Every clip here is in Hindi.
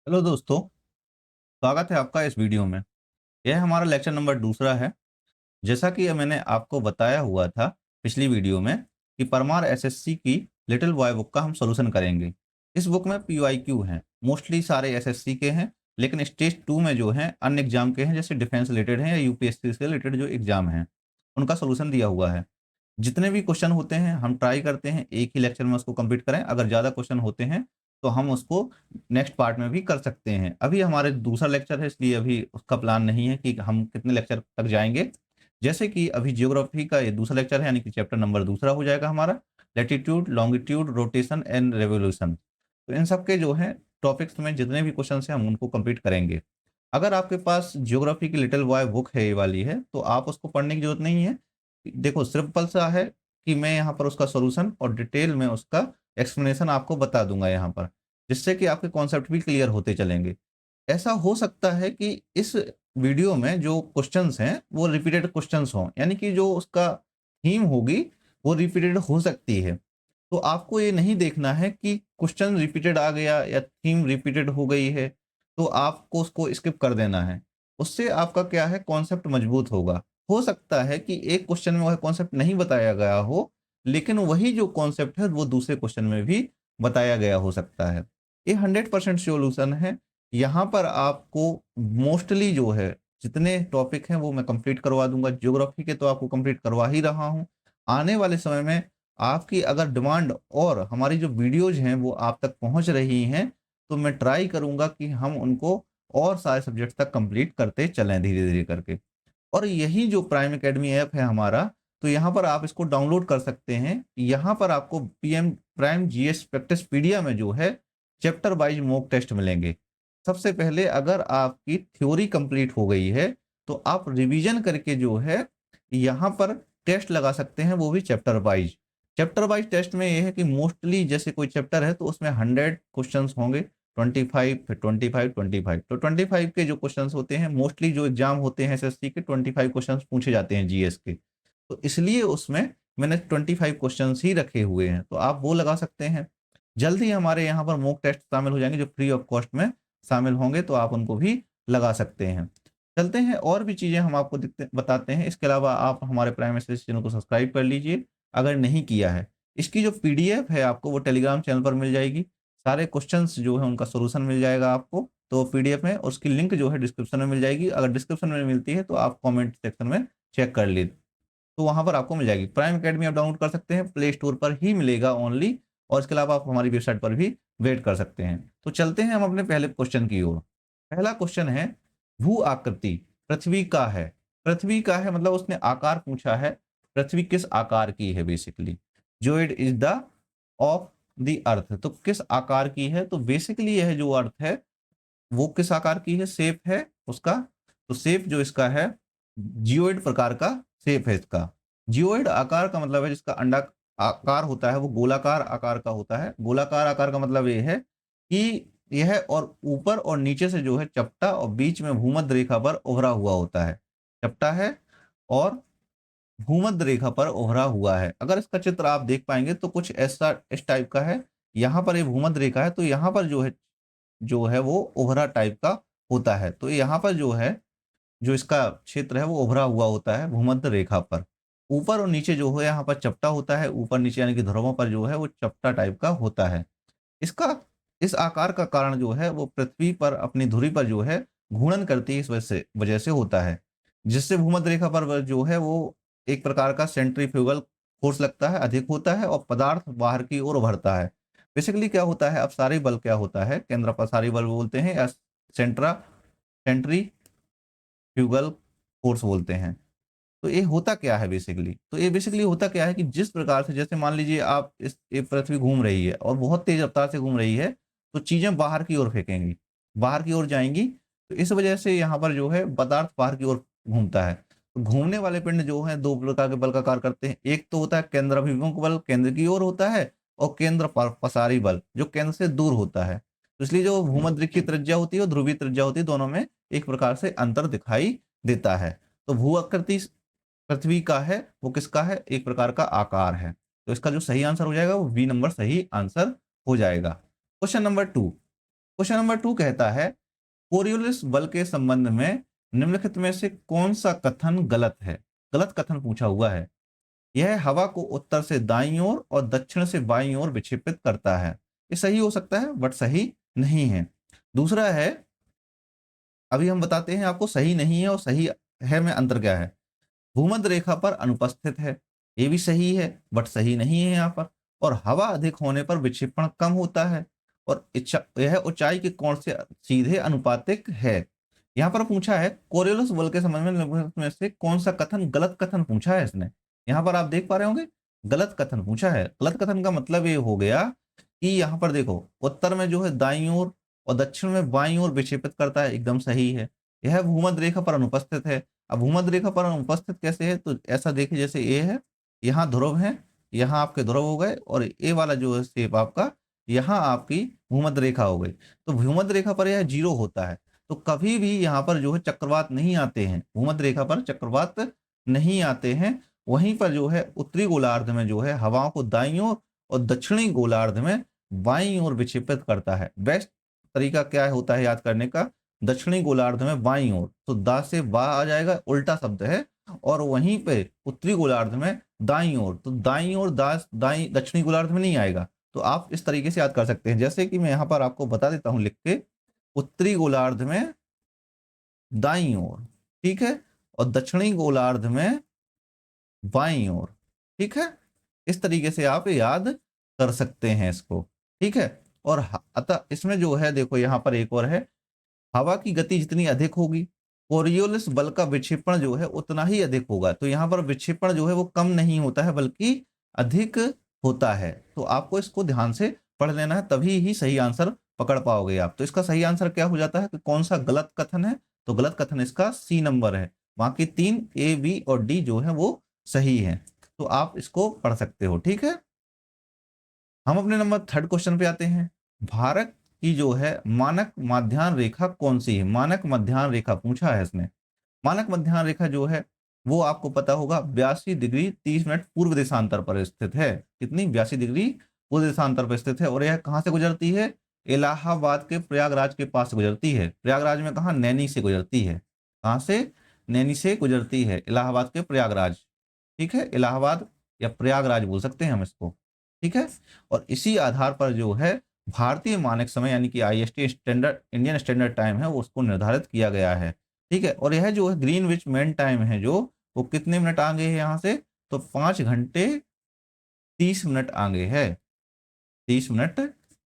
हेलो दोस्तों, स्वागत है आपका इस वीडियो में। यह हमारा लेक्चर नंबर दूसरा है। जैसा कि मैंने आपको बताया हुआ था पिछली वीडियो में कि परमार एसएससी की लिटिल बॉय बुक का हम सॉल्यूशन करेंगे। इस बुक में पीवाईक्यू हैं, मोस्टली सारे एसएससी के हैं, लेकिन स्टेज 2 में जो हैं अन्य एग्जाम के हैं, जैसे डिफेंस रिलेटेड हैं या यूपीएससी से रिलेटेड जो एग्जाम हैं, उनका सॉल्यूशन दिया हुआ है। जितने भी क्वेश्चन होते हैं हम ट्राई करते हैं एक ही लेक्चर में उसको कंप्लीट करें। अगर ज़्यादा क्वेश्चन होते हैं तो हम उसको नेक्स्ट पार्ट में भी कर सकते हैं। अभी हमारे दूसरा लेक्चर है, इसलिए अभी उसका प्लान नहीं है कि हम कितने लेक्चर तक जाएंगे। जैसे कि अभी जियोग्राफी का ये दूसरा लेक्चर है, यानी कि चैप्टर नंबर दूसरा हो जाएगा हमारा, latitude, longitude, rotation and revolution. तो इन सब के जो है टॉपिक्स में जितने भी क्वेश्चन हैं हम उनको कंप्लीट करेंगे। अगर आपके पास जियोग्राफी की लिटिल बॉय बुक है, ये वाली है, तो आप उसको पढ़ने की जरूरत नहीं है। देखो, सिंपल सा है कि मैं यहाँ पर उसका सॉल्यूशन और डिटेल में उसका एक्सप्लेनेशन आपको बता दूंगा यहाँ पर, जिससे कि आपके कॉन्सेप्ट भी क्लियर होते चलेंगे। ऐसा हो सकता है कि इस वीडियो में जो क्वेश्चंस हैं वो रिपीटेड क्वेश्चंस हों, यानी कि जो उसका थीम होगी वो रिपीटेड हो सकती है। तो आपको ये नहीं देखना है कि क्वेश्चन रिपीटेड आ गया या थीम रिपीटेड हो गई है, तो आपको उसको स्किप कर देना है। उससे आपका क्या है, कॉन्सेप्ट मजबूत होगा। हो सकता है कि एक क्वेश्चन में वह कॉन्सेप्ट नहीं बताया गया हो, लेकिन वही जो कॉन्सेप्ट है वो दूसरे क्वेश्चन में भी बताया गया हो सकता है। ये 100% सॉल्यूशन है। यहाँ पर आपको मोस्टली जो है जितने टॉपिक हैं वो मैं कंप्लीट करवा दूंगा। ज्योग्राफी के तो आपको कंप्लीट करवा ही रहा हूँ। आने वाले समय में आपकी अगर डिमांड और हमारी जो वीडियोज हैं वो आप तक पहुंच रही हैं, तो मैं ट्राई करूंगा कि हम उनको और सारे सब्जेक्ट तक कंप्लीट करते चलें धीरे धीरे करके। और यही जो प्राइम एकेडमी ऐप है हमारा, तो यहाँ पर आप इसको डाउनलोड कर सकते हैं। यहाँ पर आपको पीएम प्राइम जीएस प्रैक्टिस पीडिया में जो है चैप्टर वाइज मॉक टेस्ट मिलेंगे। सबसे पहले अगर आपकी थ्योरी कंप्लीट हो गई है तो आप रिवीजन करके जो है यहाँ पर टेस्ट लगा सकते हैं, वो भी chapter wise. Chapter wise test में ये है कि मोस्टली जैसे कोई चैप्टर है तो उसमें 100 क्वेश्चंस होंगे, 25 फिर 25 25। तो 25 के जो क्वेश्चंस होते हैं, मोस्टली जो एग्जाम होते हैं एसएससी के 25 क्वेश्चंस पूछे जाते हैं जीएस के। तो इसलिए उसमें मैंने 25 क्वेश्चंस ही रखे हुए हैं, तो आप वो लगा सकते हैं। जल्द ही हमारे यहाँ पर मॉक टेस्ट शामिल हो जाएंगे जो फ्री ऑफ कॉस्ट में शामिल होंगे, तो आप उनको भी लगा सकते हैं। चलते हैं, और भी चीजें हम आपको बताते हैं। इसके अलावा आप हमारे प्राइम एसएससी चैनल को सब्सक्राइब कर लीजिए अगर नहीं किया है। इसकी जो पीडीएफ है आपको वो टेलीग्राम चैनल पर मिल जाएगी। सारे क्वेश्चंस जो है उनका सॉल्यूशन मिल जाएगा आपको, तो पीडीएफ में उसकी लिंक जो है डिस्क्रिप्शन में मिल जाएगी। अगर डिस्क्रिप्शन में मिलती है तो आप कमेंट सेक्शन में चेक कर लीजिए, तो वहां पर आपको मिल जाएगी। प्राइम एकेडमी आप डाउनलोड कर सकते हैं, प्ले स्टोर पर ही मिलेगा ओनली। और इसके अलावा आप हमारी वेबसाइट पर भी वेट कर सकते हैं। तो चलते हैं हम अपने पहले क्वेश्चन की ओर। पहला क्वेश्चन है, भू आकृति पृथ्वी का है। पृथ्वी का है मतलब उसने आकार पूछा है, पृथ्वी किस आकार की है बेसिकली। जो it is the of the earth, तो किस आकार की है। तो बेसिकली यह जो अर्थ है वो किस आकार की है, शेप है उसका। तो शेप जो इसका है, जियोइड प्रकार का शेप है इसका। जियोइड आकार का मतलब है जिसका अंडा आकार होता है वो गोलाकार आकार का होता है। गोलाकार आकार का मतलब ये है कि यह और ऊपर और नीचे से जो है चपटा और बीच में भूमध्य रेखा पर उभरा हुआ होता है। चपटा है और भूमध्य रेखा पर उभरा हुआ है। अगर इसका चित्र आप देख पाएंगे तो कुछ ऐसा इस टाइप का है। यहाँ पर ये भूमध्य रेखा है, तो यहाँ पर जो है वो उभरा टाइप का होता है। तो यहाँ पर जो है, जो इसका क्षेत्र है वो उभरा हुआ होता है भूमध्य रेखा पर। ऊपर और नीचे जो है यहाँ पर चपटा होता है, ऊपर नीचे यानी कि ध्रुवों पर जो है वो चपटा टाइप का होता है। इसका इस आकार का कारण जो है वो पृथ्वी पर अपनी धुरी पर जो है घूर्णन करती है, इस वजह से होता है। जिससे भूमध्य रेखा पर जो है वो एक प्रकार का सेंट्रीफ्यूगल फोर्स लगता है, अधिक होता है, और पदार्थ बाहर की ओर उभरता है। बेसिकली क्या होता है, अब सारे बल क्या होता है, केंद्र पसारी बल बोलते हैं या सेंट्रा सेंट्रीफ्यूगल फोर्स बोलते हैं। तो ये होता क्या है बेसिकली, तो ये बेसिकली होता क्या है कि जिस प्रकार से, जैसे मान लीजिए आप इस ये पृथ्वी घूम रही है और बहुत तेज रफ्तार से घूम रही है, तो चीजें बाहर की ओर फेंकेंगी, बाहर की ओर जाएंगी। तो इस वजह से यहाँ पर जो है पदार्थ बाहर की ओर घूमता है। तो घूमने वाले पिंड जो है दो प्रकार के बल का कार्य करते हैं। एक तो होता है केंद्राभिमुख बल, केंद्र की ओर होता है, और केंद्र पसारी बल जो केंद्र से दूर होता है। तो इसलिए जो भूमध्य की त्रिज्या होती है और ध्रुवीय त्रिज्या होती है, दोनों में एक प्रकार से अंतर दिखाई देता है। तो भू आकृति पृथ्वी का है वो किसका है, एक प्रकार का आकार है। तो इसका जो सही आंसर हो जाएगा वो बी नंबर सही आंसर हो जाएगा। क्वेश्चन नंबर 2, क्वेश्चन नंबर 2 कहता है कोरियोलिस बल के संबंध में निम्नलिखित में से कौन सा कथन गलत है? गलत कथन पूछा हुआ है। यह हवा को उत्तर से दाईं ओर और दक्षिण से बाईं ओर विक्षेपित करता है। ये सही हो सकता है बट सही नहीं है। दूसरा है, अभी हम बताते हैं आपको सही नहीं है और सही है में अंतर क्या है। भूमध्य रेखा पर अनुपस्थित है, ये भी सही है बट सही नहीं है यहाँ पर। और हवा अधिक होने पर विक्षेपण कम होता है और यह ऊंचाई के कोण से सीधे अनुपातिक है। यहाँ पर पूछा है कोरियोलिस बल के संबंध में निम्नलिखित में से कौन सा कथन गलत कथन पूछा है इसने। यहाँ पर आप देख पा रहे होंगे गलत कथन पूछा है। गलत कथन का मतलब ये हो गया कि यहाँ पर देखो उत्तर में जो है दाईं ओर और दक्षिण में बाईं ओर विक्षेपित करता है, एकदम सही है। यह भूमध्य रेखा पर अनुपस्थित है। अब भूमध्य रेखा पर अनुपस्थित कैसे है, तो ऐसा देखिए जैसे ए है, यहाँ ध्रुव है, यहाँ आपके ध्रुव हो गए और ए वाला जो है शेप आपका यहाँ आपकी भूमध्य रेखा हो गई। तो भूमध्य रेखा पर यह 0 होता है, तो कभी भी यहाँ पर जो है चक्रवात नहीं आते हैं, भूमध्य रेखा पर चक्रवात नहीं आते हैं। वहीं पर जो है उत्तरी गोलार्ध में जो है हवाओं को दाईं ओर और दक्षिणी गोलार्ध में बाईं ओर विक्षेपित करता है। बेस्ट तरीका क्या होता है याद करने का, दक्षिणी गोलार्ध में बाईं ओर, तो दा से बा आ जाएगा, उल्टा शब्द है। और वहीं पे उत्तरी गोलार्ध में दाईं ओर, तो दाईं ओर दाईं दक्षिणी गोलार्ध में नहीं आएगा। तो आप इस तरीके से याद कर सकते हैं, जैसे कि मैं यहाँ पर आपको बता देता हूँ लिख के, उत्तरी गोलार्ध में दाईं ओर, ठीक है, और दक्षिणी गोलार्ध में बाईं ओर, ठीक है। इस तरीके से आप याद कर सकते हैं इसको, ठीक है। और अतः इसमें जो है देखो यहाँ पर एक और है, हवा की गति जितनी अधिक होगी कोरियोलिस बल का विक्षेपण जो है उतना ही अधिक होगा। तो यहाँ पर विक्षेपण जो है वो कम नहीं होता है बल्कि अधिक होता है। तो आपको इसको ध्यान से पढ़ लेना है, तभी ही सही आंसर पकड़ पाओगे आप। तो इसका सही आंसर क्या हो जाता है कि कौन सा गलत कथन है, तो गलत कथन इसका सी नंबर है। बाकी 3 ए बी और डी जो है वो सही है। तो आप इसको पढ़ सकते हो, ठीक है। हम अपने नंबर 3rd क्वेश्चन पे आते हैं। भारत की जो है मानक माध्यान्ह रेखा कौन सी है? मानक माध्यान्ह रेखा पूछा है इसने। मानक माध्यान्ह रेखा जो है वो आपको पता होगा 82 डिग्री 30 मिनट पूर्व देशांतर पर स्थित है। कितनी? 82 डिग्री पूर्व देशांतर पर स्थित है। और यह कहाँ से गुजरती है? इलाहाबाद के प्रयागराज के पास से गुजरती है। प्रयागराज में कहाँ? नैनी से गुजरती है। कहाँ से? नैनी से गुजरती है, इलाहाबाद के प्रयागराज, ठीक है। इलाहाबाद या प्रयागराज बोल सकते हैं हम इसको, ठीक है। और इसी आधार पर जो है भारतीय मानक समय यानी कि IST standard Indian standard time है वो उसको निर्धारित किया गया है, ठीक है। और यह जो है ग्रीनविच मेन टाइम है जो वो कितने मिनट आगे है यहाँ से? तो 5 घंटे 30 मिनट आगे है, 30 मिनट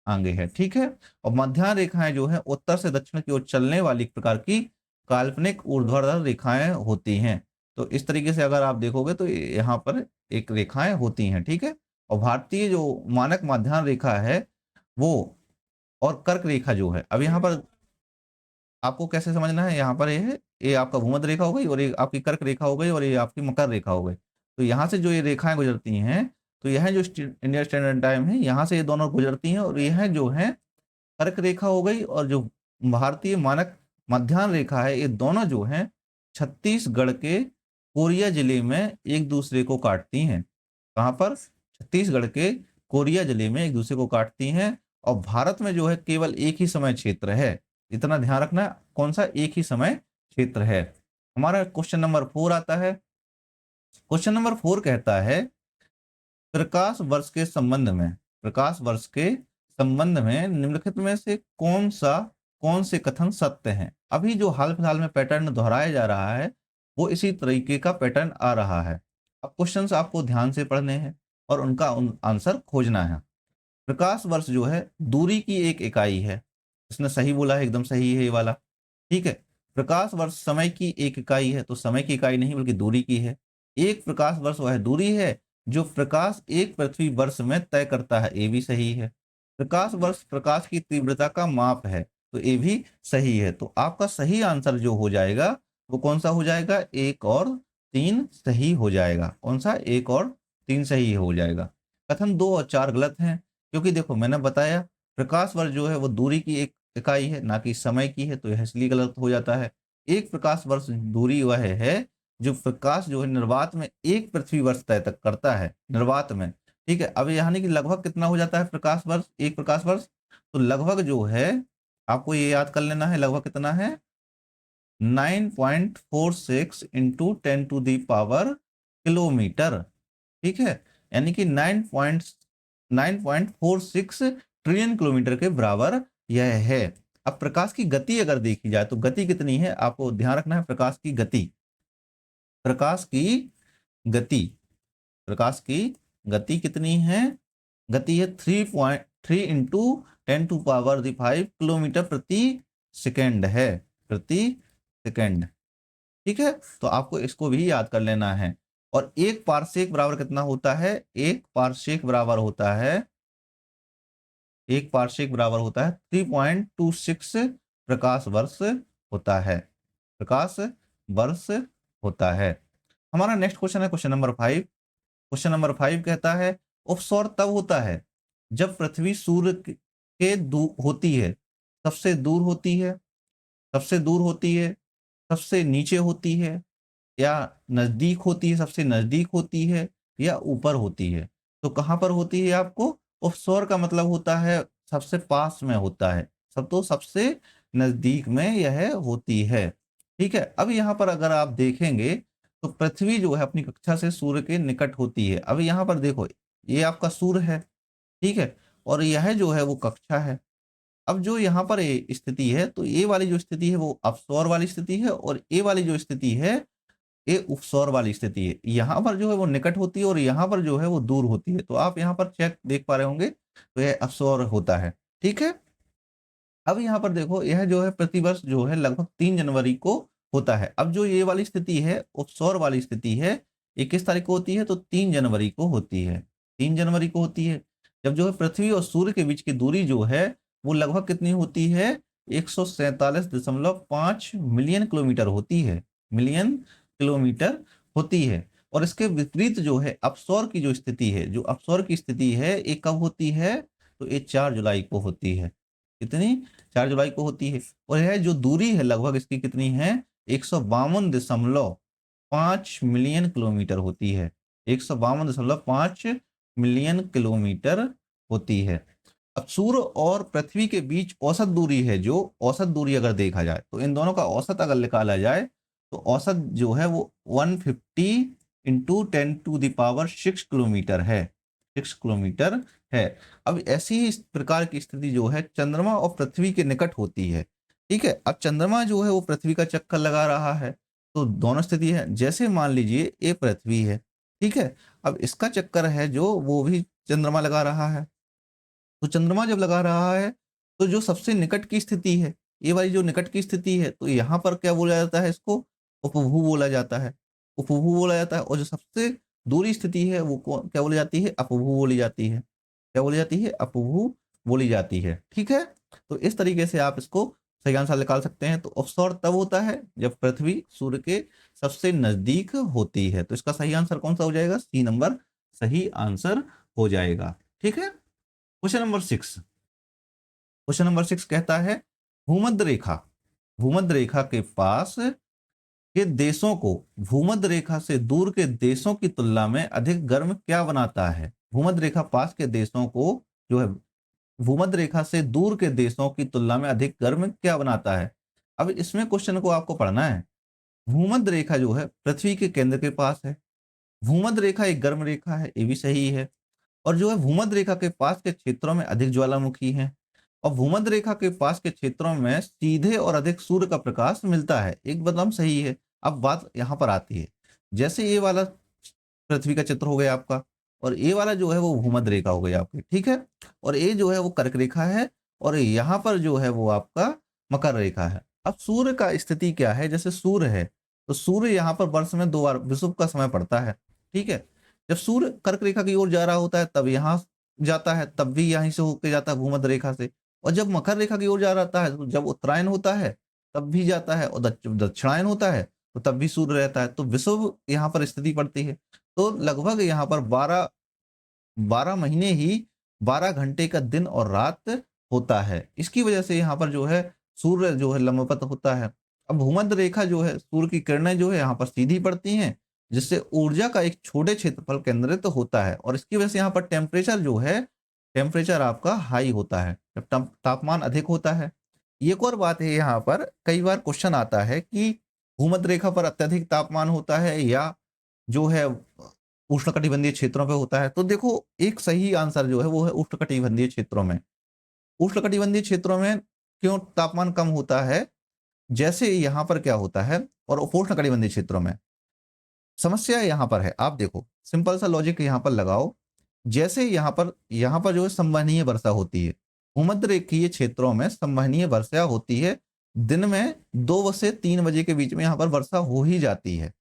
आगे है, ठीक है। और मध्याह्न रेखाएं जो है उत्तर से दक्षिण की ओर चलने वाली एक प्रकार की काल्पनिक ऊर्ध्वाधर रेखाएं होती हैं। तो इस तरीके से अगर आप देखोगे तो यहाँ पर एक रेखाएं होती हैं, ठीक है। और भारतीय जो मानक मध्याह्न रेखा है वो और कर्क रेखा जो है, अब यहाँ पर आपको कैसे समझना है, यहाँ पर ये है, ये आपका भूमध्य रेखा हो गई और ये आपकी कर्क रेखा हो गई और ये आपकी मकर रेखा हो गई। तो यहाँ से जो ये रेखाएं गुजरती हैं, तो यह जो इंडियन स्टैंडर्ड टाइम है यहाँ से ये दोनों गुजरती हैं और यह जो है कर्क रेखा हो गई। और जो भारतीय मानक मध्याह्न रेखा है ये दोनों जो हैं छत्तीसगढ़ के कोरिया जिले में एक दूसरे को काटती हैं। कहाँ पर? छत्तीसगढ़ के कोरिया जिले में एक दूसरे को काटती हैं। और भारत में जो है केवल एक ही समय क्षेत्र है, इतना ध्यान रखना, कौन सा? एक ही समय क्षेत्र है। हमारा क्वेश्चन नंबर 4 आता है। क्वेश्चन नंबर 4 कहता है प्रकाश वर्ष के संबंध में, प्रकाश वर्ष के संबंध में निम्नलिखित में से कौन से कथन सत्य हैं? अभी जो हाल फिलहाल में पैटर्न दोहराया जा रहा है वो इसी तरीके का पैटर्न आ रहा है। अब क्वेश्चंस आपको ध्यान से पढ़ने हैं और उनका आंसर खोजना है। प्रकाश वर्ष जो है दूरी की एक इकाई है, इसने सही बोला है, एकदम सही है ये वाला, ठीक है। प्रकाश वर्ष समय की एक इकाई है, तो समय की इकाई नहीं बल्कि दूरी की है। एक प्रकाश वर्ष वह दूरी है जो प्रकाश एक पृथ्वी वर्ष में तय करता है, ये भी सही है। प्रकाश वर्ष प्रकाश की तीव्रता का माप है, तो ये भी सही है। तो आपका सही आंसर जो हो जाएगा वो कौन सा हो जाएगा? 1 और 3 सही हो जाएगा। कौन सा? 1 और 3 सही हो जाएगा। कथन 2 और 4 गलत हैं, क्योंकि देखो मैंने बताया प्रकाश वर्ष जो है वो दूरी की एक इकाई है ना कि समय की है, तो यह इसलिए गलत हो जाता है। एक प्रकाश वर्ष दूरी वह है जो प्रकाश जो है निर्वात में एक पृथ्वी वर्ष तय तक करता है, निर्वात में, ठीक है। अब यानी कि लगभग कितना हो जाता है प्रकाश वर्ष? एक प्रकाश वर्ष, तो लगभग जो है आपको ये याद कर लेना है, लगभग कितना है 9.46 into 10 to the power kilometre, ठीक है, यानी कि 9.46 ट्रिलियन किलोमीटर के बराबर यह है। अब प्रकाश की गति अगर देखी जाए तो गति कितनी है, आपको ध्यान रखना है प्रकाश की गति। प्रकाश की गति, प्रकाश की गति कितनी है, गति है 3.3 इंटू 10⁵ किलोमीटर प्रति सेकेंड है, प्रति सेकेंड, ठीक है। तो आपको इसको भी याद कर लेना है। और एक पारसेक बराबर कितना होता है, एक पारसेक बराबर होता है, एक पारसेक बराबर होता है 3.26 प्रकाश वर्ष होता है, प्रकाश वर्ष होता है। हमारा नेक्स्ट क्वेश्चन है क्वेश्चन नंबर 5। क्वेश्चन नंबर 5 कहता है ऑफशोर तब होता है जब पृथ्वी सूर्य के दूर होती है, सबसे दूर होती है, सबसे दूर होती है, सबसे नीचे होती है, या नजदीक होती है, सबसे नजदीक होती है, या ऊपर होती है। तो कहां पर होती है आपको, ऑफशोर का मतलब होता है सबसे पास में होता है, सब तो सबसे नजदीक में यह होती है, ठीक है। अब यहाँ पर अगर आप देखेंगे तो पृथ्वी जो है अपनी कक्षा से सूर्य के निकट होती है। अब यहाँ पर देखो ये आपका सूर्य है, ठीक है, और यह जो है वो कक्षा है। अब जो यहाँ पर स्थिति है, तो ए वाली जो स्थिति है वो अपसौर वाली स्थिति है, और ए वाली जो स्थिति है ये उपसौर वाली स्थिति है। यहाँ पर जो है वो निकट होती है और यहाँ पर जो है वो दूर होती है। तो आप यहाँ पर चेक देख पा रहे होंगे, तो यह अपसौर होता है, ठीक है। अब यहाँ पर देखो यह जो है प्रतिवर्ष जो है लगभग 3 जनवरी को होता है। अब जो ये वाली स्थिति है उपसौर वाली स्थिति है, ये किस तारीख को होती है, तो 3 जनवरी को होती है, 3 जनवरी को होती है। जब जो है पृथ्वी और सूर्य के बीच की दूरी जो है वो लगभग कितनी होती है, 147.5 मिलियन किलोमीटर होती है, मिलियन किलोमीटर होती है। और इसके विपरीत जो है अपसौर की जो स्थिति है, जो अपसौर की स्थिति है ये कब होती है, तो ये 4 जुलाई को होती है। कितनी, 4 जुलाई को होती है। और यह जो दूरी है लगभग इसकी कितनी है, 152.5 मिलियन किलोमीटर होती है, 152.5 मिलियन किलोमीटर होती है। अब सूर्य और पृथ्वी के बीच औसत दूरी है, जो औसत दूरी अगर देखा जाए तो इन दोनों का औसत अगर निकाला जाए तो औसत जो है वो 150 इंटू 10⁶ किलोमीटर है, 6 किलोमीटर है। अब ऐसी ही इस प्रकार की स्थिति जो है चंद्रमा और पृथ्वी के निकट होती है, ठीक है। अब चंद्रमा जो है वो पृथ्वी का चक्कर लगा रहा है, तो दोनों स्थिति है। जैसे मान लीजिए ये पृथ्वी है, ठीक है, अब इसका चक्कर है जो वो भी चंद्रमा लगा रहा है। तो चंद्रमा जब लगा रहा है तो जो सबसे निकट की स्थिति है, ये वाली जो निकट की स्थिति है, तो यहाँ पर क्या बोला जाता है, इसको उपभू बोला जाता है, उपभू बोला जाता है। और जो सबसे दूरी स्थिति है वो क्या बोली जाती है, अपभू बोली जाती है, क्या बोली जाती है, अपभू बोली जाती है, ठीक है। तो इस तरीके से आप इसको सही आंसर निकाल सकते हैं। तो ऑफशोर तब होता है जब पृथ्वी सूर्य के सबसे नजदीक होती है। तो इसका सही आंसर कौन सा हो जाएगा, सी नंबर सही आंसर हो जाएगा, ठीक है। क्वेश्चन नंबर 6, क्वेश्चन नंबर 6 कहता है भूमध्य रेखा, भूमध्य रेखा के पास के देशों को भूमध्य रेखा से दूर के देशों की तुलना में अधिक गर्म क्या बनाता है। भूमध्य रेखा पास के देशों को जो है भूमध्य रेखा से दूर के देशों की तुलना में अधिक गर्म क्या बनाता है। अब इसमें क्वेश्चन को आपको पढ़ना है। भूमध्य रेखा जो है पृथ्वी के केंद्र के पास है, भूमध्य रेखा एक गर्म रेखा है, ये भी सही है। और जो है भूमध्य रेखा के पास के क्षेत्रों में अधिक ज्वालामुखी हैं, और भूमध्य रेखा के पास के क्षेत्रों में सीधे और अधिक सूर्य का प्रकाश मिलता है, एकदम सही है। अब बात यहाँ पर आती है, जैसे ये वाला पृथ्वी का चित्र हो गया आपका, और ये वाला जो है वो भूमध्य रेखा हो गई आपकी, ठीक है। और ये जो है वो कर्क रेखा है, और यहाँ पर जो है वो आपका मकर रेखा है। अब सूर्य का स्थिति क्या है, जैसे सूर्य है तो सूर्य यहाँ पर वर्ष में 2 बार विषुव का समय पड़ता है, ठीक है। जब सूर्य कर्क रेखा की ओर जा रहा होता है तब यहाँ जाता है, तब भी यहीं से होकर जाता है भूमध्य रेखा से। और जब मकर रेखा की ओर जा रहता है, तो जब उत्तरायण होता है तब भी जाता है, और दक्षिणायन होता है तो तब भी सूर्य रहता है। तो विषुव यहाँ पर स्थिति पड़ती है। तो लगभग यहाँ पर 12 महीने ही 12 घंटे का दिन और रात होता है। इसकी वजह से यहाँ पर जो है सूर्य जो है लंबवत होता है। अब भूमध्य रेखा जो है सूर्य की किरणें जो है यहाँ पर सीधी पड़ती हैं, जिससे ऊर्जा का एक छोटे क्षेत्रफल केंद्रित तो होता है, और इसकी वजह से यहाँ पर टेम्परेचर जो है, टेम्परेचर आपका हाई होता है। जब तापमान अधिक होता है एक और बात है, यहाँ पर कई बार क्वेश्चन आता है कि भूमध्य रेखा पर अत्यधिक तापमान होता है या जो है उष्णकटिबंधीय क्षेत्रों पे होता है। तो देखो, एक सही आंसर जो है वो है उष्णकटिबंधीय क्षेत्रों में। उष्णकटिबंधीय क्षेत्रों में क्यों तापमान कम होता है? जैसे यहाँ पर क्या होता है, और उपोष्णकटिबंधीय क्षेत्रों में समस्या यहाँ पर है। आप देखो, सिंपल सा लॉजिक यहाँ पर लगाओ। जैसे यहाँ पर जो है संवहनीय वर्षा होती है। भूमध्य रेखीय क्षेत्रों में संवहनीय वर्षा होती है। दिन में 2 से 3 बजे के बीच में यहाँ पर वर्षा हो ही जाती है।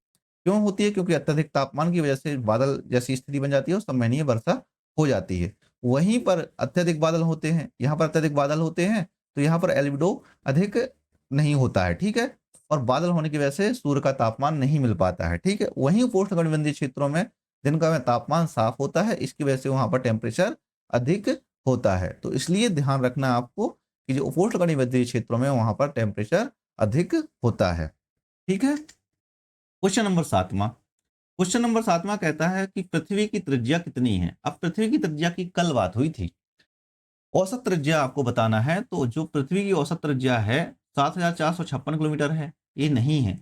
क्यों होती है? क्योंकि अत्यधिक तापमान की वजह से बादल जैसी स्थिति बन जाती है और संवहनीय वर्षा हो जाती है। वहीं पर अत्यधिक बादल होते हैं, यहाँ पर अत्यधिक बादल होते हैं, तो यहाँ पर एल्बिडो अधिक नहीं होता है, ठीक है? और बादल होने की वजह से सूर्य का तापमान नहीं मिल पाता है, ठीक है? वहीं उपोष्णकटिबंधीय क्षेत्रों में दिन का में तापमान साफ होता है, इसकी वजह से वहाँ पर टेम्परेचर अधिक होता है। तो इसलिए ध्यान रखना है आपको कि जो उपोष्णकटिबंधीय क्षेत्रों में वहाँ पर टेम्परेचर अधिक होता है, ठीक है? क्वेश्चन नंबर 7वां। क्वेश्चन नंबर 7वां कहता है कि पृथ्वी की त्रिज्या कितनी है? अब पृथ्वी की त्रिज्या की कल बात हुई थी। औसत त्रिज्या आपको बताना है, तो जो पृथ्वी की औसत त्रिज्या है 7,456 किलोमीटर है, ये नहीं है।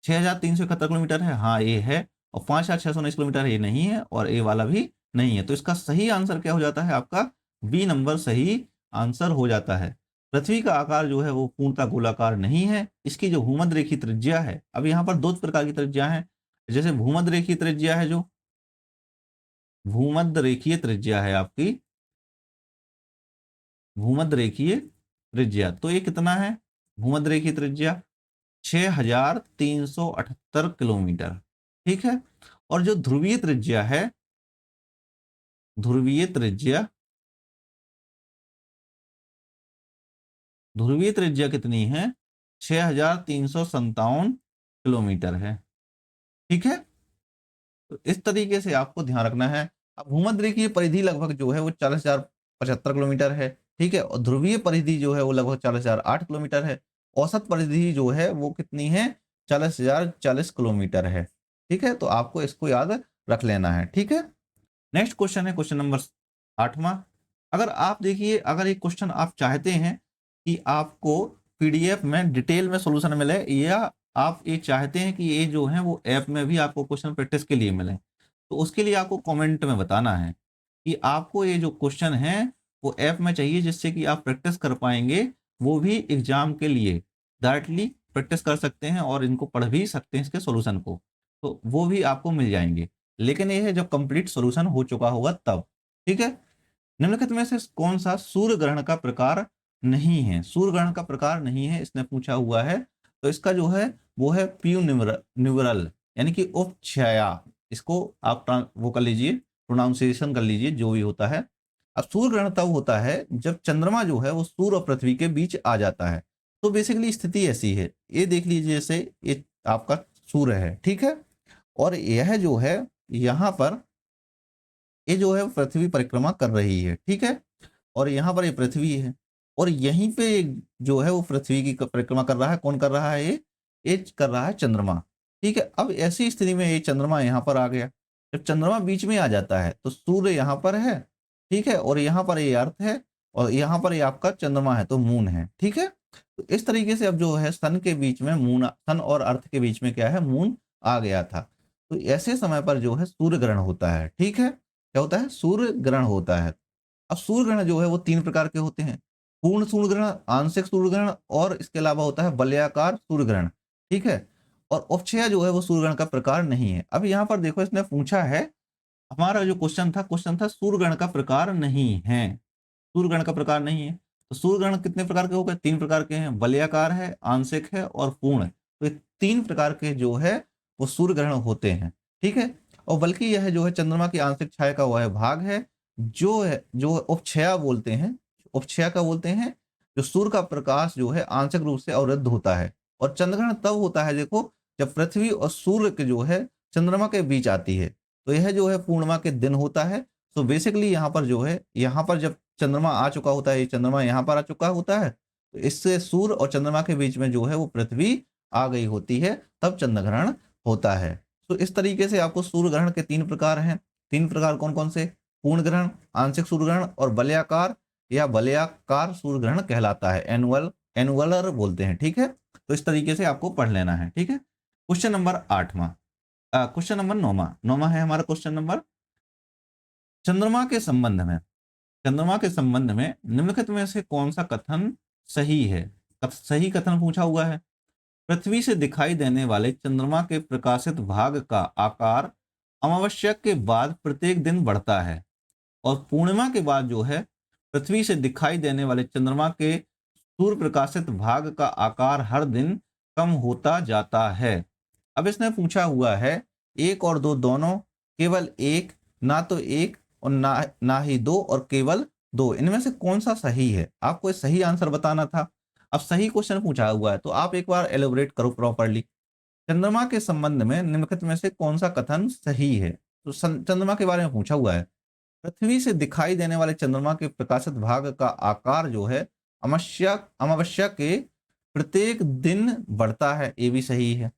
6,371 किलोमीटर है, हाँ ये है। और 5,619 किलोमीटर ये नहीं है, और ये वाला भी नहीं है। तो इसका सही आंसर क्या हो जाता है? आपका बी नंबर सही आंसर हो जाता है। पृथ्वी का आकार जो है वो पूर्णतः गोलाकार नहीं है। इसकी जो भूमध्य रेखीय त्रिज्या है, अब यहाँ पर 2 प्रकार की त्रिज्या है। जैसे भूमध्य रेखीय त्रिज्या है, जो भूमध्य रेखीय त्रिज्या है आपकी, भूमध्य रेखीय त्रिज्या, तो ये कितना है? भूमध्य रेखीय त्रिज्या 6,378 किलोमीटर, ठीक है? और जो ध्रुवीय त्रिज्या है, ध्रुवीय त्रिज्या, ध्रुवीय त्रिज्या कितनी है? 6,357 किलोमीटर है, ठीक है? तो इस तरीके से आपको ध्यान रखना है। अब भूमध्य रेखीय परिधि लगभग जो है वो 40,075 किलोमीटर है, ठीक है? और ध्रुवीय परिधि जो है वो लगभग 40,008 किलोमीटर है। औसत परिधि जो है वो कितनी है? 40,040 किलोमीटर है, ठीक है? तो आपको इसको याद रख लेना है, ठीक है? नेक्स्ट क्वेश्चन है क्वेश्चन नंबर 8वां। अगर आप देखिए, अगर ये क्वेश्चन आप चाहते हैं कि आपको पीडीएफ में डिटेल में सॉल्यूशन मिले, या आप ये चाहते हैं कि ये जो है वो ऐप में भी आपको क्वेश्चन प्रैक्टिस के लिए मिले, तो उसके लिए आपको कमेंट में बताना है कि आपको ये जो क्वेश्चन है वो ऐप में चाहिए, जिससे कि आप प्रैक्टिस कर पाएंगे, वो भी एग्जाम के लिए डायरेक्टली प्रैक्टिस कर सकते हैं और इनको पढ़ भी सकते हैं इसके सॉल्यूशन को, तो वो भी आपको मिल जाएंगे। लेकिन ये है जब कंप्लीट सॉल्यूशन हो चुका होगा तब, ठीक है? निम्नलिखित में से कौन सा सूर्य ग्रहण का प्रकार नहीं है? सूर्य ग्रहण का प्रकार नहीं है इसने पूछा हुआ है, तो इसका जो है वो है प्यूनिवरल, यानी कि उपछाया। इसको आप वो कर लीजिए, प्रोनाउंसिएशन कर लीजिए, जो भी होता है। अब सूर्य ग्रहण तब होता है जब चंद्रमा जो है वो सूर्य और पृथ्वी के बीच आ जाता है। तो बेसिकली स्थिति ऐसी है, ये देख लीजिए, जैसे ये आपका सूर्य है, ठीक है? और यह जो है यहाँ पर, ये जो है पृथ्वी परिक्रमा कर रही है, ठीक है? और यहाँ पर ये पृथ्वी है, और यहीं पे जो है वो पृथ्वी की परिक्रमा कर रहा है। कौन कर रहा है? ये कर रहा है चंद्रमा, ठीक है? अब ऐसी स्थिति में ये चंद्रमा यहाँ पर आ गया। जब चंद्रमा बीच में आ जाता है तो सूर्य यहाँ पर है, ठीक है? और यहाँ पर ये अर्थ है, और यहाँ पर ये आपका चंद्रमा है, तो मून है, ठीक है? तो इस तरीके से अब जो है सन के बीच में मून, सन और अर्थ के बीच में क्या है? मून आ गया था। तो ऐसे समय पर जो है सूर्य ग्रहण होता है, ठीक है? क्या होता है? सूर्य ग्रहण होता है। अब सूर्य ग्रहण जो है वो 3 प्रकार के होते हैं। पूर्ण सूर्य ग्रहण, आंशिक सूर्य ग्रहण, और इसके अलावा होता है वलयाकार सूर्य ग्रहण, ठीक है? और उपछया जो है वो सूर्य ग्रहण का प्रकार नहीं है। अब यहाँ पर देखो, इसने पूछा है, हमारा जो क्वेश्चन था सूर्य ग्रहण का प्रकार नहीं है। सूर्य ग्रहण का प्रकार नहीं है। तो सूर्य ग्रहण कितने प्रकार के हो गए? 3 प्रकार के हैं। वलयाकार है, आंशिक है और पूर्ण। तो ये 3 प्रकार के जो है वो सूर्य ग्रहण होते हैं, ठीक है? और बल्कि यह जो है चंद्रमा की आंशिक छाया का वह भाग है, जो उपछया बोलते हैं। उपछया का बोलते हैं जो सूर्य का प्रकाश जो है आंशिक रूप से अवरुद्ध होता है। और चंद्रग्रहण तब होता है देखो, जब पृथ्वी और सूर्य के जो है चंद्रमा के बीच आती है। तो यह जो है पूर्णिमा के दिन होता है। तो बेसिकली यहाँ पर जो है, यहाँ पर जब चंद्रमा आ चुका होता है, ये चंद्रमा यहाँ पर आ चुका होता है, तो इससे सूर्य और चंद्रमा के बीच में जो है वो पृथ्वी आ गई होती है, तब चंद्रग्रहण होता है। तो इस तरीके से आपको सूर्य ग्रहण के 3 प्रकार हैं। 3 प्रकार कौन कौन से? पूर्ण ग्रहण, आंशिक सूर्य ग्रहण और वलयाकार या वलयाकार सूर्य ग्रहण कहलाता है। एनुअल एनुअलर बोलते हैं, ठीक है। तो इस तरीके से आपको पढ़ लेना है, ठीक है। क्वेश्चन नंबर 8वां, क्वेश्चन नंबर 9वां है हमारा क्वेश्चन नंबर, चंद्रमा के संबंध में, चंद्रमा के संबंध में निम्नलिखित में से कौन सा कथन सही है। सही कथन पूछा हुआ है। पृथ्वी से दिखाई देने वाले चंद्रमा के प्रकाशित भाग का आकार अमावस्या के बाद प्रत्येक दिन बढ़ता है और पूर्णिमा के बाद जो है पृथ्वी से दिखाई देने वाले चंद्रमा के सूर्य प्रकाशित भाग का आकार हर दिन कम होता जाता है। अब इसने पूछा हुआ है एक और दो दोनों, केवल एक, ना तो एक और ना ही दो और केवल दो, इनमें से कौन सा सही है। आपको सही आंसर बताना था। अब सही क्वेश्चन पूछा हुआ है तो आप एक बार एलोबरेट करो प्रॉपर्ली। चंद्रमा के संबंध में निम्नलिखित में से कौन सा कथन सही है। तो चंद्रमा के बारे में पूछा हुआ है। पृथ्वी से दिखाई देने वाले चंद्रमा के प्रकाशित भाग का आकार जो है अमावस्या के प्रत्येक दिन बढ़ता है, ये भी सही है,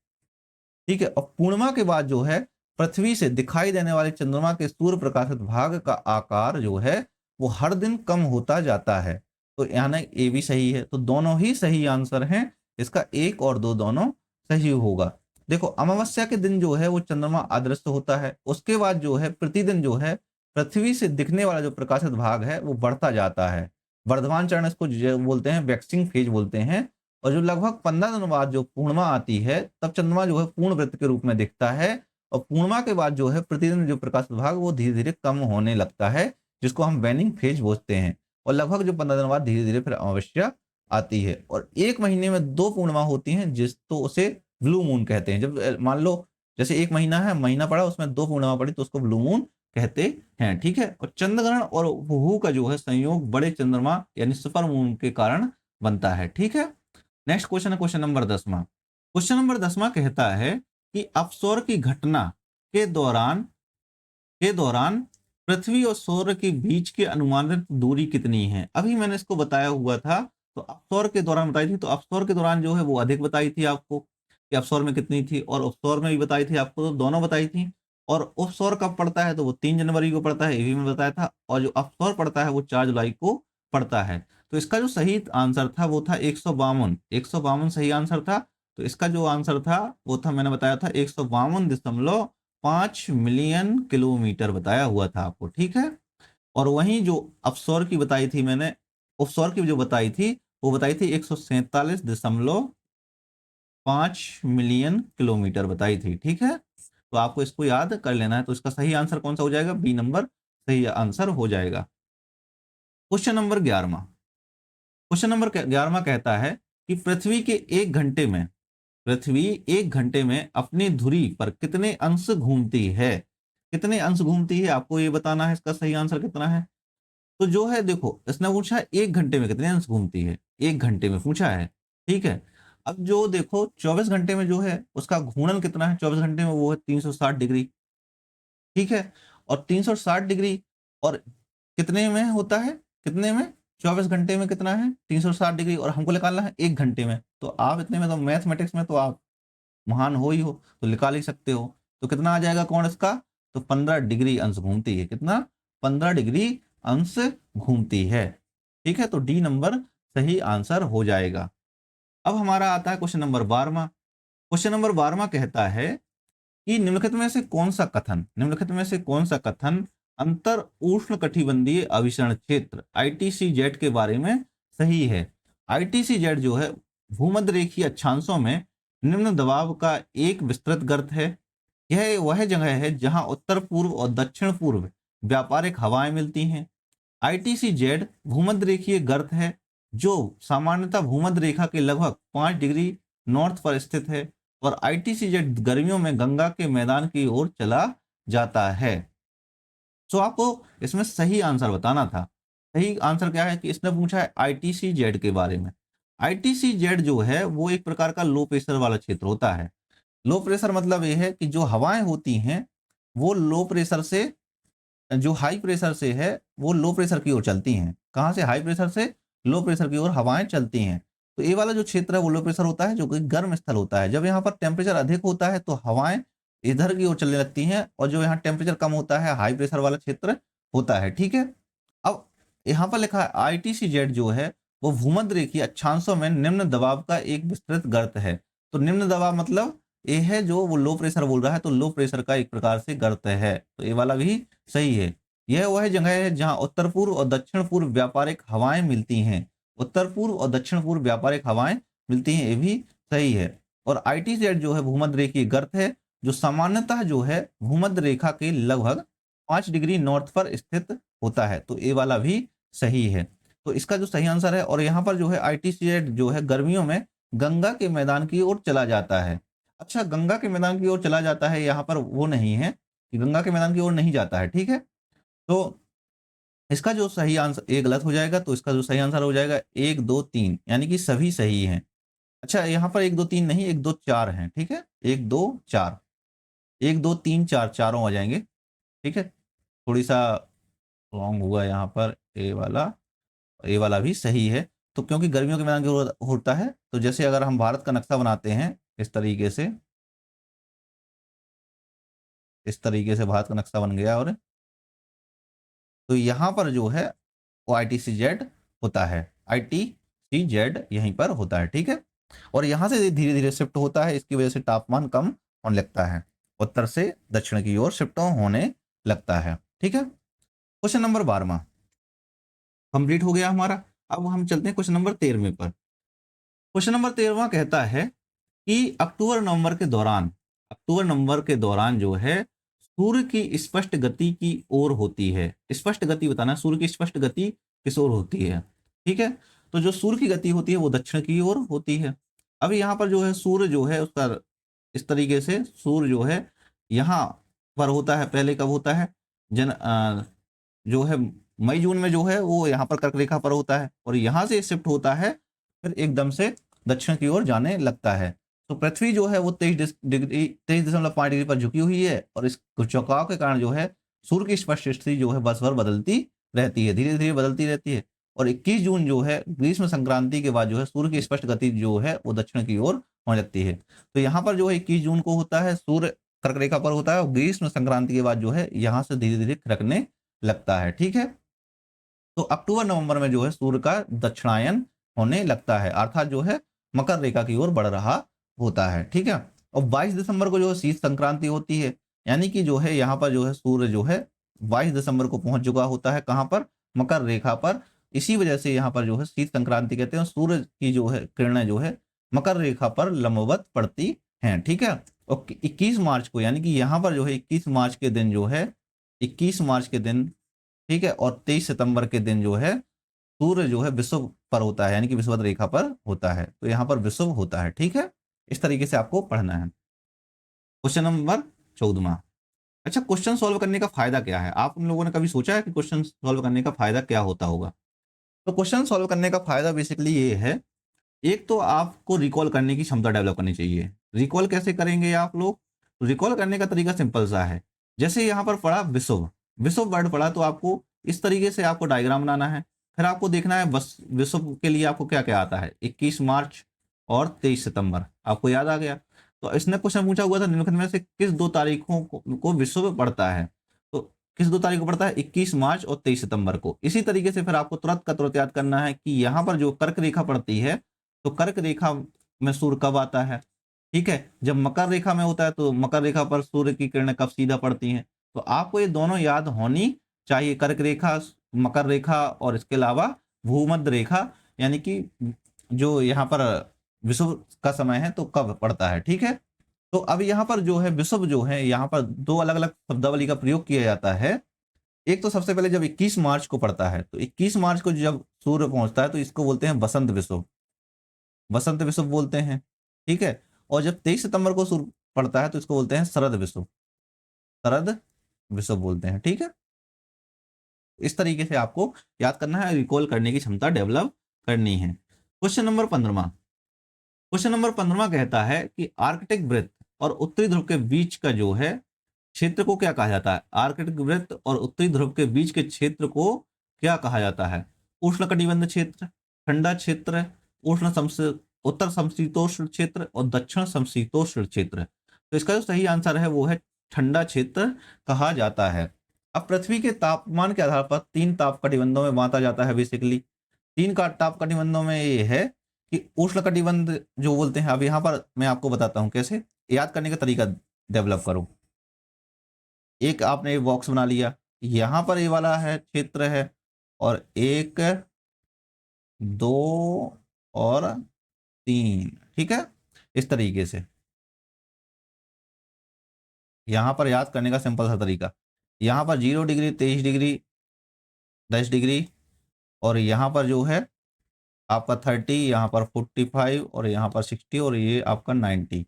ठीक है। और पूर्णिमा के बाद जो है पृथ्वी से दिखाई देने वाले चंद्रमा के सूर्य प्रकाशित भाग का आकार जो है वो हर दिन कम होता जाता है। तो यानी ये भी सही है। तो दोनों ही सही आंसर हैं। इसका एक और दो दोनों सही होगा। देखो अमावस्या के दिन जो है वो चंद्रमा अदृश्य होता है, उसके बाद जो है प्रतिदिन जो है पृथ्वी से दिखने वाला जो प्रकाशित भाग है वो बढ़ता जाता है। वर्धमान चरण इसको बोलते हैं, वैक्सिंग फेज बोलते हैं। और जो लगभग 15 दिनों बाद जो पूर्णिमा आती है तब चंद्रमा जो है पूर्ण वृत्त के रूप में दिखता है और पूर्णिमा के बाद जो है प्रतिदिन जो प्रकाश भाग वो धीरे धीरे कम होने लगता है, जिसको हम वैनिंग फेज बोलते हैं। और लगभग जो 15 दिनों बाद धीरे धीरे फिर अमावस्या आती है और एक महीने में 2 पूर्णिमा होती हैं, जिस तो उसे ब्लू मून कहते हैं। जब मान लो जैसे एक महीना है, महीना पड़ा उसमें 2 पूर्णिमा पड़ी तो उसको ब्लू मून कहते हैं, ठीक है। और चंद्रग्रहण और हुहू का जो है संयोग बड़े चंद्रमा यानी सुपर मून के कारण बनता है, ठीक है। नेक्स्ट क्वेश्चन है क्वेश्चन नंबर 10वां। क्वेश्चन नंबर 10वां कहता है कि अपसौर की घटना के दौरान पृथ्वी और सूर्य के बीच की अनुमानित दूरी कितनी है। अभी मैंने इसको बताया हुआ था, तो अपसौर के दौरान बताई थी। तो अपसौर के दौरान जो है वो अधिक बताई थी आपको कि अपसौर में कितनी थी, और उपसौर में भी बताई थी आपको, तो दोनों बताई थी। और उपसौर कब पड़ता है तो वो 3 जनवरी को पड़ता है, ये भी मैंने बताया था। और जो अपसौर पड़ता है वो 4 जुलाई को पड़ता है। तो इसका जो सही आंसर था वो था 152 सही आंसर था। तो इसका जो आंसर था वो था, मैंने बताया था 152.5 मिलियन किलोमीटर बताया हुआ था आपको, ठीक है। और वहीं जो अपसौर की बताई थी मैंने, उपसौर की जो बताई थी वो बताई थी 147.5 मिलियन किलोमीटर बताई थी, ठीक है। तो आपको इसको याद कर लेना है। तो इसका सही आंसर कौन सा हो जाएगा, बी नंबर सही आंसर हो जाएगा। क्वेश्चन नंबर 11वां। क्वेश्चन नंबर 11वां कहता है कि पृथ्वी 1 घंटे में अपनी धुरी पर कितने अंश घूमती है। कितने अंश घूमती है आपको ये बताना है, इसका सही आंसर कितना है। तो जो है देखो इसने पूछा है 1 घंटे में कितने अंश घूमती है, 1 घंटे में पूछा है, ठीक है। अब जो देखो 24 घंटे में जो है उसका घूर्णन कितना है, 24 घंटे में वो है 360 डिग्री, ठीक है। और 360 डिग्री और कितने में होता है, कितने में, 24 घंटे में कितना है 360 डिग्री, और हमको निकालना है 1 घंटे में। तो आप इतने में तो मैथमेटिक्स में तो आप महान हो ही हो, तो निकाल ही सकते हो। तो कितना आ जाएगा कोण इसका, तो 15 डिग्री अंश घूमती है। कितना, 15 डिग्री अंश घूमती है, ठीक है। तो डी नंबर सही आंसर हो जाएगा। अब हमारा आता है क्वेश्चन नंबर 12वां। क्वेश्चन नंबर 12वां कहता है कि निम्नलिखित में से कौन सा कथन अंतर उष्णकटिबंधीय अभिसरण क्षेत्र ITCZ के बारे में सही है। ITCZ जो है भूमध्य रेखीय अक्षांशों में निम्न दबाव का एक विस्तृत गर्त है। यह वह जगह है जहां उत्तर पूर्व और दक्षिण पूर्व व्यापारिक हवाएं मिलती हैं। ITCZ भूमध्य रेखीय गर्त है जो सामान्यतः भूमध्य रेखा के लगभग 5 डिग्री नॉर्थ पर स्थित है और ITCZ गर्मियों में गंगा के मैदान की ओर चला जाता है। तो आपको इसमें सही आंसर बताना था। सही आंसर क्या है कि इसने पूछा है ITCZ के बारे में। ITCZ जो है वो एक प्रकार का लो प्रेशर वाला क्षेत्र होता है। लो प्रेशर मतलब ये है कि जो हवाएं होती हैं वो लो प्रेशर से, जो हाई प्रेशर से है वो लो प्रेशर की ओर चलती हैं। कहाँ से, हाई प्रेशर से लो प्रेशर की ओर हवाएं चलती हैं। तो ये वाला जो क्षेत्र है वो लो प्रेशर होता है, जो कि गर्म स्थल होता है। जब यहाँ पर टेम्परेचर अधिक होता है तो हवाएं इधर की ओर चलने लगती हैं, और जो यहाँ टेम्परेचर कम होता है हाई प्रेशर वाला क्षेत्र होता है, ठीक है। अब यहाँ पर लिखा है ITCZ जो है वो भूमध्य रेखीय अक्षांशों में निम्न दबाव का एक विस्तृत गर्त है। तो निम्न दबाव मतलब ये है जो वो लो प्रेशर बोल रहा है, तो लो प्रेशर का एक प्रकार से गर्त है, तो ये वाला भी सही है। यह वह जगह है जहां उत्तर पूर्व और दक्षिण पूर्व व्यापारिक हवाएं मिलती हैं। उत्तर पूर्व और दक्षिण पूर्व व्यापारिक हवाएं मिलती हैं, ये भी सही है। और ITZ जो है भूमध्य रेखीय गर्त है, जो सामान्यतः जो है भूमध्य रेखा के लगभग 5 डिग्री नॉर्थ पर स्थित होता है, तो ये वाला भी सही है। तो इसका जो सही आंसर है, और यहाँ पर जो है ITZ जो है गर्मियों में गंगा के मैदान की ओर चला जाता है। अच्छा, गंगा के मैदान की ओर चला जाता है, यहाँ पर वो नहीं है कि गंगा के मैदान की ओर नहीं जाता है, ठीक है। तो इसका जो सही आंसर, ये गलत हो जाएगा, तो इसका जो सही आंसर हो जाएगा 1 2 3, यानी कि सभी सही हैं। अच्छा, यहाँ पर 1 2 3 नहीं, 1 2 4 हैं, ठीक है, 1 2 4, 1 2 3 4 चारों आ जाएंगे, ठीक है। थोड़ी सा रॉन्ग हुआ यहाँ पर, ये वाला भी सही है। तो क्योंकि गर्मियों के मैदान की ओर होता है, तो जैसे अगर हम भारत का नक्शा बनाते हैं इस तरीके से भारत का नक्शा बन गया, और तो यहाँ पर जो है वो ITCZ होता है, ITCZ यहीं पर होता है, ठीक है। और यहाँ से धीरे धीरे शिफ्ट होता है, इसकी वजह से तापमान कम होने लगता है, उत्तर से दक्षिण की ओर शिफ्ट होने लगता है, ठीक है। क्वेश्चन नंबर 12वां कंप्लीट हो गया हमारा। अब हम चलते हैं क्वेश्चन नंबर 13वें पर। क्वेश्चन नंबर 13वां कहता है कि अक्टूबर नवंबर के दौरान जो है सूर्य की स्पष्ट गति की ओर होती है। स्पष्ट गति बताना, सूर्य की स्पष्ट गति किस ओर होती है, ठीक है। तो जो सूर्य की गति होती है वो दक्षिण की ओर होती है। अब यहाँ पर जो है सूर्य जो है उसका इस तरीके से सूर्य जो है यहाँ पर होता है, पहले कब होता है, जो है मई जून में जो है वो यहाँ पर कर्क रेखा पर होता है, और यहाँ से शिफ्ट होता है, फिर एकदम से दक्षिण की ओर जाने लगता है। तो पृथ्वी जो है वो 23.5 डिग्री पर झुकी हुई है, और इस झुकाव के कारण जो है सूर्य की स्पष्ट स्थिति जो है वर्ष भर बदलती रहती है, धीरे धीरे बदलती रहती है। और 21 जून जो है ग्रीष्म संक्रांति के बाद जो है सूर्य की स्पष्ट गति जो है वो दक्षिण की ओर होने लगती है। तो यहाँ पर जो है 21 जून को होता है, सूर्य कर्क रेखा पर होता है, और ग्रीष्म संक्रांति के बाद जो है यहाँ से धीरे धीरे खिसकने लगता है, ठीक है। तो अक्टूबर नवंबर में जो है सूर्य का दक्षिणायन होने लगता है, अर्थात जो है मकर रेखा की ओर बढ़ रहा होता है, ठीक है। और 22 दिसंबर को जो है शीत संक्रांति होती है, यानी कि जो है यहाँ पर जो है सूर्य जो है 22 दिसंबर को पहुंच चुका होता है, कहाँ पर, मकर रेखा पर। इसी वजह से यहाँ पर जो है शीत संक्रांति कहते हैं, सूर्य की जो है किरणें जो है मकर रेखा पर लंबवत पड़ती हैं, ठीक है। और 21 मार्च को, यानी कि यहाँ पर जो है 21 मार्च के दिन जो है 21 मार्च के दिन, ठीक है, और 23 सितंबर के दिन जो है सूर्य जो है विषुव पर होता है, यानी कि विषुवत रेखा पर होता है, तो यहाँ पर विषुव होता है, ठीक है। इस तरीके से आपको पढ़ना है। क्वेश्चन नंबर 14वां। अच्छा, क्वेश्चन सॉल्व करने का फायदा क्या है? आप उन लोगों ने कभी सोचा है कि क्वेश्चन सॉल्व करने का फायदा क्या होता होगा? तो क्वेश्चन सॉल्व करने का फायदा बेसिकली ये है, एक तो आपको रिकॉल करने की क्षमता डेवलप करनी चाहिए। रिकॉल कैसे करेंगे आप लोग? रिकॉल करने का तरीका सिंपल सा है। जैसे यहाँ पर पढ़ा विषुव, विषुव वर्ड पढ़ा, तो आपको इस तरीके से आपको डायग्राम बनाना है। फिर आपको देखना है बस विषुव के लिए आपको क्या क्या आता है, 21 मार्च और 23 सितंबर आपको याद आ गया। तो इसने क्वेश्चन पूछा हुआ था निम्नलिखित में से किस दो तारीखों को विषुव पड़ता है, तो किस दो तारीख को पड़ता है, 21 मार्च और 23 सितंबर को। इसी तरीके से फिर आपको तुरंत का तुरंत याद करना है कि यहाँ पर जो कर्क रेखा पड़ती है, तो कर्क रेखा में सूर्य कब आता है, ठीक है। जब मकर रेखा में होता है तो मकर रेखा पर सूर्य की किरणें कब सीधा पड़ती हैं। तो आपको ये दोनों याद होनी चाहिए, कर्क रेखा, मकर रेखा, और इसके अलावा भूमध्य रेखा, यानी कि जो यहाँ पर विषुव का समय है तो कब पड़ता है, ठीक है। तो अब यहाँ पर जो है विषुव जो है, यहाँ पर दो अलग अलग शब्दावली का प्रयोग किया जाता है। एक तो सबसे पहले जब 21 मार्च को पड़ता है, तो 21 मार्च को जब सूर्य पहुंचता है तो इसको बोलते हैं बसंत विषुव, बसंत विषुव बोलते हैं, ठीक है। और जब 23 सितंबर को सूर्य पड़ता है तो इसको बोलते हैं शरद विषुव, शरद विषुव बोलते हैं, ठीक है। इस तरीके से आपको याद करना है, रिकॉल करने की क्षमता डेवलप करनी है। क्वेश्चन नंबर 15वां। क्वेश्चन नंबर 15वां कहता है कि आर्कटिक वृत्त और उत्तरी ध्रुव के बीच का जो है क्षेत्र को क्या कहा जाता है? आर्कटिक वृत्त और उत्तरी ध्रुव के बीच के क्षेत्र को क्या कहा जाता है? उष्णकटिबंध क्षेत्र, ठंडा क्षेत्र, उत्तर समशीतोष्ण क्षेत्र और दक्षिण समशीतोष्ण क्षेत्र। तो इसका जो सही आंसर है वो है ठंडा क्षेत्र कहा जाता है। अब पृथ्वी के तापमान के आधार पर 3 ताप कटिबंधों में बांटा जाता है बेसिकली। तीन का ताप कटिबंधों में ये है कि उष्ण कटिबंध जो बोलते हैं। अब यहाँ पर मैं आपको बताता हूँ कैसे याद करने का तरीका डेवलप करो। एक आपने बॉक्स बना लिया, यहाँ पर ये वाला है क्षेत्र है, और 1 2 और 3, ठीक है। इस तरीके से यहाँ पर याद करने का सिंपल सा तरीका, यहाँ पर 0 डिग्री, 23 डिग्री, 10 डिग्री, और यहाँ पर जो है आपका 30, यहाँ पर 45, और यहाँ पर 60, और ये आपका 90,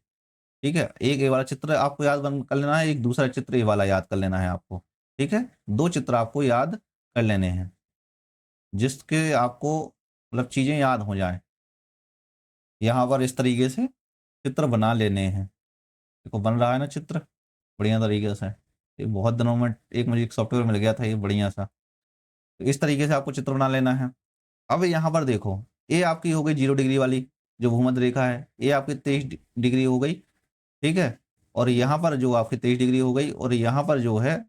ठीक है। एक ये वाला चित्र आपको याद बन कर लेना है, एक दूसरा चित्र ये वाला याद कर लेना है आपको, ठीक है। दो चित्र आपको याद कर लेने हैं जिसके आपको मतलब चीज़ें याद हो जाएं। यहाँ पर इस तरीके से चित्र बना लेने हैं। देखो बन रहा है ना चित्र बढ़िया तरीके से। ये बहुत दिनों में एक मुझे एक सॉफ्टवेयर मिल गया था ये बढ़िया सा। तो इस तरीके से आपको चित्र बना लेना है। अब यहाँ पर देखो, ये आपकी हो गई 0 डिग्री वाली जो भूमध्य रेखा है, ये आपकी 23 डिग्री हो गई, ठीक है। और यहाँ पर जो आपकी 23 डिग्री हो गई, और यहाँ पर जो है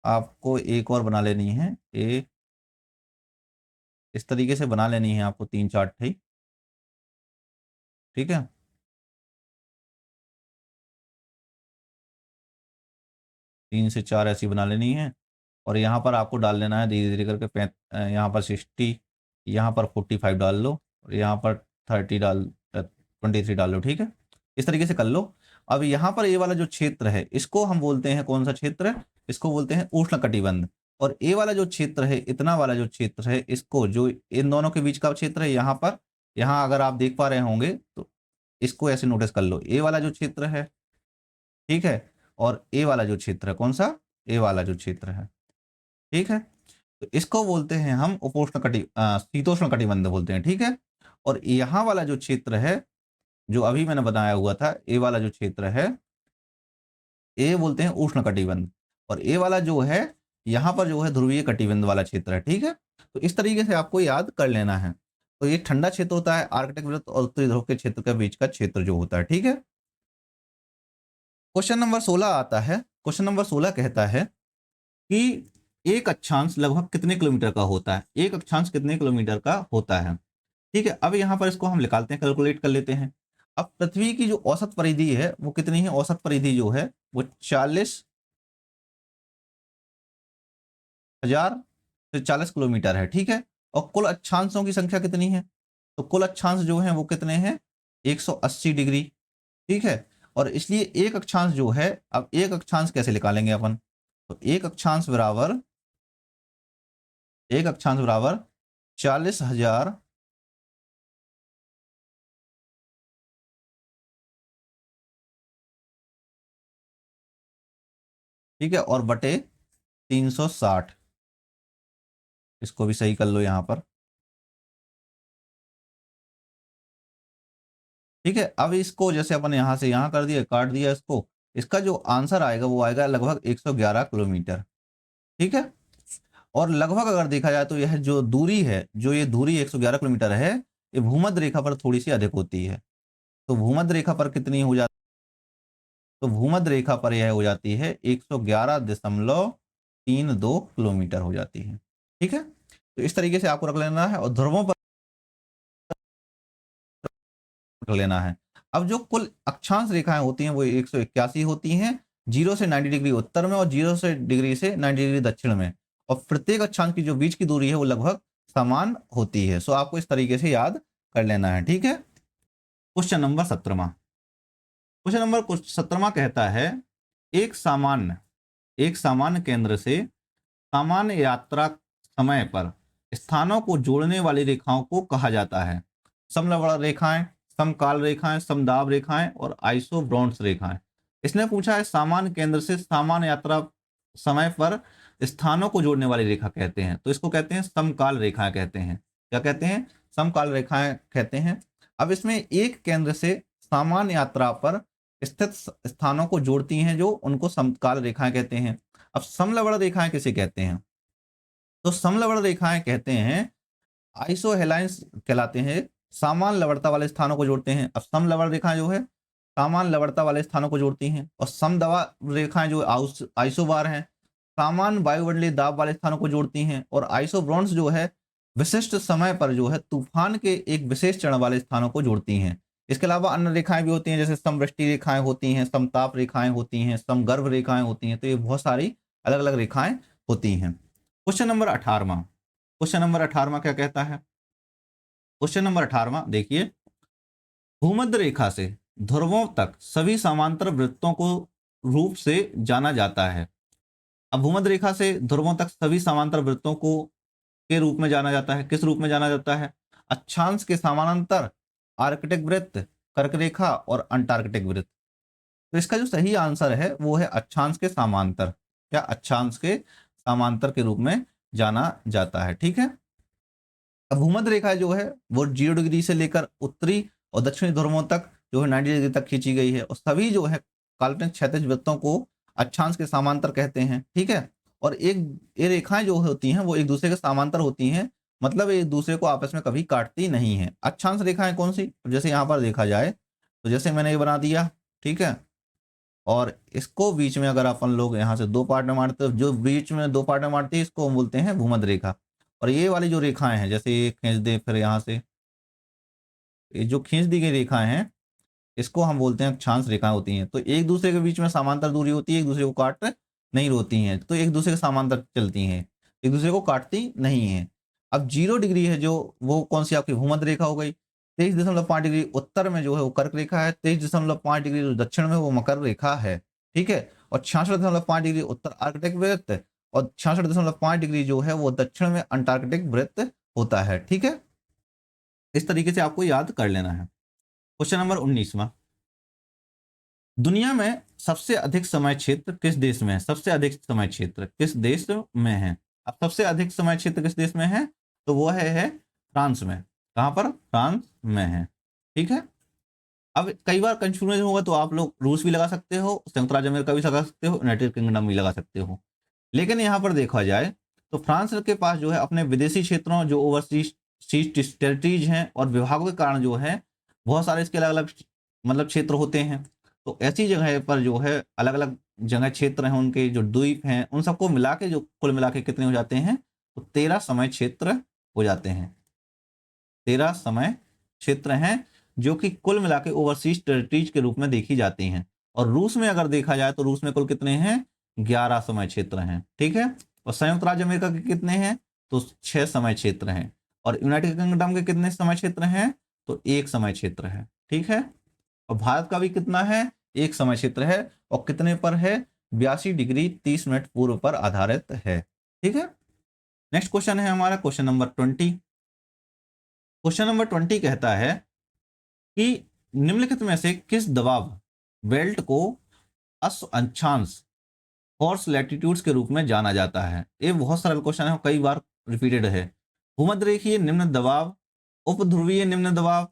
आपको एक और बना लेनी है, ये इस तरीके से बना लेनी है आपको 3-4 ठे, ठीक है। तीन से चार ऐसी बना लेनी है, और यहाँ पर आपको डाल लेना है धीरे धीरे करके यहाँ पर 60, यहाँ पर 45 डाल लो, और यहाँ पर 23 डाल लो, ठीक है। इस तरीके से कर लो। अब यहाँ पर ये वाला जो क्षेत्र है इसको हम बोलते हैं कौन सा क्षेत्र, इसको बोलते हैं उष्ण कटिबंध। और ये वाला जो क्षेत्र है, इतना वाला जो क्षेत्र है, इसको जो इन दोनों के बीच का क्षेत्र है, यहाँ पर, यहाँ अगर आप देख पा रहे होंगे तो इसको ऐसे नोटिस कर लो, ये वाला जो क्षेत्र है, ठीक है। और ए वाला जो क्षेत्र है, कौन सा, ए वाला जो क्षेत्र है, ठीक है। तो इसको बोलते हैं हम शीतोष्ण कटिबंध बोलते हैं, ठीक है। और यहाँ वाला जो क्षेत्र है जो अभी मैंने बताया हुआ था, ए वाला जो क्षेत्र है, ए बोलते हैं उष्ण कटिबंध। और ए वाला जो है यहाँ पर जो है ध्रुवीय कटिबंध वाला क्षेत्र है, ठीक है। तो इस तरीके से आपको याद कर लेना है। तो ये ठंडा क्षेत्र होता है आर्कटिक वृत्त और उत्तरी ध्रुव के क्षेत्र के बीच का क्षेत्र जो होता है, ठीक है। क्वेश्चन नंबर 16 आता है। क्वेश्चन नंबर 16 कहता है कि एक अक्षांश लगभग कितने किलोमीटर का होता है, एक अक्षांश कितने किलोमीटर का होता है, ठीक है। अब यहाँ पर इसको हम निकालते हैं, कैलकुलेट कर लेते हैं। अब पृथ्वी की जो औसत परिधि है वो कितनी है, औसत परिधि जो है वो 40,000 से 40 किलोमीटर है, ठीक है। और कुल अक्षांशों की संख्या कितनी है, तो कुल अक्षांश जो है वो कितने हैं, 180 डिग्री, ठीक है। और इसलिए एक अक्षांश जो है, अब एक अक्षांश कैसे निकालेंगे अपन, तो एक अक्षांश बराबर 40,000, ठीक है, और बटे 360, इसको भी सही कर लो यहाँ पर, ठीक है। अब इसको जैसे अपन यहाँ से यहाँ कर दिया, काट दिया इसको, इसका जो आंसर आएगा वो आएगा लगभग 111 किलोमीटर, ठीक है। और लगभग अगर देखा जाए तो यह जो दूरी है, जो ये दूरी 111 किलोमीटर है, ये भूमध्य रेखा पर थोड़ी सी अधिक होती है। तो भूमध्य रेखा पर कितनी हो जाती, तो भूमध्य रेखा पर यह हो जाती है 111.32 किलोमीटर हो जाती है, ठीक है। तो इस तरीके से आपको रख लेना है, और ध्रुवों पर रख लेना है। अब जो कुल अक्षांश रेखाएं होती हैं वो 181 होती हैं, 0 से 90 डिग्री उत्तर में और 0 से डिग्री से 90 डिग्री दक्षिण में। और प्रत्येक अक्षांश की जो बीच की दूरी है वो लगभग समान होती है। सो आपको इस तरीके से याद कर लेना है, ठीक है। Question number 17। क्वेश्चन नंबर 17 कहता है एक सामान्य केंद्र से सामान्य यात्रा समय पर स्थानों को जोड़ने वाली रेखाओं को कहा जाता है समलंब रेखाएं, समकाल रेखाएं, समदाब रेखाएं और आइसोब्रॉन्स रेखाएं। इसने पूछा है सामान्य केंद्र से सामान्य यात्रा समय पर स्थानों को जोड़ने वाली रेखा कहते हैं, तो इसको कहते हैं समकाल रेखाएं कहते हैं। क्या कहते हैं, समकाल रेखाएं कहते हैं। अब इसमें एक केंद्र से सामान्य यात्रा पर स्थित स्थानों को जोड़ती हैं जो उनको समकाल रेखाएं कहते हैं। अब समलंब रेखाएं किसे कहते हैं, तो समलंब रेखाएं कहते हैं आइसोहेलाइंस कहलाते हैं, समान लवणता वाले स्थानों को जोड़ते हैं। अब समलंब रेखाएं जो है समान लवणता वाले स्थानों को जोड़ती हैं, और समदवा रेखाएं जो आइसोबार हैं समान वायुमंडलीय दाब वाले स्थानों को जोड़ती हैं, और आइसोब्रॉन्स जो है विशिष्ट समय पर जो है तूफान के एक विशेष चरण वाले स्थानों को जोड़ती हैं। इसके अलावा अन्य रेखाएं भी होती हैं, जैसे समवृष्टि रेखाएं होती हैं, समताप रेखाएं होती हैं, समगर्भ रेखाएं होती हैं। तो ये बहुत सारी अलग अलग रेखाएं होती हैं। क्वेश्चन नंबर 18वां, क्वेश्चन नंबर 18वां क्या कहता है? क्वेश्चन नंबर 18वां देखिए, भूमध्य रेखा से ध्रुवों तक सभी समांतर वृत्तों को रूप से जाना जाता है। अब भूमध्य रेखा से ध्रुवों तक सभी समांतर वृत्तों को के रूप में जाना जाता है। किस रूप में जाना जाता है? अक्षांश के समानांतर, आर्कटिक वृत्त, कर्क रेखा और अंटार्कटिक वृत्त। तो इसका जो सही आंसर है वो है अक्षांश के समांतर। क्या? अक्षांश के समांतर के रूप में जाना जाता है। ठीक है। अब भूमध्य रेखा जो है वो 0 डिग्री से लेकर उत्तरी और दक्षिणी ध्रुवों तक जो है 90 डिग्री तक खींची गई है, और सभी जो है काल्पनिक क्षैतिज वृत्तों को अक्षांश के समांतर कहते हैं। ठीक है। और ये रेखाएं जो होती हैं वो एक दूसरे के समांतर होती हैं, मतलब एक दूसरे को आपस में कभी काटती नहीं है। अक्षांश रेखाएं कौन सी? जैसे यहाँ पर देखा जाए तो जैसे मैंने ये बना दिया, ठीक है, और इसको बीच में अगर अपन लोग यहाँ से दो पार्ट में मारते हैं, जो बीच में दो पार्ट में मारते हैं इसको हम बोलते हैं भूमध्य रेखा। और ये वाली जो रेखाएं हैं, जैसे ये खींच दे, फिर यहाँ से ये जो खींच दी गई रेखाएं हैं इसको हम बोलते हैं अक्षांश रेखाएं होती हैं। तो एक दूसरे के बीच में समांतर दूरी होती है, एक दूसरे को काट नहीं होती हैं, तो एक दूसरे के समांतर चलती हैं, एक दूसरे को काटती नहीं हैं। अब 0 डिग्री है जो, वो कौन सी आपकी भूमध्य रेखा हो गई। 23.5 डिग्री उत्तर में जो है वो कर्क रेखा है, 23.5 डिग्री जो दक्षिण में वो मकर रेखा है। ठीक है। और 66.5 डिग्री उत्तर आर्कटिक वृत्त, और 66.5 डिग्री जो है वो दक्षिण में अंटार्कटिक वृत्त होता है। ठीक है। इस तरीके से आपको याद कर लेना है। क्वेश्चन नंबर 19वां, दुनिया में सबसे अधिक समय क्षेत्र किस देश में है? सबसे अधिक समय क्षेत्र किस देश में है? अब सबसे अधिक समय क्षेत्र किस देश में है? तो वो है फ्रांस में। कहां पर? फ्रांस में है। ठीक है। अब कई बार कंफ्यूजन होगा तो आप लोग रूस भी लगा सकते हो, संयुक्त राज्य अमेरिका भी लगा सकते हो, यूनाइटेड किंगडम भी लगा सकते हो। लेकिन यहाँ पर देखा जाए तो फ्रांस के पास जो है अपने विदेशी क्षेत्रों, जो ओवरसीज टेरिटरीज हैं और विभागों के कारण जो है बहुत सारे इसके अलग अलग मतलब क्षेत्र होते हैं। तो ऐसी जगह पर जो है अलग अलग जगह क्षेत्र हैं, उनके जो द्वीप हैं उन सबको मिला के जो कुल मिला के कितने हो जाते हैं? तो 13 समय क्षेत्र हो जाते हैं। 13 समय क्षेत्र हैं जो कि कुल मिला के ओवरसीज टेरिटरीज के रूप में देखी जाती हैं। और रूस में अगर देखा जाए तो रूस में कुल कितने हैं? 11 समय क्षेत्र हैं। ठीक है। और संयुक्त राज्य अमेरिका के कितने हैं? तो 6 समय क्षेत्र हैं। और यूनाइटेड किंगडम के कितने समय क्षेत्र हैं? तो 1 समय क्षेत्र है। ठीक है। और भारत का भी कितना है? 1 समय क्षेत्र है। और कितने पर है? 82 डिग्री 30 मिनट पूर्व पर आधारित है। ठीक है। नेक्स्ट क्वेश्चन है हमारा क्वेश्चन नंबर 20। क्वेश्चन नंबर 20 कहता है कि निम्नलिखित में से किस दबाव बेल्ट को अक्षांश फॉर्स लैटिट्यूड्स के रूप में जाना जाता है? ये बहुत सरल क्वेश्चन है, कई बार रिपीटेड है। भूमध्यरेखीय निम्न दबाव, उपध्रुवीय निम्न दबाव,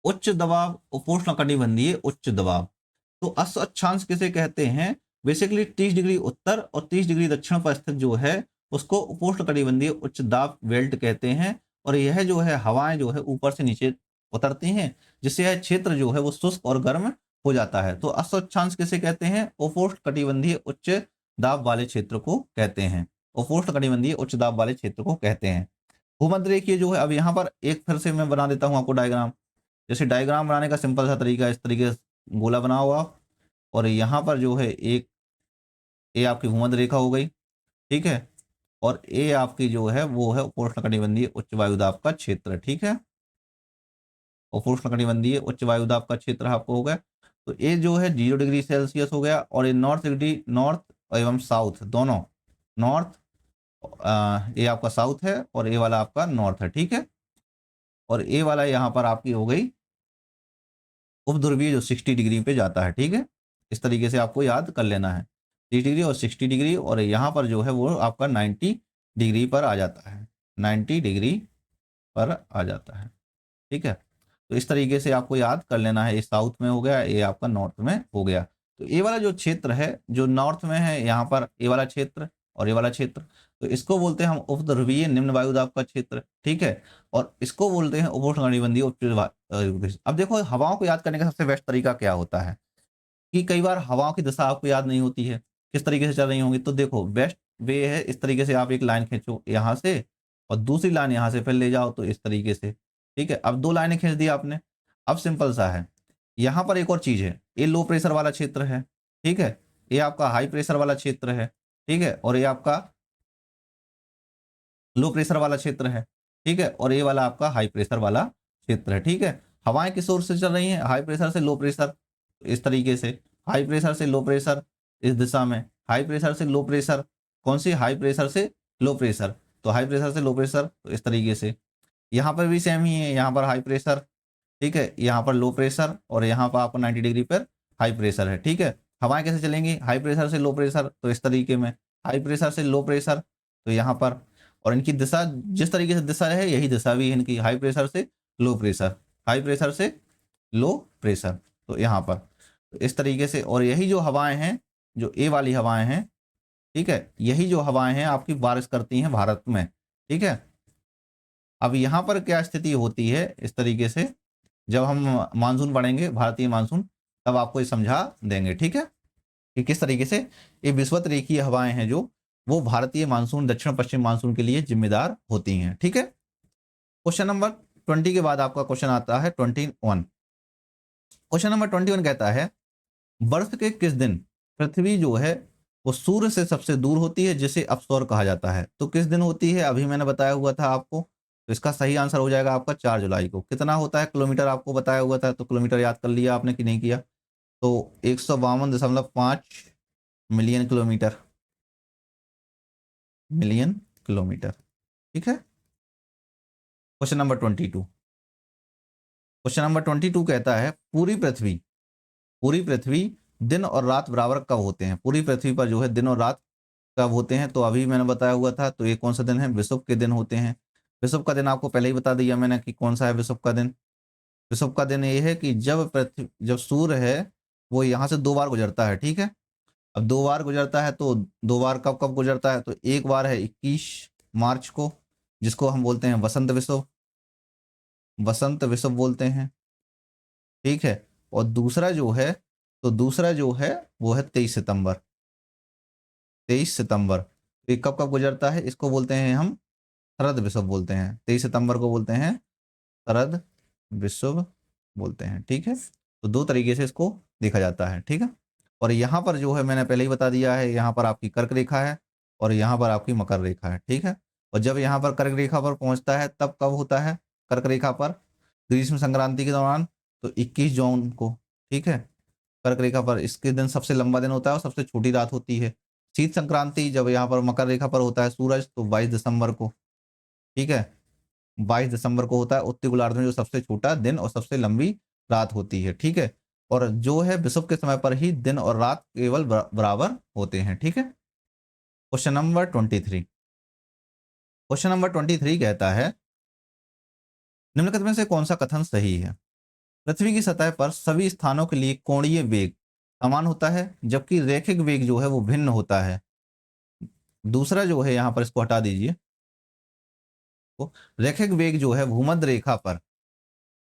उच्च दबाव, उपोष्णकटिबंधीय उच्च दबाव। तो अक्षांश किसे कहते हैं? बेसिकली 30 डिग्री उत्तर और 30 डिग्री दक्षिण पर स्थित जो है उसको उपोष्णकटिबंधीय उच्च दाब बेल्ट कहते हैं। और यह जो है हवाएं जो है ऊपर से नीचे उतरती हैं, जिससे यह क्षेत्र जो है वो शुष्क और गर्म हो जाता है। तो अक्षांश किसे कहते हैं? उपोष्णकटिबंधीय उच्च दाब वाले क्षेत्र को कहते हैं। उपोष्णकटिबंधीय उच्च दाब वाले क्षेत्र को कहते हैं। भूमध्यरेखीय जो है, अब यहाँ पर एक फिर से मैं बना देता हूँ आपको डायग्राम। जैसे डायग्राम बनाने का सिंपल सा तरीका, इस तरीके से गोला बनाओ आप, और यहाँ पर जो है एक ये आपकी भूमध्य रेखा हो गई। ठीक है। और ये आपकी जो है वो है उपोष्णकटिबंधीय उच्च वायुदाब का क्षेत्र। ठीक है। उपोष्णकटिबंधीय उच्च वायुदाब का क्षेत्र आपको हो गया। तो ये जो है 0 डिग्री सेल्सियस हो गया, और ये नॉर्थ एवं साउथ दोनों, नॉर्थ ये आपका साउथ है और ये वाला आपका नॉर्थ है। ठीक है। और ये वाला यहाँ पर आपकी हो गई उपध्रुवीय जो 60 डिग्री पे जाता है। ठीक है। इस तरीके से आपको याद कर लेना है, 30 डिग्री और 60 डिग्री, और यहाँ पर जो है वो आपका 90 डिग्री पर आ जाता है, 90 डिग्री पर आ जाता है। ठीक है। तो इस तरीके से आपको याद कर लेना है। ये साउथ में हो गया, ये आपका नॉर्थ में हो गया। तो ये वाला जो क्षेत्र है जो नॉर्थ में है, यहाँ पर ये वाला क्षेत्र और ये वाला क्षेत्र, तो इसको बोलते हैं हम उपध्रुवीय निम्न वायुदाब का क्षेत्र। ठीक है। और इसको बोलते हैं उपोष्णकटिबंधीय उच्च अब देखो हवाओं को याद करने का सबसे बेस्ट तरीका क्या होता है कि कई बार हवाओं की दिशा आपको याद नहीं होती है किस तरीके से चल रही होंगी। तो देखो बेस्ट वे है, इस तरीके से आप एक लाइन खींचो यहाँ से और दूसरी लाइन यहाँ से फिर ले जाओ तो इस तरीके से, ठीक है। अब 2 लाइनें खींच दी आपने। अब सिंपल सा है, यहाँ पर एक और चीज़ है, ये लो प्रेशर वाला क्षेत्र है, ठीक है। ये आपका हाई प्रेशर वाला क्षेत्र है, ठीक है। और ये आपका लो प्रेशर वाला क्षेत्र है, ठीक है। और ये वाला आपका हाई प्रेशर वाला क्षेत्र है, ठीक है। हवाएं किस ओर से चल रही हैं? हाई प्रेशर से लो प्रेशर, इस तरीके से। हाई प्रेशर से लो प्रेशर इस दिशा में, हाई प्रेशर से लो प्रेशर, कौन सी? हाई प्रेशर से लो प्रेशर, तो हाई प्रेशर से लो प्रेशर तो इस तरीके से। यहाँ पर भी सेम ही है, यहाँ पर हाई प्रेशर, ठीक है, यहाँ पर लो प्रेशर, और यहाँ पर आपको 90 डिग्री पर हाई प्रेशर है, ठीक है। हवाएं कैसे चलेंगी? हाई प्रेशर से लो प्रेशर तो इस तरीके में, हाई प्रेशर से लो प्रेशर तो यहाँ पर। और इनकी दिशा जिस तरीके से दिशा है, यही दिशा भी है इनकी, हाई प्रेशर से लो प्रेशर, हाई प्रेशर से लो प्रेशर तो यहाँ पर, तो इस तरीके से। और यही जो हवाएं हैं, जो ए वाली हवाएं हैं, ठीक है, यही जो हवाएं हैं आपकी बारिश करती हैं भारत में, ठीक है। अब यहाँ पर क्या स्थिति होती है इस तरीके से, जब हम मानसून पढ़ेंगे, भारतीय मानसून, तब आपको ये समझा देंगे, ठीक है, कि किस तरीके से ये विषुवत रेखीय हवाएं हैं जो वो भारतीय मानसून, दक्षिण पश्चिम मानसून के लिए जिम्मेदार होती हैं, ठीक है। क्वेश्चन नंबर 20 के बाद आपका क्वेश्चन आता है 21। क्वेश्चन नंबर 21 कहता है, वर्ष के किस दिन पृथ्वी जो है वो सूर्य से सबसे दूर होती है, जिसे अपसौर कहा जाता है? तो किस दिन होती है? अभी मैंने बताया हुआ था आपको, तो इसका सही आंसर हो जाएगा आपका 4 जुलाई को। कितना होता है किलोमीटर आपको बताया हुआ था, तो किलोमीटर याद कर लिया आपने कि नहीं किया? तो 152.5 मिलियन किलोमीटर, मिलियन किलोमीटर, ठीक है। Question number 22। क्वेश्चन नंबर 22 कहता है, पूरी पृथ्वी दिन और रात बराबर कब होते हैं? पूरी पृथ्वी पर जो है दिन और रात कब होते हैं? तो अभी मैंने बताया हुआ था, तो ये कौन सा दिन है? विषुव के दिन होते हैं। विषुव का दिन आपको पहले ही बता दिया मैंने कि कौन सा है विषुव का दिन। विषुव का दिन ये है कि जब सूर्य है वो यहाँ से 2 बार गुजरता है, ठीक है। अब 2 बार गुजरता है, तो 2 बार कब कब गुजरता है? तो एक बार है 21 मार्च को, जिसको हम बोलते हैं वसंत विषुव, वसंत विषुव बोलते हैं, ठीक है। और दूसरा जो है, तो दूसरा जो है वो है 23 सितंबर, 23 सितंबर। ये कब कब गुजरता है? इसको बोलते हैं हम शरद विषुव बोलते हैं, 23 सितंबर को बोलते हैं शरद विषुव बोलते हैं, ठीक है। तो 2 तरीके से इसको देखा जाता है, ठीक है। और यहाँ पर जो है मैंने पहले ही बता दिया है, यहाँ पर आपकी कर्क रेखा है और यहाँ पर आपकी मकर रेखा है, ठीक है। और जब यहाँ पर कर्क रेखा पर पहुँचता है तब कब होता है कर्क रेखा पर? ग्रीष्म संक्रांति के दौरान, तो 21 जून को, ठीक है। कर्क रेखा पर इसके दिन सबसे लंबा दिन होता है और सबसे छोटी रात होती है। शीत संक्रांति जब यहाँ पर मकर रेखा पर होता है सूरज, तो 22 दिसंबर को, ठीक है, 22 दिसंबर को होता है। उत्तरी गोलार्ध में जो सबसे छोटा दिन और सबसे लंबी रात होती है, ठीक है। और जो है विषुव के समय पर ही दिन और रात केवल बराबर होते हैं, ठीक है। Question number 23। क्वेश्चन नंबर 23 कहता है, निम्नलिखित में से कौन सा कथन सही है? पृथ्वी की सतह पर सभी स्थानों के लिए कोणीय वेग समान होता है, जबकि रैखिक वेग जो है वो भिन्न होता है। दूसरा जो है यहाँ पर, इसको हटा दीजिए, तो रैखिक वेग जो है भूमध्य रेखा पर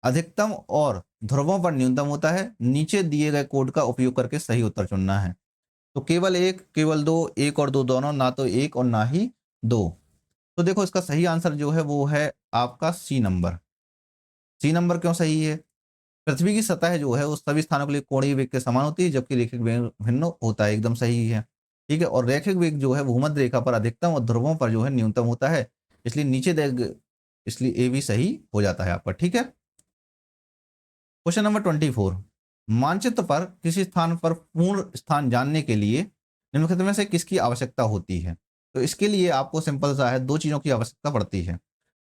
अधिकतम और ध्रुवों पर न्यूनतम होता है। नीचे दिए गए कोड का उपयोग करके सही उत्तर चुनना है। तो केवल एक, केवल दो, एक और दो दोनों, ना तो एक और ना ही दो। तो देखो इसका सही आंसर जो है वो है आपका सी नंबर। सी नंबर क्यों सही है? पृथ्वी की सतह जो है उस सभी स्थानों के लिए कोणीय वेग के समान होती है, जबकि रैखिक वेग भिन्न होता है, एकदम सही है, ठीक है। और रैखिक वेग जो है भूमध्य रेखा पर अधिकतम और ध्रुवों पर जो है न्यूनतम होता है, इसलिए नीचे देख, इसलिए ए भी सही हो जाता है आपका, ठीक है। Question number 24। मानचित्र पर किसी स्थान पर पूर्ण स्थान जानने के लिए निम्नलिखित में से किसकी आवश्यकता होती है? तो इसके लिए आपको सिंपल सा है, 2 चीजों की आवश्यकता पड़ती है।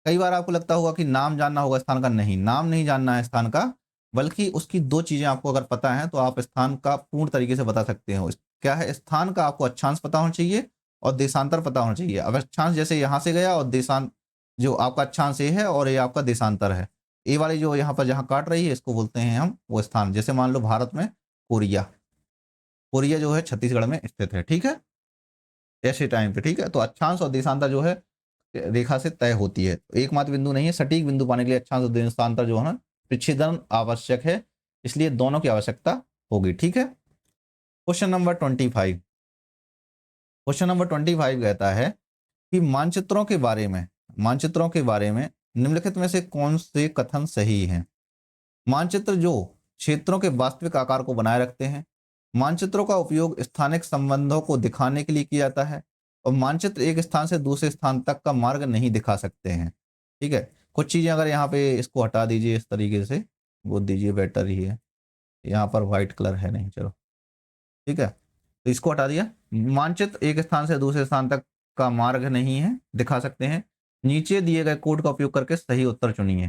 कई बार आपको लगता होगा कि नाम जानना होगा स्थान का, नहीं, नाम नहीं जानना है स्थान का, बल्कि उसकी 2 चीजें आपको अगर पता है तो आप स्थान का पूर्ण तरीके से बता सकते हो। क्या है? स्थान का आपको अक्षांश पता होना चाहिए और देशांतर पता होना चाहिए। अब अक्षांश जैसे यहाँ से गया और देशांत, जो आपका अक्षांश ये है और ये आपका देशांतर है, ए वाली जो यहाँ पर जहाँ काट रही है इसको बोलते हैं हम वो स्थान। जैसे मान लो भारत में कोरिया, कोरिया जो है छत्तीसगढ़ में स्थित है, ठीक है, ऐसे टाइम पे, ठीक है। तो अक्षांश और देशांतर जो है रेखा से तय होती है, एकमात्र बिंदु नहीं है। सटीक बिंदु पाने के लिए अक्षांश और देशांतर जो है ना विच्छेदन आवश्यक है, इसलिए दोनों की आवश्यकता होगी, ठीक है। Question number 25। क्वेश्चन नंबर 25 कहता है कि मानचित्रों के बारे में मानचित्रों के बारे में निम्नलिखित में से कौन से कथन सही हैं? मानचित्र जो क्षेत्रों के वास्तविक आकार को बनाए रखते हैं। मानचित्रों का उपयोग स्थानिक संबंधों को दिखाने के लिए किया जाता है और मानचित्र एक स्थान से दूसरे स्थान तक का मार्ग नहीं दिखा सकते हैं। ठीक है, कुछ चीज़ें अगर यहाँ पे इसको हटा दीजिए इस तरीके से, वो दीजिए बेटर ही है। यहाँ पर वाइट कलर है नहीं, चलो ठीक है, तो इसको हटा दिया। मानचित्र एक स्थान से दूसरे स्थान तक का मार्ग नहीं है दिखा सकते हैं। नीचे दिए गए कोड का उपयोग करके सही उत्तर चुनिए।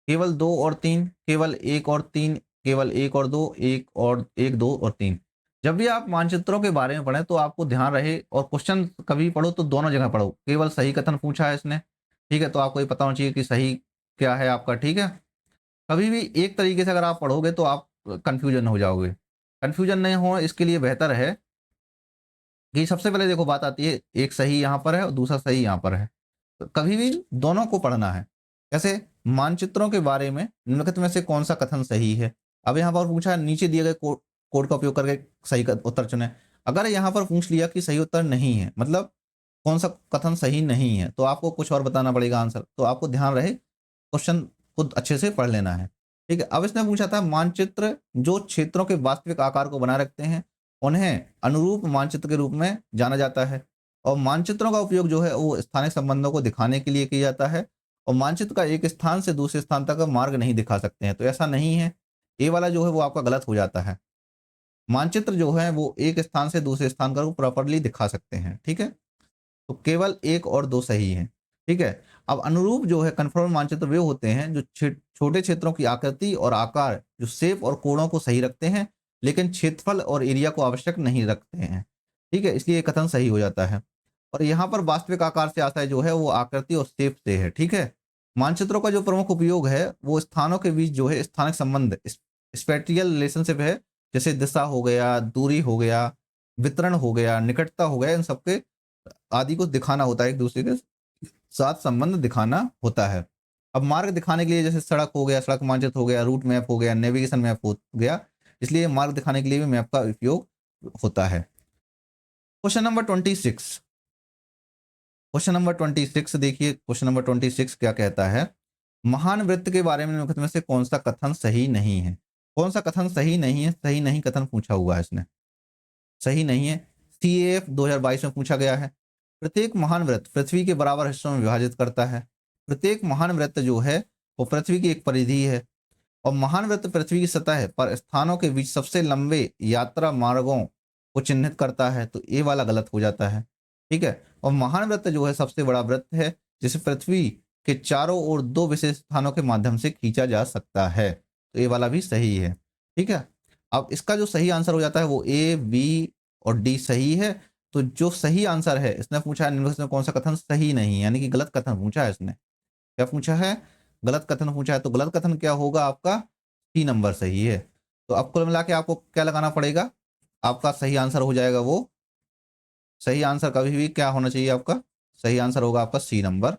केवल 2 और 3, केवल 1 और 3, केवल 1 और 2, 1 और 1, 2 और 3। जब भी आप मानचित्रों के बारे में पढ़ें तो आपको ध्यान रहे, और क्वेश्चन कभी पढ़ो तो दोनों जगह पढ़ो। केवल सही कथन पूछा है इसने, ठीक है, तो आपको ये पता होना चाहिए कि सही क्या है आपका। ठीक है, कभी भी एक तरीके से अगर आप पढ़ोगे तो आप कंफ्यूजन हो जाओगे। कंफ्यूजन नहीं हो इसके लिए बेहतर है कि सबसे पहले देखो बात आती है, एक सही यहाँ पर है और दूसरा सही यहाँ पर है, तो कभी भी दोनों को पढ़ना है। कैसे? मानचित्रों के बारे में निम्नलिखित में से कौन सा कथन सही है। अब यहाँ पर पूछा नीचे दिए गए कोड का उपयोग करके सही उत्तर चुने। अगर यहाँ पर पूछ लिया कि सही उत्तर नहीं है, मतलब कौन सा कथन सही नहीं है, तो आपको कुछ और बताना पड़ेगा आंसर। तो आपको ध्यान रहे, क्वेश्चन को अच्छे से पढ़ लेना है। ठीक है, अब इसने पूछा था मानचित्र जो क्षेत्रों के वास्तविक आकार को बनाए रखते हैं उन्हें अनुरूप मानचित्र के रूप में जाना जाता है, और मानचित्रों का उपयोग जो है वो स्थानिक संबंधों को दिखाने के लिए किया जाता है, और मानचित्र का एक स्थान से दूसरे स्थान तक का मार्ग नहीं दिखा सकते हैं। तो ऐसा नहीं है, ए वाला जो है वो आपका गलत हो जाता है। मानचित्र जो है वो एक स्थान से दूसरे स्थान का प्रॉपरली दिखा सकते हैं। ठीक है, तो केवल 1 और 2 सही हैं। ठीक है, अब अनुरूप जो है कन्फर्म मानचित्र वे होते हैं जो छोटे क्षेत्रों की आकृति और आकार, जो शेप और कोणों को सही रखते हैं लेकिन क्षेत्रफल और एरिया को आवश्यक नहीं रखते हैं। ठीक है, इसलिए ये कथन सही हो जाता है। और यहाँ पर वास्तविक आकार से आता है जो है वो आकृति और शेप से है। ठीक है, मानचित्रों का जो प्रमुख उपयोग है वो स्थानों के बीच जो है स्थानिक संबंध, स्पेटियल रिलेशनशिप है, जैसे दिशा हो गया, दूरी हो गया, वितरण हो गया, निकटता हो गया, इन सबके आदि को दिखाना होता है, एक दूसरे के साथ संबंध दिखाना होता है। अब मार्ग दिखाने के लिए जैसे सड़क हो गया, सड़क मानचित्र हो गया, रूट मैप हो गया, नेविगेशन मैप हो गया, इसलिए मार्ग दिखाने के लिए भी मैप का उपयोग होता है। क्वेश्चन नंबर 26, क्वेश्चन नंबर 26 देखिए, क्वेश्चन नंबर 26 क्या कहता है? महान वृत्त के बारे में निम्नलिखित में से कौन सा कथन सही नहीं है? कौन सा कथन सही नहीं है? सही नहीं कथन पूछा हुआ है इसने, सही नहीं है। CAF 2022 में पूछा गया है। प्रत्येक महान वृत्त पृथ्वी के बराबर हिस्सों में विभाजित करता है। प्रत्येक महान वृत्त जो है वो पृथ्वी की एक परिधि है, और महान वृत्त पृथ्वी की सतह पर स्थानों के बीच सबसे लंबे यात्रा मार्गों को चिन्हित करता है। तो ये वाला गलत हो जाता है। ठीक है, और महान वृत्त जो है सबसे बड़ा वृत्त है जिसे पृथ्वी के चारों ओर 2 विशेष स्थानों के माध्यम से खींचा जा सकता है। तो ये वाला भी सही है। ठीक है, अब इसका जो सही आंसर हो जाता है वो A, B और D सही है। तो जो सही आंसर है, इसने पूछा है निम्नलिखित में कौन सा कथन सही नहीं है, यानी कि गलत कथन पूछा है इसने। क्या पूछा है? गलत कथन पूछा है। तो गलत कथन क्या होगा आपका? C नंबर सही है। तो अब कुल मिला के आपको क्या लगाना पड़ेगा? आपका सही आंसर हो जाएगा वो, सही आंसर कभी भी क्या होना चाहिए आपका? सही आंसर होगा आपका C नंबर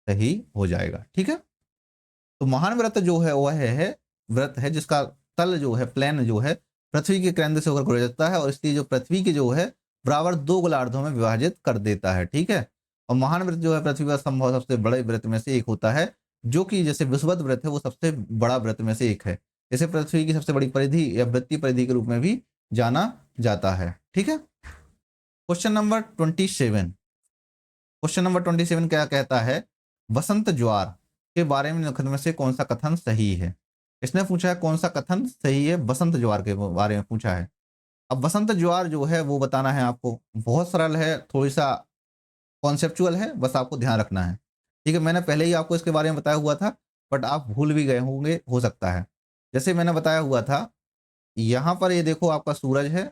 सही हो जाएगा। ठीक है, तो महान व्रत जो है वह है व्रत है जिसका तल जो है, प्लेन जो है, पृथ्वी के केंद्र से होकर गुजरता है, और इसलिए जो पृथ्वी के जो है बराबर 2 गोलार्धों में विभाजित कर देता है। ठीक है, और महान व्रत जो है पृथ्वी पर संभव सबसे बड़े व्रत में से एक होता है, जो कि जैसे विषुवत व्रत है वो सबसे बड़ा व्रत में से एक है। इसे पृथ्वी की सबसे बड़ी परिधि या वृत्तीय परिधि के रूप में भी जाना जाता है। ठीक है, क्वेश्चन नंबर 27, क्वेश्चन नंबर 27 क्या कहता है? वसंत ज्वार के बारे में निम्नलिखित में से कौन सा कथन सही है? इसने पूछा है कौन सा कथन सही है, वसंत ज्वार के बारे में पूछा है। अब वसंत ज्वार जो है वो बताना है आपको, बहुत सरल है, थोड़ी सा कॉन्सेप्चुअल है, बस आपको ध्यान रखना है। ठीक है, मैंने पहले ही आपको इसके बारे में बताया हुआ था, बट आप भूल भी गए होंगे, हो सकता है। जैसे मैंने बताया हुआ था, यहाँ पर ये देखो आपका सूरज है,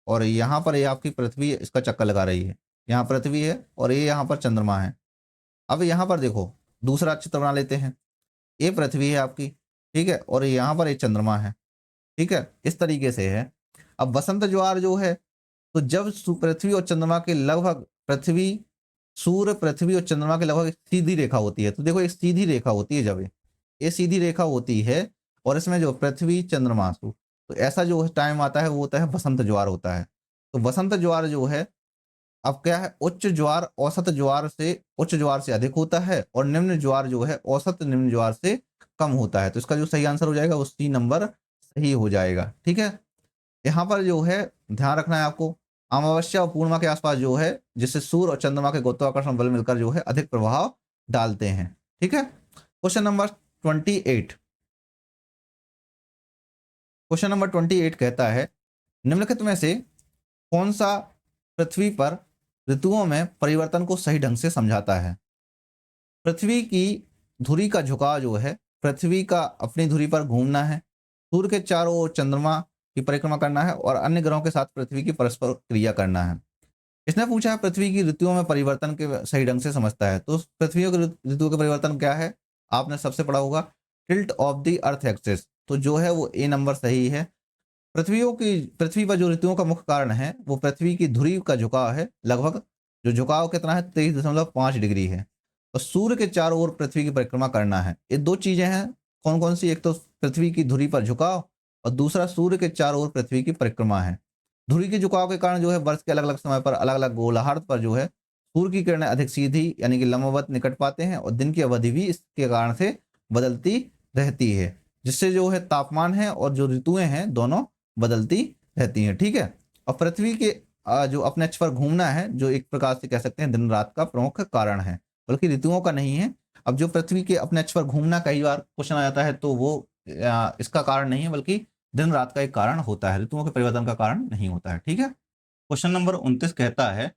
और यहाँ पर ये आपकी पृथ्वी इसका चक्कर लगा रही है। यहाँ पृथ्वी है और ये यहाँ पर चंद्रमा है। अब यहाँ पर देखो दूसरा चित्र बना लेते हैं, ये पृथ्वी है आपकी, ठीक है, और यहाँ पर एक चंद्रमा है। ठीक है, इस तरीके से है। अब वसंत ज्वार जो है, तो जब पृथ्वी और चंद्रमा के लगभग, सूर्य पृथ्वी और चंद्रमा के लगभग एक सीधी रेखा होती है। तो देखो एक सीधी रेखा होती है, जब ये सीधी रेखा होती है, और इसमें जो पृथ्वी चंद्रमा तो ऐसा जो टाइम आता है वो होता है वसंत ज्वार होता है। तो वसंत ज्वार जो है अब क्या है, उच्च ज्वार औसत ज्वार से, उच्च ज्वार से अधिक होता है और निम्न ज्वार जो है औसत निम्न ज्वार से कम होता है। तो इसका जो सही आंसर हो जाएगा वो सी नंबर सही हो जाएगा। ठीक है, यहाँ पर जो है ध्यान रखना है आपको, अमावस्या और पूर्णिमा के आसपास जो है, जिससे सूर्य और चंद्रमा के गुरुत्वाकर्षण बल मिलकर जो है अधिक प्रभाव डालते हैं। ठीक है, क्वेश्चन नंबर 28, क्वेश्चन नंबर 28 कहता है निम्नलिखित में से कौन सा पृथ्वी पर ऋतुओं में परिवर्तन को सही ढंग से समझाता है। पृथ्वी की धुरी का झुकाव जो है, पृथ्वी का अपनी धुरी पर घूमना है, सूर्य के चारों ओर चंद्रमा की परिक्रमा करना है और अन्य ग्रहों के साथ पृथ्वी की परस्पर क्रिया करना है। इसने पूछा है पृथ्वी की ऋतुओं में परिवर्तन के सही ढंग से समझता है। तो पृथ्वी के ऋतुओं के परिवर्तन क्या है, आपने सबसे पढ़ा होगा, tilt of the earth axis. तो जो है वो ए नंबर सही है। पृथ्वी पर जो ऋतुओं का मुख्य कारण है वो पृथ्वी की धुरी का झुकाव है, लगभग जो झुकाव कितना है 23.5 डिग्री है, और सूर्य के चारों ओर पृथ्वी की परिक्रमा करना है। ये दो चीजें हैं, कौन कौन सी, एक तो पृथ्वी की धुरी पर झुकाव और दूसरा सूर्य के चारों ओर पृथ्वी की परिक्रमा है। धुरी के झुकाव के कारण जो है वर्ष के अलग अलग समय पर अलग अलग गोलार्ध पर जो है सूर्य की किरणें अधिक सीधी यानी कि लंबवत निकट पाते हैं और दिन की अवधि भी इसके कारण से बदलती रहती है, जिससे जो है तापमान है और जो ऋतुएं हैं दोनों बदलती रहती हैं। ठीक है, और पृथ्वी के जो अपने अक्ष पर घूमना है, जो एक प्रकार से कह सकते हैं दिन रात का प्रमुख कारण है, बल्कि ऋतुओं का नहीं है। अब जो पृथ्वी के अपने अक्ष पर घूमना कई बार क्वेश्चन आ जाता है, तो वो इसका कारण नहीं है, बल्कि दिन रात का एक कारण होता है, ऋतुओं के परिवर्तन का कारण नहीं होता है। ठीक है, क्वेश्चन नंबर 29 कहता है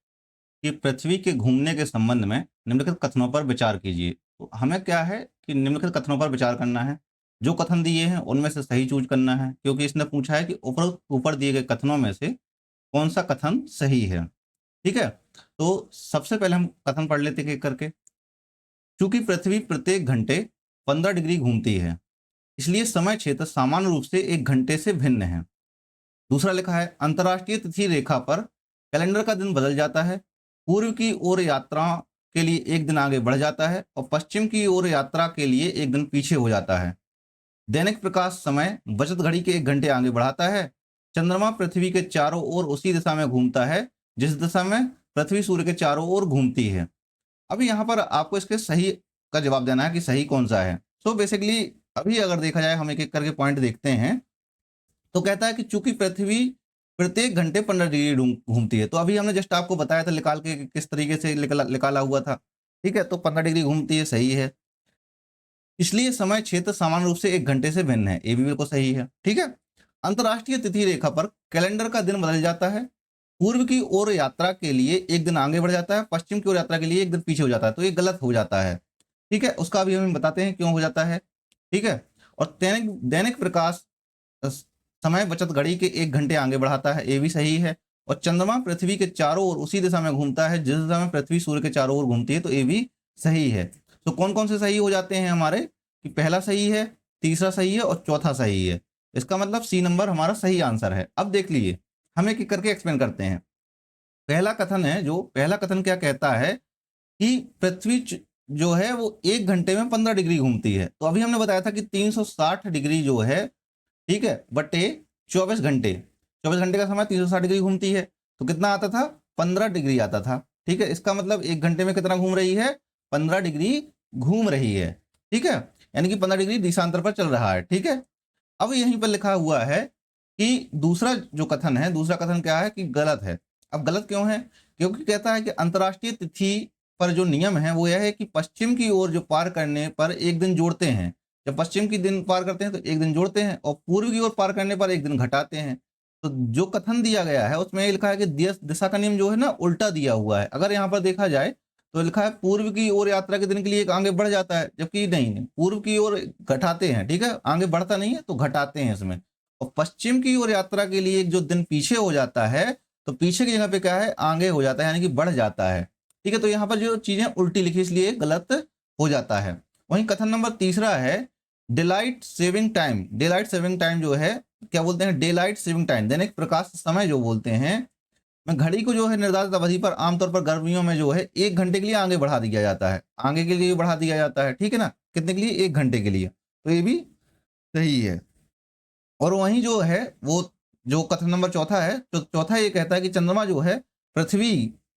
कि पृथ्वी के घूमने के संबंध में निम्नलिखित कथनों पर विचार कीजिए। तो हमें क्या है कि निम्नलिखित कथनों पर विचार करना है, जो कथन दिए हैं उनमें से सही चूज करना है, क्योंकि इसने पूछा है कि ऊपर ऊपर दिए गए कथनों में से कौन सा कथन सही है। ठीक है, तो सबसे पहले हम कथन पढ़ लेते हैं एक करके। चूंकि पृथ्वी प्रत्येक घंटे 15 डिग्री घूमती है, इसलिए समय क्षेत्र सामान्य रूप से एक घंटे से भिन्न है। दूसरा लिखा है अंतर्राष्ट्रीय तिथि रेखा पर कैलेंडर का दिन बदल जाता है, पूर्व की ओर यात्रा के लिए एक दिन आगे बढ़ जाता है और पश्चिम की ओर यात्रा के लिए एक दिन पीछे हो जाता है। दैनिक प्रकाश समय बचत घड़ी के एक घंटे आगे बढ़ाता है। चंद्रमा पृथ्वी के चारों ओर उसी दिशा में घूमता है जिस दिशा में पृथ्वी सूर्य के चारों ओर घूमती है। अभी यहाँ पर आपको इसके सही का जवाब देना है कि सही कौन सा है। सो बेसिकली अभी अगर देखा जाए, हम एक एक करके पॉइंट देखते हैं। तो कहता है कि चूंकि पृथ्वी प्रत्येक घंटे 15 डिग्री घूमती है, तो अभी हमने जस्ट आपको बताया था निकाल के किस तरीके से निकाला हुआ था। ठीक है, तो 15 डिग्री घूमती है, सही है। इसलिए समय क्षेत्र सामान्य रूप से एक घंटे से भिन्न है, ये भी बिल्कुल सही है। ठीक है, अंतर्राष्ट्रीय तिथि रेखा पर कैलेंडर का दिन बदल जाता है, पूर्व की ओर यात्रा के लिए एक दिन आगे बढ़ जाता है, पश्चिम की ओर यात्रा के लिए एक दिन पीछे हो जाता है, तो ये गलत हो जाता है। ठीक है, उसका भी हम बताते हैं क्यों हो जाता है। ठीक है, और दैनिक दैनिक प्रकाश समय बचत घड़ी के एक घंटे आगे बढ़ाता है, ये भी सही है। और चंद्रमा पृथ्वी के चारों ओर उसी दिशा में घूमता है जिस दिशा में पृथ्वी सूर्य के चारों ओर घूमती है, तो ये भी सही है। तो कौन कौन से सही हो जाते हैं हमारे, कि पहला सही है, तीसरा सही है और चौथा सही है। इसका मतलब सी नंबर हमारा सही आंसर है। अब देख लीजिए, हम एक एक करके एक्सप्लेन करते हैं। पहला कथन है, जो पहला कथन क्या कहता है कि पृथ्वी जो है वो एक घंटे में 15 डिग्री घूमती है। तो अभी हमने बताया था कि 360 डिग्री जो है, ठीक है, बटे 24 घंटे का समय 360 डिग्री घूमती है, तो कितना आता था, 15 डिग्री आता था। ठीक है, इसका मतलब एक घंटे में कितना घूम रही है, 15 डिग्री घूम रही है। ठीक है, यानी कि 15 डिग्री दिशांतर पर चल रहा है। ठीक है, अब यहीं पर लिखा हुआ है कि दूसरा जो कथन है, दूसरा कथन क्या है कि गलत है। अब गलत क्यों है, क्योंकि कहता है कि अंतर्राष्ट्रीय तिथि पर जो नियम है वो यह है कि पश्चिम की ओर जो पार करने पर एक दिन जोड़ते हैं, जब पश्चिम की दिन पार करते हैं तो एक दिन जोड़ते हैं, और पूर्व की ओर पार करने पर एक दिन घटाते हैं। तो जो कथन दिया गया है उसमें ये लिखा है कि दिशा का नियम जो है ना उल्टा दिया हुआ है। अगर यहाँ पर देखा जाए तो लिखा है पूर्व की ओर यात्रा के दिन के लिए एक आगे बढ़ जाता है, जबकि नहीं, पूर्व की ओर घटाते हैं। ठीक है, आगे बढ़ता नहीं है तो घटाते हैं इसमें। और पश्चिम की ओर यात्रा के लिए एक जो दिन पीछे हो जाता है, तो पीछे की जगह पे क्या है, आगे हो जाता है, यानी कि बढ़ जाता है। ठीक है, तो यहाँ पर जो चीजें उल्टी लिखी इसलिए गलत हो जाता है। वहीं कथन नंबर तीसरा है daylight saving time. Daylight saving time जो है, क्या बोलते हैं, डेलाइट सेविंग टाइम, दैनिक प्रकाश समय जो बोलते हैं, में घड़ी को जो है निर्धारित अवधि पर आमतौर पर गर्मियों में जो है 1 घंटे के लिए आगे बढ़ा दिया जाता है, आगे के लिए बढ़ा दिया जाता है। ठीक है ना, कितने के लिए, 1 घंटे के लिए, तो ये भी सही है। और वहीं जो है वो जो कथन नंबर चौथा है, तो चौथा ये कहता है कि चंद्रमा जो है पृथ्वी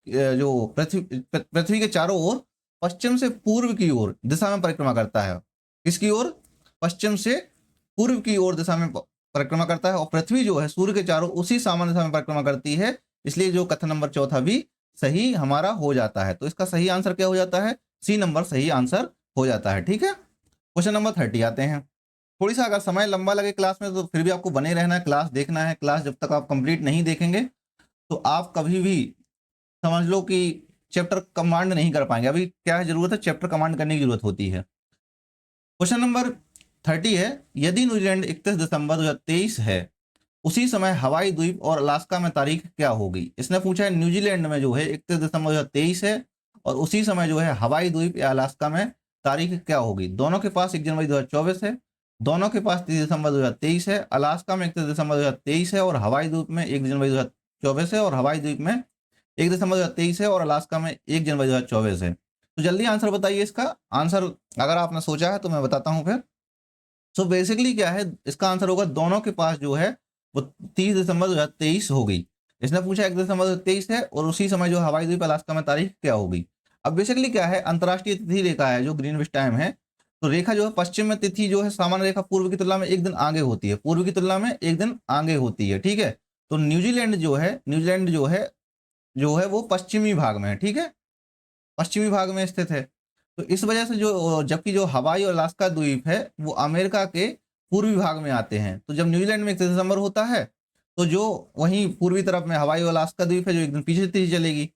जो पृथ्वी के चारों ओर पश्चिम से पूर्व की ओर दिशा में परिक्रमा करता है। किसकी ओर? पश्चिम से पूर्व की ओर दिशा में परिक्रमा करता है, और पृथ्वी जो है सूर्य के चारों उसी सामान्य दिशा में परिक्रमा करती है। इसलिए जो कथन नंबर चौथा भी सही हमारा हो जाता है। तो इसका सही आंसर क्या हो जाता है? सी नंबर सही आंसर हो जाता है। ठीक है, क्वेश्चन नंबर 30 आते हैं। थोड़ी सा अगर समय लंबा लगे क्लास में तो फिर भी आपको बने रहना है, क्लास देखना है। क्लास जब तक आप कंप्लीट नहीं देखेंगे तो आप कभी भी समझ लो कि चैप्टर कमांड नहीं कर पाएंगे। अभी क्या है, जरूरत है चैप्टर कमांड करने की जरूरत होती है। क्वेश्चन नंबर 30 है, यदि न्यूजीलैंड 31 दिसंबर 2023 है, उसी समय हवाई द्वीप और अलास्का में तारीख क्या होगी? इसने पूछा है न्यूजीलैंड में जो है 31 दिसंबर 2023 है, और उसी समय जो है हवाई द्वीप या अलास्का में तारीख क्या होगी? दोनों के पास 1 जनवरी 2024 है, दोनों के पास 30 दिसंबर 2023 है। अलास्का में 31 दिसंबर 2023 है और हवाई द्वीप में 1 जनवरी 2024 है, और हवाई द्वीप में 1 दिसंबर 2023 है और अलास्का में 1 जनवरी 2024 है। तो जल्दी आंसर बताइए इसका। आंसर अगर आपने सोचा है तो मैं बताता हूं फिर। सो बेसिकली क्या है, इसका आंसर होगा दोनों के पास जो है वो 30 दिसंबर 2023 होगी। इसने पूछा 1 दिसंबर 2023 है और उसी समय जो हवाई द्वीप अलास्का में तारीख क्या होगी। अब बेसिकली क्या है, अंतर्राष्ट्रीय तिथि रेखा है जो ग्रीनविच टाइम है। तो रेखा जो है पश्चिम में तिथि जो है सामान्य रेखा पूर्व की तुलना में एक दिन आगे होती है, पूर्व की तुलना में एक दिन आगे होती है। ठीक है, तो न्यूजीलैंड जो है वो पश्चिमी भाग में है। ठीक है, पश्चिमी भाग में स्थित है। तो इस वजह से जो, जबकि जो हवाई और अलास्का द्वीप है वो अमेरिका के पूर्वी भाग में आते हैं। तो जब न्यूजीलैंड में 31 दिसंबर होता है तो जो वहीं पूर्वी तरफ में हवाई और अलास्का द्वीप है जो एक दिन पीछे तीस चलेगी।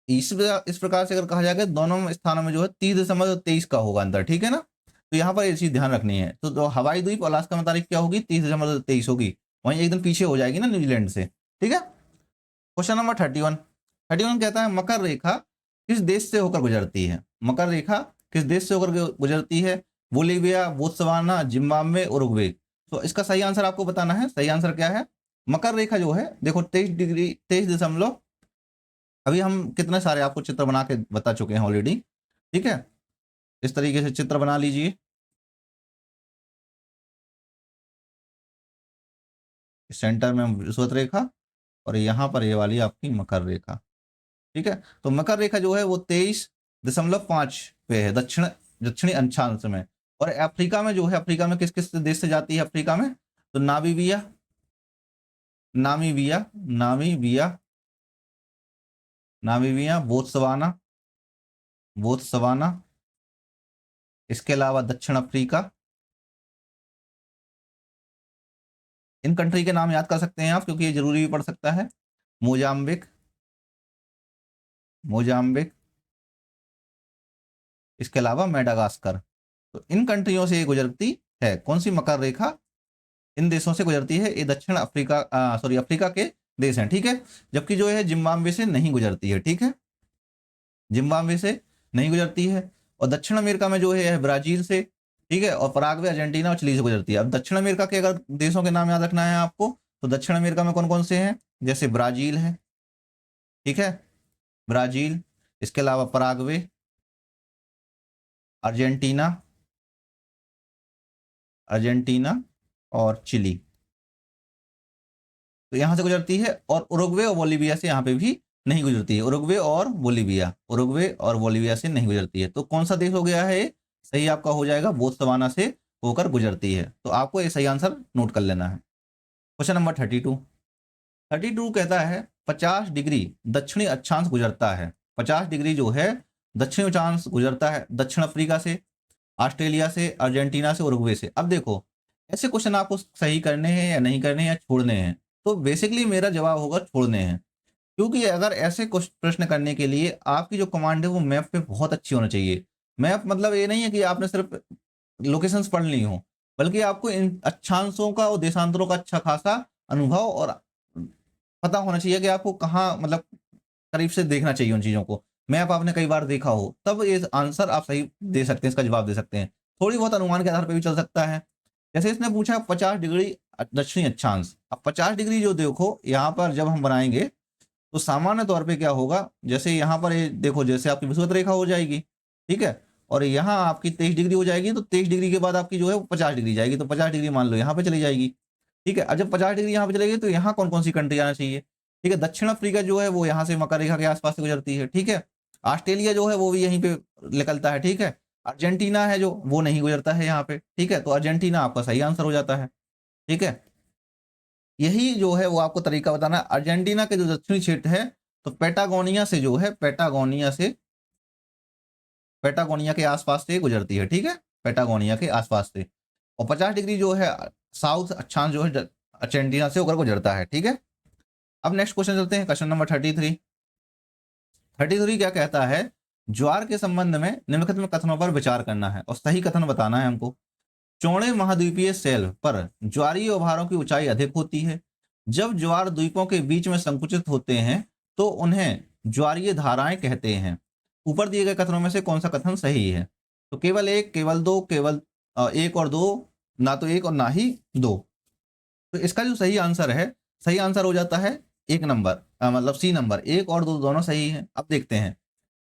इस प्रकार से अगर कहा जाएगा दोनों स्थानों में जो है 30 दिसंबर 23 का होगा अंतर। ठीक है ना, तो यहाँ पर ये चीज ध्यान रखनी है। तो हवाई द्वीप और अलास्का में तारीख क्या होगी? 30 दिसंबर 2023 होगी, वहीं एक दिन पीछे हो जाएगी ना न्यूजीलैंड से। ठीक है, क्वेश्चन नंबर 31 कहता है मकर रेखा किस देश से होकर गुजरती है? मकर रेखा किस देश से होकर गुजरती है? Bolivia, Botswana, Zimbabwe, Uruguay. तो इसका सही आंसर आपको बताना है। सही आंसर क्या है? मकर रेखा जो है देखो 23 अभी हम कितने सारे आपको चित्र बना के बता चुके हैं ऑलरेडी। ठीक है, इस तरीके से चित्र बना लीजिए। सेंटर में विषुवत रेखा और यहाँ पर ये वाली आपकी मकर रेखा। ठीक है, तो मकर रेखा जो है वो 23.5 पे है दक्षिणी अक्षांश में। और अफ्रीका में जो है, अफ्रीका में किस किस देश से जाती है अफ्रीका में? तो Namibia, Namibia, Namibia, Namibia, Botswana, Botswana, इसके अलावा दक्षिण अफ्रीका। इन कंट्री के नाम याद कर सकते हैं आप क्योंकि ये जरूरी भी पड़ सकता है। मोजाम्बिक, मोजाम्बिक, इसके अलावा मेडागास्कर। तो इन कंट्रियों से ये गुजरती है। कौन सी मकर रेखा? इन देशों से गुजरती है। ये दक्षिण अफ्रीका अफ्रीका के देश हैं। ठीक है, जबकि जो है जिम्बाब्वे से नहीं गुजरती है। ठीक है, जिम्बाब्वे से नहीं गुजरती है। और दक्षिण अमेरिका में जो है ब्राजील से। ठीक है, और पराग्वे, अर्जेंटीना और चिली से गुजरती है। अब दक्षिण अमेरिका के अगर देशों के नाम याद रखना है आपको तो दक्षिण अमेरिका में कौन कौन से हैं? जैसे ब्राजील है, ठीक है, ब्राजील, इसके अलावा पराग्वे, अर्जेंटीना, अर्जेंटीना और चिली, तो यहां से गुजरती है। और उरुग्वे और बोलीविया से यहाँ पे भी नहीं गुजरती है। उरुग्वे और बोलीविया, उरुग्वे और बोलीविया से नहीं गुजरती है। तो कौन सा देश हो गया है? सही आपका हो जाएगा बोत्सवाना से होकर गुजरती है। तो आपको ये सही आंसर नोट कर लेना है। क्वेश्चन नंबर 32 कहता है 50 डिग्री दक्षिणी अक्षांश गुजरता है। 50 डिग्री जो है दक्षिणी अक्षांश गुजरता है दक्षिण अफ्रीका से, ऑस्ट्रेलिया से, अर्जेंटीना से, उरुग्वे से। अब देखो ऐसे क्वेश्चन आपको सही करने हैं या नहीं करने हैं या छोड़ने हैं। तो बेसिकली मेरा जवाब होगा छोड़ने हैं, क्योंकि अगर ऐसे प्रश्न करने के लिए आपकी जो कमांड है वो मैप पे बहुत अच्छी होना चाहिए। मैप मतलब ये नहीं है कि आपने सिर्फ लोकेशंस पढ़ ली हो, बल्कि आपको इन अक्षांशों का और देशांतरों का अच्छा खासा अनुभव और पता होना चाहिए कि आपको कहाँ मतलब करीब से देखना चाहिए उन चीजों को। मैप आपने कई बार देखा हो तब ये आंसर आप सही दे सकते हैं, इसका जवाब दे सकते हैं। थोड़ी बहुत अनुमान के आधार पर भी चल सकता है। जैसे इसने पूछा 50 डिग्री दक्षिणी अक्षांश। अब 50 डिग्री जो देखो यहाँ पर जब हम बनाएंगे तो सामान्य तौर पे क्या होगा, जैसे यहाँ पर ये देखो जैसे आपकी विषुवत रेखा हो जाएगी। ठीक है, और यहाँ आपकी 23 डिग्री हो जाएगी। तो 23 डिग्री के बाद आपकी जो है वो 50 डिग्री जाएगी। तो 50 डिग्री मान लो यहाँ पे चली जाएगी। ठीक है, अब जब 50 डिग्री यहाँ पे चलेगी तो यहाँ कौन कौन सी कंट्री आना चाहिए? ठीक है। दक्षिण अफ्रीका जो है वो यहाँ से मकर रेखा के आसपास से गुजरती है, ठीक है। ऑस्ट्रेलिया जो है वो भी यहीं पे निकलता है, ठीक है। अर्जेंटीना है जो वो नहीं गुजरता है यहाँ पे, ठीक है। तो अर्जेंटीना आपका सही आंसर हो जाता है, ठीक है। यही जो है वो आपको तरीका बताना है। अर्जेंटीना के जो दक्षिणी क्षेत्र है तो पैटागोनिया से जो है पैटागोनिया के आसपास से गुजरती है, ठीक है। पैटागोनिया के आसपास से, और 50 डिग्री जो है साउथ अक्षांश जो है अर्जेंटीना से होकर गुजरता है, ठीक है। अब नेक्स्ट क्वेश्चन चलते हैं, क्वेश्चन नंबर 33 क्या कहता है, ज्वार के संबंध में निम्नलिखित में कथनों पर विचार करना है और सही कथन बताना है हमको। चौड़े महाद्वीपीय शेल्फ पर ज्वारीय उभारों की ऊंचाई अधिक होती है। जब ज्वार द्वीपों के बीच में संकुचित होते हैं तो उन्हें ज्वारीय धाराएं कहते हैं। ऊपर दिए गए कथनों में से कौन सा कथन सही है? तो केवल एक, केवल दो, केवल एक और दो, ना तो एक और ना ही दो। तो इसका जो सही आंसर हो जाता है एक नंबर, मतलब सी नंबर, एक और दो दोनों सही है। अब देखते हैं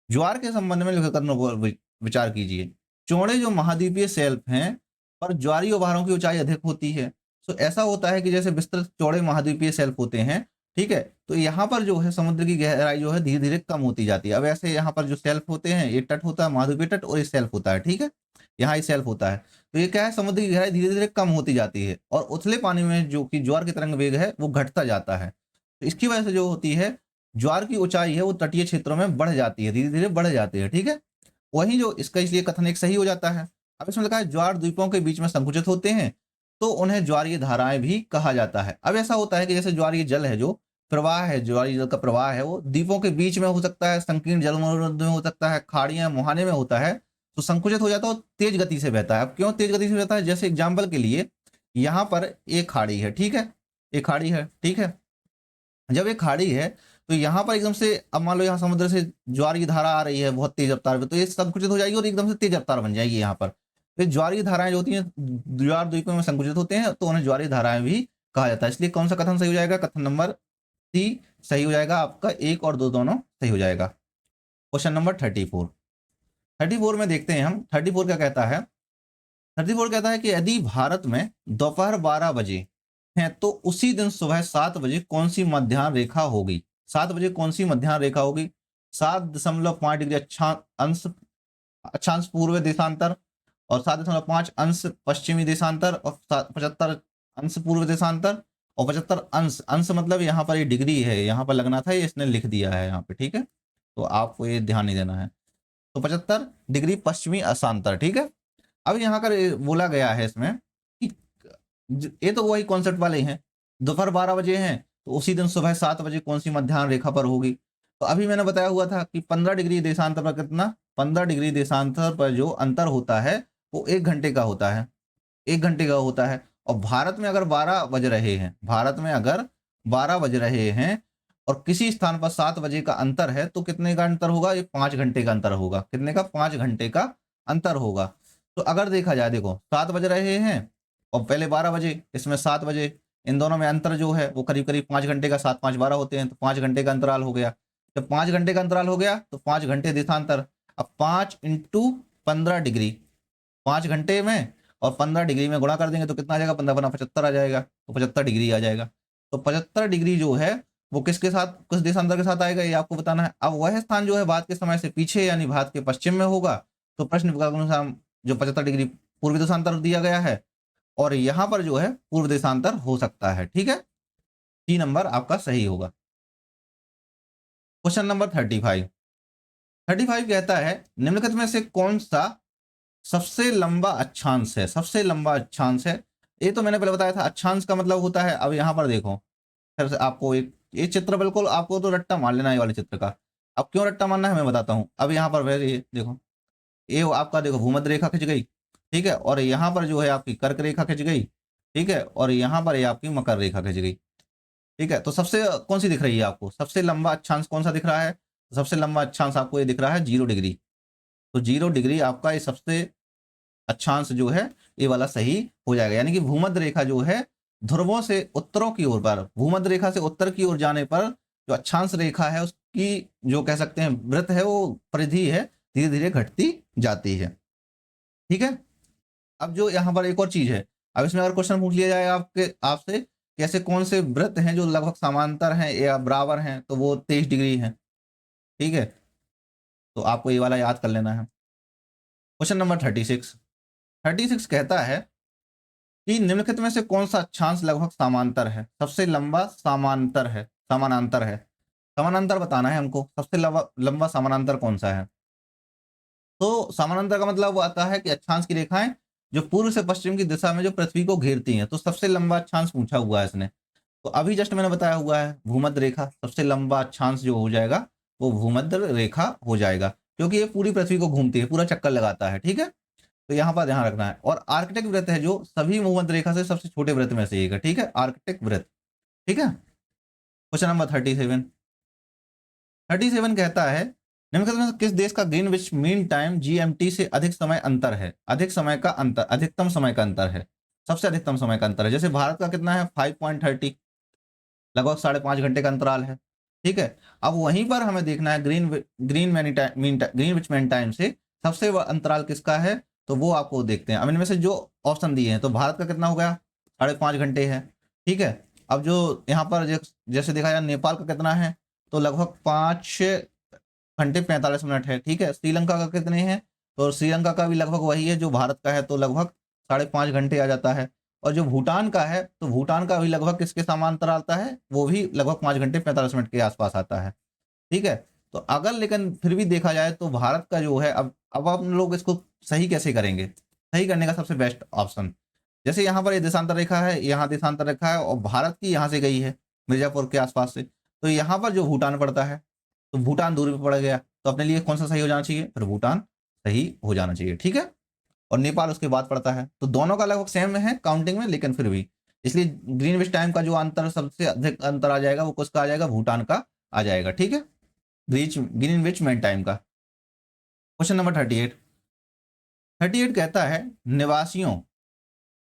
ज्वार के संबंध में लिखित कथनों पर विचार कीजिए। चौड़े जो महाद्वीपीय शेल्फ हैं पर ज्वारीय उभारों की ऊंचाई अधिक होती है। तो ऐसा होता है कि जैसे विस्तृत चौड़े महाद्वीपीय शेल्फ होते हैं, ठीक है, तो यहाँ पर जो है समुद्र की गहराई जो है धीरे धीरे कम होती जाती है। अब ऐसे यहाँ पर जो शेल्फ होते हैं, ये तट होता है महाद्वीपीय तट, और ये शेल्फ होता है, ठीक है। यहाँ ये शेल्फ होता है, तो ये क्या है, समुद्र की गहराई धीरे धीरे कम होती जाती है और उथले पानी में जो कि ज्वार की तरंग वेग है वो घटता जाता है। तो इसकी वजह से जो होती है ज्वार की ऊंचाई है वो तटीय क्षेत्रों में बढ़ जाती है, धीरे धीरे बढ़ जाती है, ठीक है। वही जो इसका इसलिए कथन एक सही हो जाता है। अब इसमें लिखा है ज्वार द्वीपों के बीच में संकुचित होते हैं तो उन्हें ज्वारीय धाराएं भी कहा जाता है। अब ऐसा होता है कि जैसे ज्वारीय जल है, जो प्रवाह है, ज्वारीय जल का प्रवाह है, वो द्वीपों के बीच में हो सकता है, संकीर्ण जल में हो सकता है, खाड़ियां मुहाने में होता है, तो संकुचित हो जाता है और तेज गति से बहता है। अब क्यों तेज गति से बहता है? जैसे एग्जाम्पल के लिए यहाँ पर एक खाड़ी है, ठीक है, एक खाड़ी है, ठीक है। जब एक खाड़ी है तो यहाँ पर एकदम से, अब मान लो यहाँ समुद्र से ज्वार की धारा आ रही है बहुत तेज रफ्तार पे, तो ये संकुचित हो जाएगी और एकदम से तेज रफ्तार बन जाएगी यहाँ पर। तो ज्वार की धाराएं जो होती हैं ज्वार द्वीपों में संकुचित होते हैं तो उन्हें ज्वारीय धाराएं भी कहा जाता है। इसलिए कौन सा कथन सही हो जाएगा? कथन नंबर सी सही हो जाएगा आपका, एक और दो दोनों सही हो जाएगा। क्वेश्चन नंबर 34 में देखते हैं हम 34 क्या कहता है। 34 कहता है कि यदि भारत में दोपहर 12 बजे है तो उसी दिन सुबह 7 बजे कौन सी मध्याह्न रेखा होगी? 7 बजे कौन सी मध्याह्न रेखा होगी? 7.5 डिग्री अक्षांश पूर्व देशांतर और 7.5 अंश पश्चिमी देशांतर और 75 अंश पूर्व देशांतर और 75 अंश मतलब यहाँ पर ये डिग्री है, यहाँ पर लगना था, ये इसने लिख दिया है यहाँ पे, ठीक है, तो आपको ये ध्यान नहीं देना है। तो 75 डिग्री पश्चिमी अशांतर, ठीक है। अब यहाँ कर बोला गया है इसमें कि ये तो वही कॉन्सेप्ट वाले हैं, दोपहर 12 बजे हैं तो उसी दिन सुबह 7 बजे कौन सी मध्याह्न रेखा पर होगी। तो अभी मैंने बताया हुआ था कि 15 डिग्री देशांतर पर कितना, 15 डिग्री देशांतर पर जो अंतर होता है वो 1 घंटे का होता है, 1 घंटे का होता है। और भारत में अगर 12 बज रहे हैं, भारत में अगर 12 बज रहे हैं और किसी स्थान पर 7 बजे का अंतर है तो कितने का अंतर होगा? ये 5 घंटे का अंतर होगा। कितने का? 5 घंटे का अंतर होगा। तो अगर देखा जाए, देखो 7 बज रहे हैं और पहले 12 बजे, इसमें 7 बजे, इन दोनों में अंतर जो है वो करीब करीब 5 घंटे का, 7 5 12 होते हैं, तो 5 घंटे का अंतराल हो गया। जब 5 घंटे का अंतराल हो गया तो 5 घंटे देशांतर। अब 5 इंटू 15 डिग्री, 5 घंटे में और 15 डिग्री में गुणा कर देंगे तो कितना आ जाएगा? 15 75 आ जाएगा, तो 75 डिग्री आ जाएगा। तो 75 डिग्री जो है वो किसके साथ, किस देशांतर के साथ आएगा, ये आपको बताना है। अब वह स्थान जो है भारत के समय से पीछे यानी भारत के पश्चिम में होगा, तो प्रश्न के अनुसार जो 75 डिग्री पूर्वी देशांतर दिया गया है और यहाँ पर जो है पूर्व देशांतर हो सकता है, ठीक है। सी नंबर आपका सही होगा। क्वेश्चन नंबर 35 कहता है निम्नलिखित में से कौन सा सबसे लंबा अक्षांश है? सबसे लंबा अक्षांश है, ये तो मैंने पहले बताया था, अक्षांश का मतलब होता है। अब यहाँ पर देखो, फिर से आपको एक ये चित्र, बिल्कुल आपको तो रट्टा मार लेना है ये वाले चित्र का। अब क्यों रट्टा मारना है मैं बताता हूँ। अब यहाँ पर फिर ये देखो, ये आपका देखो भूमध्य रेखा खिंच गई, ठीक है, और यहाँ पर जो है आपकी कर्क रेखा खिंच गई, ठीक है, और यहाँ पर ये आपकी मकर रेखा खिंच गई, ठीक है। तो सबसे कौन सी दिख रही है आपको? सबसे लंबा अक्षांश कौन सा दिख रहा है? सबसे लंबा अक्षांश आपको ये दिख रहा है 0 डिग्री। तो 0 डिग्री आपका ये सबसे अक्षांश जो है ये वाला सही हो जाएगा। यानी कि भूमध्य रेखा जो है ध्रुवों से उत्तरों की ओर पर, भूमध्य रेखा से उत्तर की ओर जाने पर जो अक्षांश रेखा है उसकी जो कह सकते हैं वृत्त है, वो परिधि है, धीरे धीरे घटती जाती है, ठीक है। अब जो यहाँ पर एक और चीज है, अब इसमें अगर क्वेश्चन पूछ लिया जाए आपसे कि ऐसे कौन से वृत्त हैं जो लगभग समांतर हैं या बराबर हैं, तो वो 23 डिग्री हैं। ठीक है, तो आपको ये वाला याद कर लेना है। क्वेश्चन नंबर 36 कहता है कि निम्नलिखित में से कौन सा अक्षांश लगभग समांतर है, सबसे लंबा समानांतर है। समानांतर बताना है हमको, सबसे लंबा समानांतर कौन सा है। तो समानांतर का मतलब वो आता है कि अक्षांश की रेखाएं जो पूर्व से पश्चिम की दिशा में जो पृथ्वी को घेरती हैं। तो सबसे लंबा अक्षांश पूछा हुआ है इसने, तो अभी जस्ट मैंने बताया हुआ है भूमध्य रेखा। सबसे लंबा अक्षांश जो हो जाएगा वो भूमध्य रेखा हो जाएगा, क्योंकि ये पूरी पृथ्वी को घूमती है, पूरा चक्कर लगाता है। ठीक है, तो यहाँ पर ध्यान रखना है। और आर्कटिक वृत्त है जो सभी भूमध्य रेखा से सबसे छोटे वृत्त में से एक है। ठीक है, आर्कटिक वृत्त। ठीक है, क्वेश्चन नंबर 37 कहता है निम्नलिखित में से किस देश का ग्रीनविच मीन टाइम जीएमटी से अधिक समय अंतर है। अधिकतम समय का अंतर है, सबसे अधिकतम समय का अंतर है। जैसे भारत का कितना है 5.30, लगभग 5.5 घंटे का अंतराल है। ठीक है, अब वहीं पर हमें देखना है ग्रीनविच मीन टाइम से सबसे अंतराल किसका है, तो वो आपको देखते हैं। अब इनमें से जो ऑप्शन दिए हैं, तो भारत का कितना हो गया 5.5 घंटे है। ठीक है, अब जो यहाँ पर जैसे देखा जाए नेपाल का कितना है, तो लगभग 5 घंटे 45 मिनट है। ठीक है, श्रीलंका का कितने हैं, तो श्रीलंका का भी लगभग वही है जो भारत का है, तो लगभग 5.5 घंटे आ जाता है। और जो भूटान का है, तो भूटान का भी लगभग किसके समांतर आता है, वो भी लगभग 5 घंटे 45 मिनट के आसपास आता है। ठीक है, तो अगर लेकिन फिर भी देखा जाए तो भारत का जो है, अब हम लोग इसको सही कैसे करेंगे। सही करने का सबसे बेस्ट ऑप्शन, जैसे यहाँ पर ये देशांतर रेखा है, यहाँ देशांतर रेखा है, और भारत की यहाँ से गई है मिर्जापुर के आसपास से, तो यहाँ पर जो भूटान पड़ता है, तो भूटान दूरी पर पड़ गया, तो अपने लिए कौन सा सही हो जाना चाहिए, फिर भूटान सही हो जाना चाहिए। ठीक है, और नेपाल उसके बाद पड़ता है, तो दोनों का लगभग सेम है काउंटिंग में, लेकिन फिर भी इसलिए ग्रीनविच टाइम का जो अंतर सबसे अधिक अंतर आ जाएगा वो किसका आ जाएगा, भूटान का आ जाएगा। ठीक है, ग्रीनविच मीन टाइम का। क्वेश्चन नंबर 38 कहता है निवासियों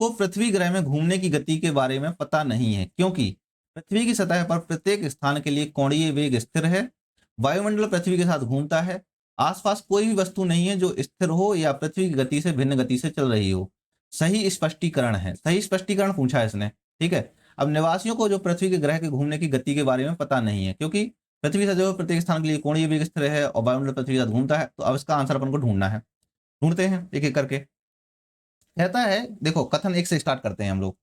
को पृथ्वी ग्रह में घूमने की गति के बारे में पता नहीं है, क्योंकि पृथ्वी की सतह पर प्रत्येक स्थान के लिए कोणीय वेग स्थिर है, वायुमंडल पृथ्वी के साथ घूमता है, आसपास कोई भी वस्तु नहीं है जो स्थिर हो या पृथ्वी की गति से भिन्न गति से चल रही हो। सही स्पष्टीकरण है, सही स्पष्टीकरण पूछा है इसने। ठीक है, अब निवासियों को जो पृथ्वी के ग्रह के घूमने की गति के बारे में पता नहीं है, क्योंकि पृथ्वी से जो प्रत्येक स्थान के लिए कोणीय वेग स्थिर है और वायुमंडल पृथ्वी के साथ घूमता है, तो अब इसका आंसर अपन को ढूंढना है। ढूंढते हैं एक एक करके। कहता है देखो, कथन एक से स्टार्ट करते हैं हम लोग।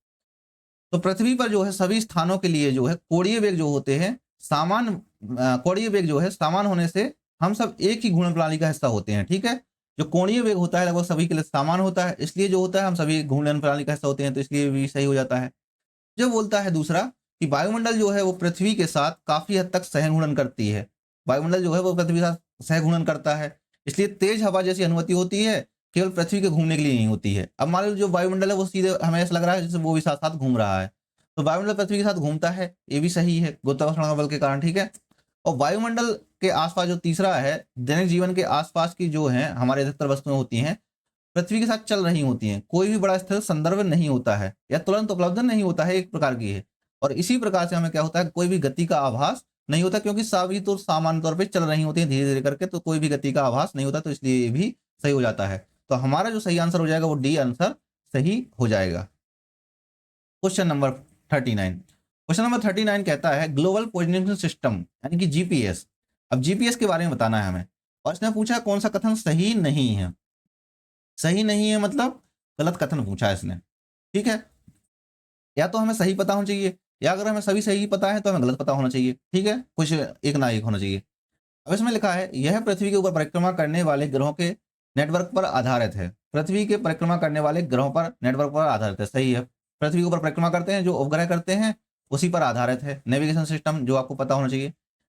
तो पृथ्वी पर जो है सभी स्थानों के लिए जो है कोणीय वेग जो होते हैं कोणीय वेग जो है सामान होने से हम सब एक ही घूर्णन प्रणाली का हिस्सा होते हैं। ठीक है, जो कोणीय वेग होता है लगभग सभी के लिए समान होता है, इसलिए जो होता है हम सभी घूर्णन प्रणाली का हिस्सा होते हैं, तो इसलिए भी सही हो जाता है। जो बोलता है दूसरा कि वायुमंडल जो है वो पृथ्वी के साथ काफी हद तक सहघूर्णन करती है, वायुमंडल जो है वो पृथ्वी के साथ सहघूर्णन करता है, इसलिए तेज हवा जैसी अनुमति होती है, केवल पृथ्वी के घूमने के लिए नहीं होती है। अब मान लो जो वायुमंडल है वो सीधे हमें ऐसा लग रहा है जैसे वो भी साथ साथ घूम रहा है, तो वायुमंडल पृथ्वी के साथ घूमता है, ये भी सही है गुरुत्वाकर्षण बल के कारण। ठीक है, और वायुमंडल के आसपास जो तीसरा है, दैनिक जीवन के आसपास की जो है हमारे अधिकतर वस्तुएं होती हैं पृथ्वी के साथ चल रही होती हैं, कोई भी बड़ा स्थिर संदर्भ नहीं होता है या तुरंत उपलब्ध नहीं होता है, एक प्रकार की है। और इसी प्रकार से हमें क्या होता है, कोई भी गति का आभास नहीं होता, क्योंकि सभी तो सामान्य तौर पे चल रही होती हैं धीरे धीरे करके, तो कोई भी गति का आभास नहीं होता, तो इसलिए ये भी सही हो जाता है। तो हमारा जो सही आंसर हो जाएगा वो डी आंसर सही हो जाएगा। क्वेश्चन नंबर 39 कहता है ग्लोबल पोजिशनिंग सिस्टम यानी कि जीपीएस। अब जीपीएस के बारे में बताना है हमें, और इसने पूछा कौन सा कथन सही नहीं है। सही नहीं है मतलब गलत कथन पूछा है इसने। ठीक है, या तो हमें सही पता होना चाहिए, या अगर हमें सभी सही पता है तो हमें गलत पता होना चाहिए। ठीक है, कुछ एक ना एक होना चाहिए। अब इसमें लिखा है यह पृथ्वी के ऊपर परिक्रमा करने वाले ग्रहों के नेटवर्क पर आधारित है। पृथ्वी के परिक्रमा करने वाले ग्रहों पर नेटवर्क पर आधारित है, सही है। पृथ्वी के ऊपर परिक्रमा करते हैं जो उपग्रह करते हैं उसी पर आधारित है। नेविगेशन सिस्टम जो आपको पता होना चाहिए।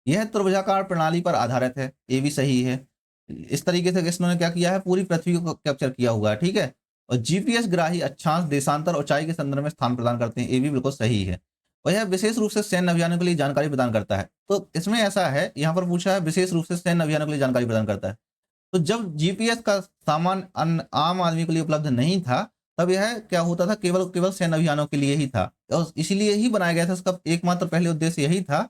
यह त्रिभुजाकार प्रणाली पर आधारित है, ये भी सही है। इस तरीके से इन्होंने क्या किया है, पूरी पृथ्वी को कैप्चर किया हुआ है। ठीक है, और जीपीएस ग्राही अक्षांश देशांतर ऊंचाई के संदर्भ में स्थान प्रदान करते हैं, ये भी बिल्कुल सही है। और यह विशेष रूप से सैन्य अभियानों के लिए जानकारी प्रदान करता है। तो इसमें ऐसा है, यहाँ पर पूछा है विशेष रूप से सैन्य अभियानों के लिए जानकारी प्रदान करता है। तो जब जीपीएस का सामान आम आदमी के लिए उपलब्ध नहीं था, तब यह क्या होता था, केवल केवल सैन्य अभियानों के लिए ही था, और इसीलिए ही बनाया गया था। इसका एकमात्र पहले उद्देश्य यही था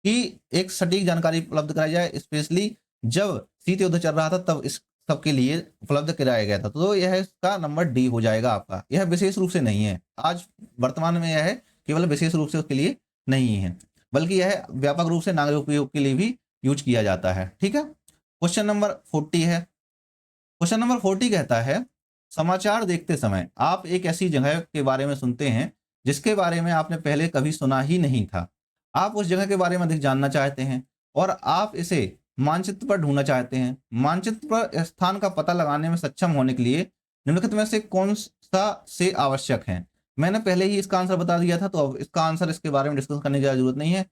कि एक सटीक जानकारी उपलब्ध कराई जाए, स्पेशली जब शीत युद्ध चल रहा था तब इस सबके लिए उपलब्ध कराया गया था। तो यह इसका नंबर डी हो जाएगा आपका। यह विशेष रूप से नहीं है, आज वर्तमान में यह है केवल विशेष रूप से उसके लिए नहीं है, बल्कि यह व्यापक रूप से नागरिक उपयोग के लिए भी यूज किया जाता है। ठीक है, क्वेश्चन नंबर 40 है। क्वेश्चन नंबर 40 कहता है, समाचार देखते समय आप एक ऐसी जगह के बारे में सुनते हैं जिसके बारे में आपने पहले कभी सुना ही नहीं था। आप उस जगह के बारे में अधिक जानना चाहते हैं और आप इसे मानचित्र पर ढूंढना चाहते हैं। मानचित्र पर स्थान का पता लगाने में सक्षम होने के लिए निम्नलिखित में से कौन सा से आवश्यक है? मैंने पहले ही इसका आंसर बता दिया था, तो अब इसका आंसर इसके बारे में डिस्कस करने की जरूरत नहीं है।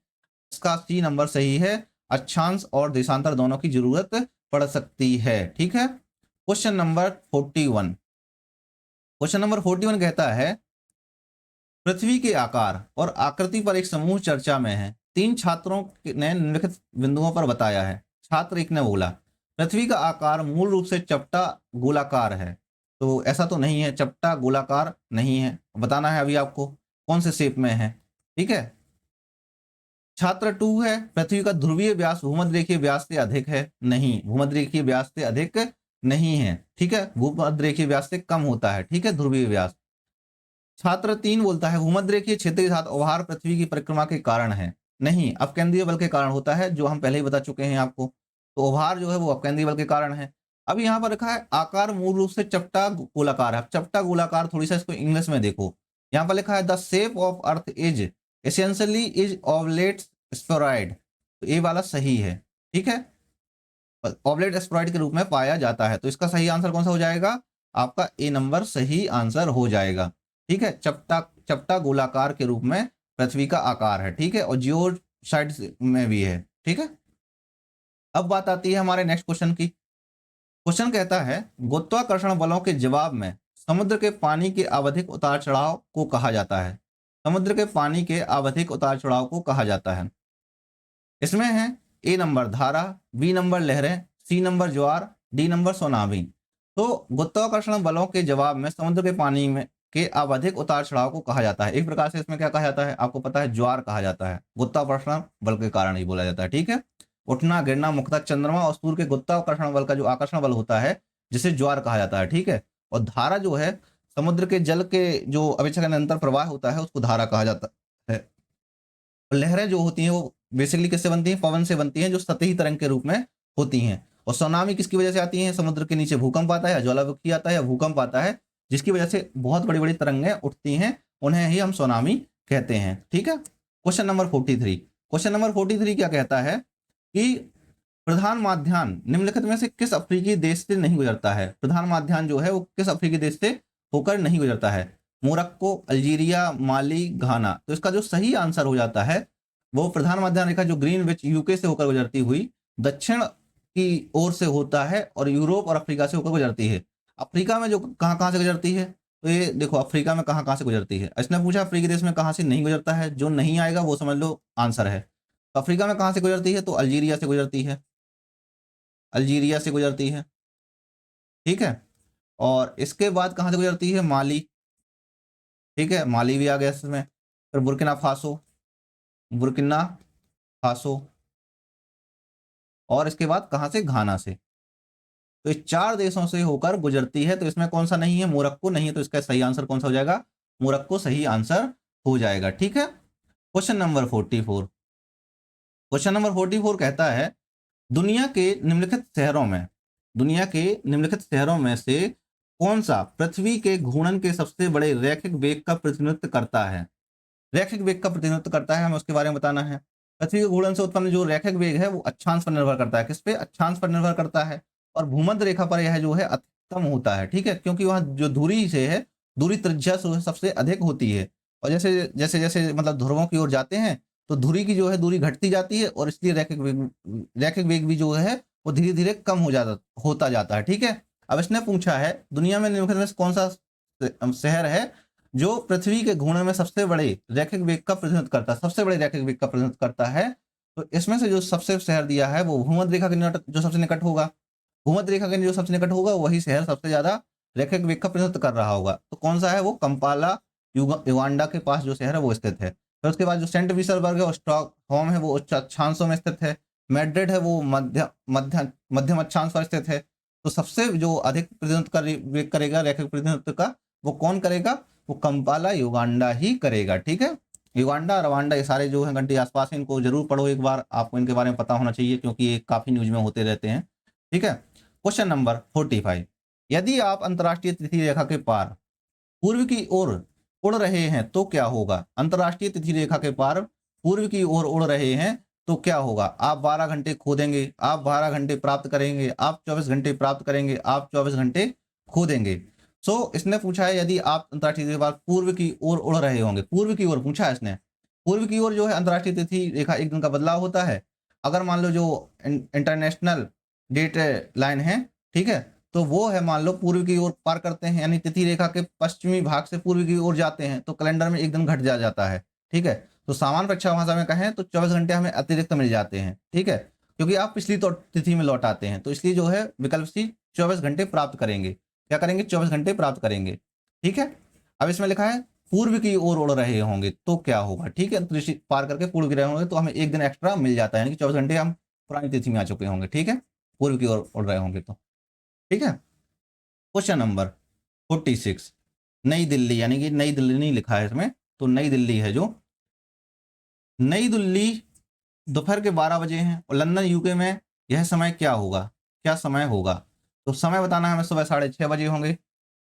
इसका सी नंबर सही है। अक्षांश और देशांतर दोनों की जरूरत पड़ सकती है। ठीक है, क्वेश्चन नंबर 41। क्वेश्चन नंबर 41 कहता है, पृथ्वी के आकार और आकृति पर एक समूह चर्चा में है। 3 छात्रों ने निम्नलिखित बिंदुओं पर बताया है। छात्र 1 ने बोला, पृथ्वी का आकार मूल रूप से चपटा गोलाकार है। तो ऐसा तो नहीं है, चपटा गोलाकार नहीं है। बताना है अभी आपको कौन से शेप में है। ठीक है, छात्र 2 है, पृथ्वी का ध्रुवीय व्यास भूमध्यरेखीय व्यास से अधिक है। नहीं, भूमध्यरेखीय व्यास से अधिक नहीं है। ठीक है, भूमध्यरेखीय व्यास से कम होता है। ठीक है, ध्रुवीय व्यास। छात्र 3 बोलता है, भूमध्यरेखीय क्षेत्र के साथ उभार पृथ्वी की परिक्रमा के कारण है। नहीं, अपकेंद्रीय बल के कारण होता है, जो हम पहले ही बता चुके हैं आपको। तो उभार जो है वो अपकेंद्रीय बल के कारण है। अब यहाँ पर लिखा है आकार मूल रूप से चपटा गोलाकार है। चपटा गोलाकार, थोड़ी सा इसको इंग्लिश में देखो। यहाँ पर लिखा है the shape of earth is essentially is oblate spheroid. तो ये वाला सही है। ठीक है, ऑवलेट स्फेरॉइड के रूप में पाया जाता है। तो इसका सही आंसर कौन सा हो जाएगा? आपका ए नंबर सही आंसर हो जाएगा। ठीक है, चपटा चपटा गोलाकार के रूप में पृथ्वी का आकार है। ठीक है, और जियोसाइड में भी है। ठीक है, अब बात आती है हमारे नेक्स्ट क्वेश्चन की। क्वेश्चन कहता है, गुरुत्वाकर्षण बलों के जवाब में समुद्र के पानी के आवधिक उतार चढ़ाव को कहा जाता है। समुद्र के पानी के आवधिक उतार चढ़ाव को कहा जाता है। इसमें है ए नंबर धारा, बी नंबर लहरें, सी नंबर ज्वार, डी नंबर सुनामी। तो गुरुत्वाकर्षण बलों के जवाब में समुद्र के पानी में के आवधिक उतार चढ़ाव को कहा जाता है। एक प्रकार से इसमें क्या कहा जाता है आपको पता है, ज्वार कहा जाता है। गुरुत्वाकर्षण बल के कारण ही बोला जाता है। ठीक है, उठना गिरना मुख्यतः चंद्रमा और सूर्य के गुरुत्वाकर्षण बल का जो आकर्षण बल होता है जिसे ज्वार कहा जाता है। ठीक है, और धारा जो है समुद्र के जल के जो अपेक्षाकृत निरंतर प्रवाह होता है उसको धारा कहा जाता है। लहरें जो होती हैं वो बेसिकली किससे बनती हैं? पवन से बनती हैं, जो सतही तरंग के रूप में होती हैं। और सुनामी किसकी वजह से आती है? समुद्र के नीचे भूकंप आता है, ज्वालामुखी आता है या भूकंप आता है, जिसकी वजह से बहुत बड़ी बड़ी तरंगें उठती हैं, उन्हें ही हम सुनामी कहते हैं। ठीक है, क्वेश्चन नंबर 43। क्वेश्चन नंबर 43 क्या कहता है कि प्रधान माध्यान निम्नलिखित में से किस अफ्रीकी देश से नहीं गुजरता है? प्रधान माध्यान जो है वो किस अफ्रीकी देश से होकर नहीं गुजरता है? मोरक्को, अल्जीरिया, माली, घाना। तो इसका जो सही आंसर हो जाता है वो प्रधान माध्यान रेखा जो ग्रीनविच यूके से होकर गुजरती हुई दक्षिण की ओर से होता है और यूरोप और अफ्रीका से होकर गुजरती है। अफ्रीका में जो कहाँ कहाँ से गुजरती है, तो ये देखो अफ्रीका में कहाँ कहाँ से गुजरती है। इसने पूछा अफ्रीकी देश में कहाँ से नहीं गुजरता है, जो नहीं आएगा वो समझ लो आंसर है। तो अफ्रीका में कहाँ से गुजरती है? तो अल्जीरिया से गुजरती है। अल्जीरिया से गुजरती है। ठीक है, और इसके बाद कहाँ से गुजरती है? माली। ठीक है, माली भी आ गया इसमें। फिर बुर्किना फासो, बुर्किना फासो, और इसके बाद कहाँ से? घाना से। तो ये 4 देशों से होकर गुजरती है। तो इसमें कौन सा नहीं है? मोरक्को नहीं है। तो इसका सही आंसर कौन सा हो जाएगा? मोरक्को सही आंसर हो जाएगा। ठीक है, क्वेश्चन नंबर 44। क्वेश्चन नंबर 44 कहता है, दुनिया के निम्नलिखित शहरों में से कौन सा पृथ्वी के घूर्णन के सबसे बड़े रैखिक वेग का प्रतिनिधित्व करता है? रैखिक वेग का प्रतिनिधित्व करता है, हमें उसके बारे में बताना है। पृथ्वी के घूर्णन से उत्पन्न जो रैखिक वेग है वो अक्षांश पर निर्भर करता है। किस पे? अक्षांश पर निर्भर करता है। और भूमध्य रेखा पर यह जो है अधिकतम होता है। ठीक है, क्योंकि वहां जो दूरी से है, दूरी त्रिज्या से सबसे अधिक होती है। और जैसे जैसे जैसे मतलब ध्रुवों की ओर जाते हैं तो धुरी की जो है दूरी घटती जाती है, और इसलिए रैखिक वेग भी जो है वो धीरे धीरे कम होता जाता है। ठीक है, अब इसने पूछा है दुनिया में निम्नलिखित में से कौन सा शहर है जो पृथ्वी के घूर्णन में सबसे बड़े रैखिक वेग का प्रतिनिधित्व करता है, सबसे बड़े रैखिक वेग का प्रतिनिधित्व करता है। तो इसमें से जो सबसे शहर दिया है वो भूमध्य रेखा के निकट जो सबसे निकट होगा, भूमध्य रेखा के जो सबसे निकट होगा वही शहर सबसे ज्यादा रैखिक वेग का प्रतिनिधित्व कर रहा होगा। तो कौन सा है? वो कंपाला युगांडा के पास जो शहर है वो स्थित है। फिर उसके बाद जो सेंट पीटर्सबर्ग है, स्टॉकहोम है, वो उच्च अक्षांशों में स्थित है। मैड्रिड है वो मध्यम अक्षांश पर स्थित है। तो सबसे जो अधिक प्रतिनिधित्व करेगा रैखिक प्रतिनिधित्व का, वो कौन करेगा? वो कंपाला युगांडा ही करेगा। ठीक है, युगांडा, रवांडा, ये सारे जो हैं कंट्री आसपास हैं, इनको जरूर पढ़ो एक बार, आपको इनके बारे में पता होना चाहिए क्योंकि ये काफ़ी न्यूज़ में होते रहते हैं। ठीक है। क्वेश्चन नंबर 45, यदि आप अंतर्राष्ट्रीय तिथि रेखा के पार पूर्व की ओर उड़ रहे हैं तो क्या होगा? अंतर्राष्ट्रीय तिथि रेखा के पार पूर्व की ओर उड़ रहे हैं तो क्या होगा? आप 12 घंटे खो देंगे, आप 12 घंटे प्राप्त करेंगे, आप 24 घंटे प्राप्त करेंगे, आप 24 घंटे खो देंगे। इसने पूछा है यदि आप अंतर्राष्ट्रीय तिथि के पार पूर्व की ओर उड़ रहे होंगे, पूर्व की ओर पूछा है इसने। पूर्व की ओर जो है अंतर्राष्ट्रीय तिथि रेखा एक दिन का बदलाव होता है। अगर मान लो जो इंटरनेशनल डेट लाइन है, ठीक है, तो वो है मान लो पूर्व की ओर पार करते हैं, यानी तिथि रेखा के पश्चिमी भाग से पूर्व की ओर जाते हैं तो कैलेंडर में एक दिन घट जाता है। ठीक है। तो सामान्य परीक्षा भाषा में कहें तो 24 घंटे हमें अतिरिक्त मिल जाते हैं। ठीक है, क्योंकि आप पिछली तो तिथि में लौट आते हैं, तो इसलिए जो है विकल्प सी 24 घंटे प्राप्त करेंगे। क्या करेंगे? 24 घंटे प्राप्त करेंगे। ठीक है। अब इसमें लिखा है पूर्व की ओर उड़ रहे होंगे तो क्या होगा? ठीक है, दृष्टि पार करके पूर्व की रहे होंगे तो हमें एक दिन एक्स्ट्रा मिल जाता है, यानी कि 24 घंटे हम पुरानी तिथि में आ चुके होंगे। ठीक है, पूर्व की ओर उड़ रहे होंगे तो। ठीक है। क्वेश्चन नंबर 46, नई दिल्ली, यानी कि नई दिल्ली नहीं लिखा है इसमें, तो नई दिल्ली है जो, नई दिल्ली दोपहर के 12 बजे हैं और लंदन यूके में यह समय क्या होगा? क्या समय होगा? तो समय बताना है हमें, सुबह 6:30 बजे होंगे,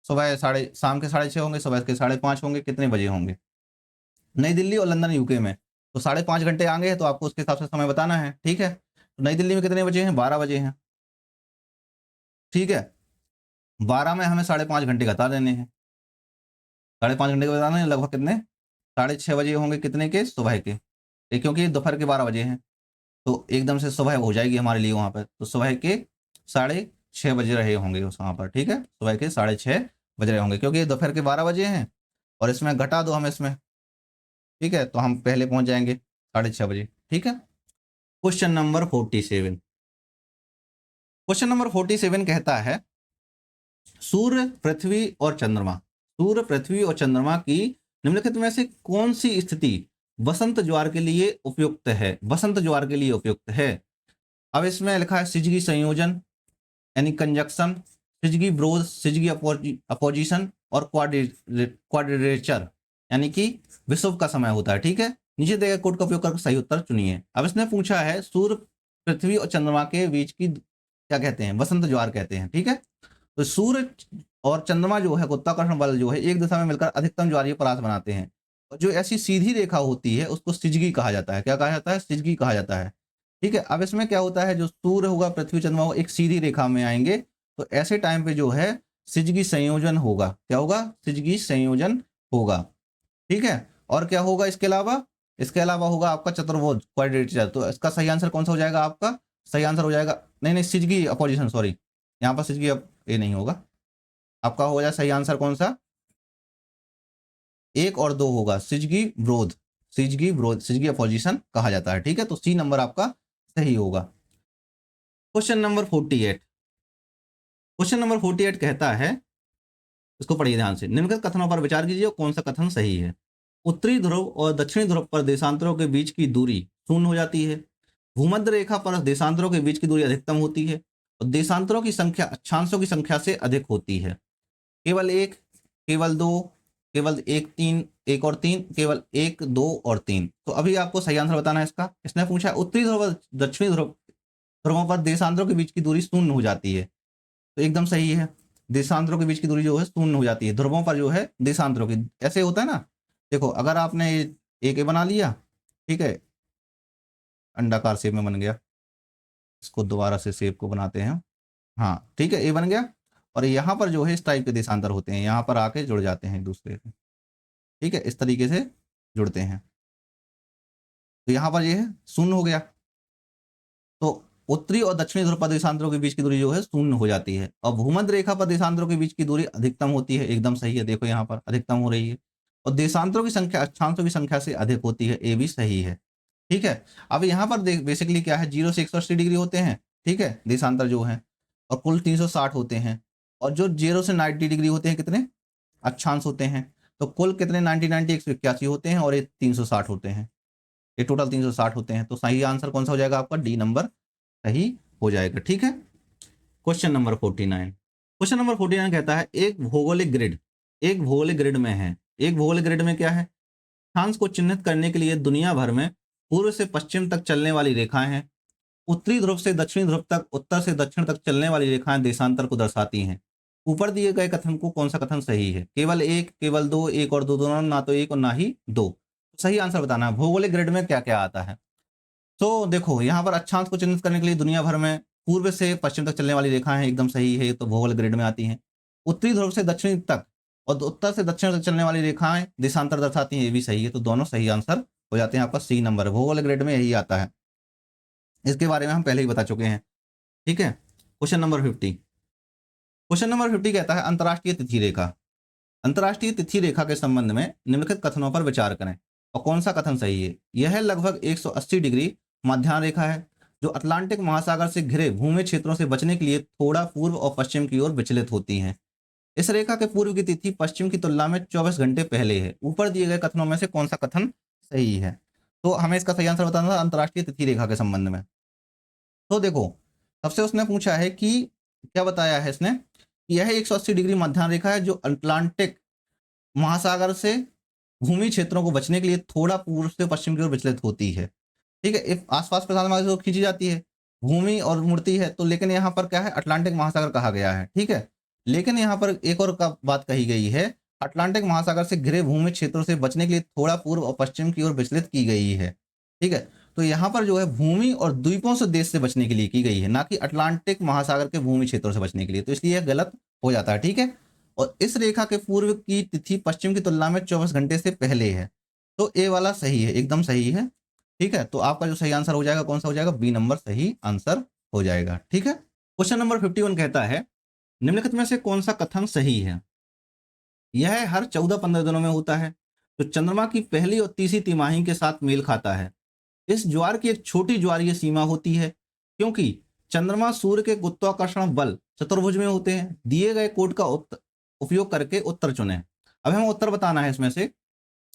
सुबह शाम के 6:30 होंगे, सुबह के 5:30 होंगे, कितने बजे होंगे? नई दिल्ली और लंदन यूके में तो 5.5 घंटे आगे है, तो आपको उसके हिसाब से समय बताना है। ठीक है। तो नई दिल्ली में कितने बजे हैं? 12 बजे हैं। ठीक है, 12 में हमें 5.5 घंटे घटा देने हैं, 5.5 घंटे के बताना है, लगभग कितने? 6:30 बजे होंगे, कितने के? सुबह के। क्योंकि दोपहर के 12 बजे हैं तो एकदम से सुबह हो जाएगी हमारे लिए वहाँ पर, तो सुबह के 6:30 बजे रहे होंगे उस वहाँ पर। ठीक है, सुबह के 6:30 बज रहे होंगे क्योंकि दोपहर के 12 बजे हैं और इसमें घटा दो हम इसमें। ठीक है, तो हम पहले पहुँच जाएंगे 6:30 बजे। ठीक है। क्वेश्चन नंबर 47, क्वेश्चन नंबर 47 कहता है सूर्य, पृथ्वी और चंद्रमा, सूर्य, पृथ्वी और चंद्रमा की निम्नलिखित में से कौन सी स्थिति वसंत ज्वार के लिए उपयुक्त है? वसंत ज्वार के लिए उपयुक्त है। अब इसमें लिखा है सिजगी संयोजन यानी कंजक्शन, सिजगी विरोध, सिजगी अपोजिशन और क्वाड्रेचर यानी कि विषुव का समय होता है। ठीक है, नीचे दिए गए कोड का उपयोग करके सही उत्तर चुनिए। अब इसने पूछा है सूर्य, पृथ्वी और चंद्रमा के बीच की क्या कहते हैं? वसंत ज्वार कहते हैं। ठीक है, तो सूर्य और चंद्रमा जो है गुरुत्वाकर्षण बल जो है एक दिशा में मिलकर अधिकतम ज्वारीय परास बनाते हैं, और जो ऐसी सीधी रेखा होती है उसको सिजगी कहा जाता है। क्या कहा जाता है? सिजगी कहा जाता है। ठीक है, अब इसमें क्या होता है, जो सूर्य होगा, पृथ्वी, चंद्रमा होगा, एक सीधी रेखा में आएंगे, तो ऐसे टाइम पे जो है सिजगी संयोजन होगा। क्या होगा? सिजगी संयोजन होगा। ठीक है, और क्या होगा इसके अलावा? इसके अलावा होगा आपका चतुर्भुज, क्वाड्रेचर। तो इसका सही आंसर कौन सा हो जाएगा? आपका सही आंसर हो जाएगा, नहीं नहीं, सिजगी अपोजिशन, सॉरी, यहाँ पर सिजगी ये नहीं होगा, आपका हो जाए सही आंसर कौन सा? 1 और 2 होगा, सिजगी विरोध, सिजगी विरोध, सिजगी अपोजिशन कहा जाता है। ठीक है, तो सी नंबर आपका सही होगा। क्वेश्चन नंबर 48, क्वेश्चन नंबर 48 कहता है, इसको पढ़िए ध्यान से, निम्नलिखित कथनों पर विचार कीजिए कौन सा कथन सही है। उत्तरी ध्रुव और दक्षिणी ध्रुव पर देशांतरों के बीच की दूरी शून्य हो जाती है। भूमध्य रेखा पर देशांतरों के बीच की दूरी अधिकतम होती है और देशांतरों की संख्या अक्षांशों की संख्या से अधिक होती है। केवल 1, केवल 2, केवल 1, 3, 1 और 3, केवल 1, 2 और 3। तो अभी आपको सही आंसर बताना है इसका। इसने पूछा है उत्तरी ध्रुव और दक्षिणी ध्रुवों पर देशांतरों के बीच की दूरी शून्य हो जाती है, तो एकदम सही है, देशांतरों के बीच की दूरी जो है शून्य हो जाती है। ध्रुवों पर जो है देशांतरों की, ऐसे होता है ना, देखो अगर आपने एक ए बना लिया, ठीक है, अंडाकार शेप में बन गया, इसको दोबारा से शेप को बनाते हैं, हाँ ठीक है, ए बन गया, और यहाँ पर जो है इस टाइप के देशांतर होते हैं, यहाँ पर आके जुड़ जाते हैं एक दूसरे से। ठीक है, इस तरीके से जुड़ते हैं, तो यहाँ पर ये है शून्य हो गया, तो उत्तरी और दक्षिणी ध्रुव पर देशांतरों के बीच की दूरी जो है शून्य हो जाती है, और भूमध्य रेखा पर देशांतरों के बीच की दूरी अधिकतम होती है। एकदम सही है, देखो यहाँ पर अधिकतम हो रही है, और देशांतरों की संख्या अक्षांशों की संख्या से अधिक होती है, ए भी सही है। ठीक है, अब यहाँ पर बेसिकली क्या है, 0 से 180 डिग्री होते हैं, ठीक है, देशांतर जो है, और कुल 360 होते हैं, और जो 0 से 90 डिग्री होते हैं कितने अक्षांश होते हैं, तो कुल कितने 90 90 181 होते हैं, और ये 360 होते हैं, ये टोटल 360 होते हैं। तो सही आंसर कौन सा हो जाएगा आपका? डी नंबर सही हो जाएगा। ठीक है, क्वेश्चन नंबर 49, क्वेश्चन नंबर 49 कहता है एक भौगोलिक ग्रिड, एक भौगोलिक ग्रिड में है, एक भौगोलिक ग्रिड में क्या है, अक्षांश को चिन्हित करने के लिए दुनिया भर में पूर्व से पश्चिम तक चलने वाली रेखाएं हैं। उत्तरी ध्रुव से दक्षिणी ध्रुव तक, उत्तर से दक्षिण तक चलने वाली रेखाएं देशांतर को दर्शाती हैं। ऊपर दिए गए कथन को कौन सा कथन सही है? केवल एक, केवल दो, एक और दो, दोनों, ना तो एक और ना ही दो। सही आंसर बताना है। भौगोलिक ग्रिड में क्या क्या आता है? तो देखो यहाँ पर अक्षांश को चिन्हित करने के लिए दुनिया भर में पूर्व से पश्चिम तक चलने वाली रेखाएं हैं, एकदम सही है, ये तो भौगोलिक ग्रिड में आती हैं। उत्तरी ध्रुव से दक्षिणी तक और उत्तर से दक्षिण तक चलने वाली रेखाएं देशांतर दर्शाती हैं, ये भी सही है, तो दोनों सही आंसर हो जाते हैं। आपका सी नंबर है, भौगोलिक ग्रिड में यही आता है। इसके बारे में हम पहले ही बता चुके हैं। ठीक है, क्वेश्चन नंबर 50। क्वेश्चन नंबर 50 कहता है अंतर्राष्ट्रीय तिथि रेखा। अंतर्राष्ट्रीय तिथि रेखा के संबंध में निम्नलिखित कथनों पर विचार करें और कौन सा कथन सही है? यह लगभग 180 डिग्री मध्याह्न रेखा है जो अटलांटिक महासागर से घिरे भूमि क्षेत्रों से बचने के लिए थोड़ा पूर्व और पश्चिम की ओर विचलित होती हैं। इस रेखा के पूर्व की तिथि पश्चिम की तुलना में 24 घंटे पहले है। ऊपर दिए गए कथनों में से कौन सा कथन सही है? तो हमें इसका सही आंसर बताना था अंतर्राष्ट्रीय तिथि रेखा के संबंध में। तो देखो, सबसे उसने पूछा है कि क्या बताया है इसने, यह 180 डिग्री मध्याह्न रेखा है जो अटलांटिक महासागर से भूमि क्षेत्रों को बचने के लिए थोड़ा पूर्व से पश्चिम की ओर विचलित होती है। ठीक है, आसपास प्रसाद मार्ग से खींची जाती है, भूमि और मूर्ति है, तो लेकिन यहाँ पर क्या है, अटलांटिक महासागर कहा गया है। ठीक है, लेकिन यहाँ पर एक और का बात कही गई है, अटलांटिक महासागर से घिरे भूमि क्षेत्रों से बचने के लिए थोड़ा पूर्व और पश्चिम की ओर विचलित की गई है। ठीक है, तो यहाँ पर जो है भूमि और द्वीपों से देश से बचने के लिए की गई है, ना कि अटलांटिक महासागर के भूमि क्षेत्रों से बचने के लिए, तो इसलिए यह गलत हो जाता है। ठीक है, और इस रेखा के पूर्व की तिथि पश्चिम की तुलना में 24 घंटे से पहले है, तो ए वाला सही है, एकदम सही है। ठीक है, तो आपका जो सही आंसर हो जाएगा कौन सा हो जाएगा? बी नंबर सही आंसर हो जाएगा। ठीक है, क्वेश्चन नंबर 51 कहता है निम्नलिखित में से कौन सा कथन सही है? यह हर 14-15 दिनों में होता है, तो चंद्रमा की पहली और तीसरी तिमाही के साथ मेल खाता है। इस ज्वार की एक छोटी ज्वारीय सीमा होती है क्योंकि चंद्रमा सूर्य के गुरुत्वाकर्षण बल चतुर्भुज में होते हैं। दिए गए कोड का उपयोग करके उत्तर चुनें। अब हमें उत्तर बताना है, इसमें से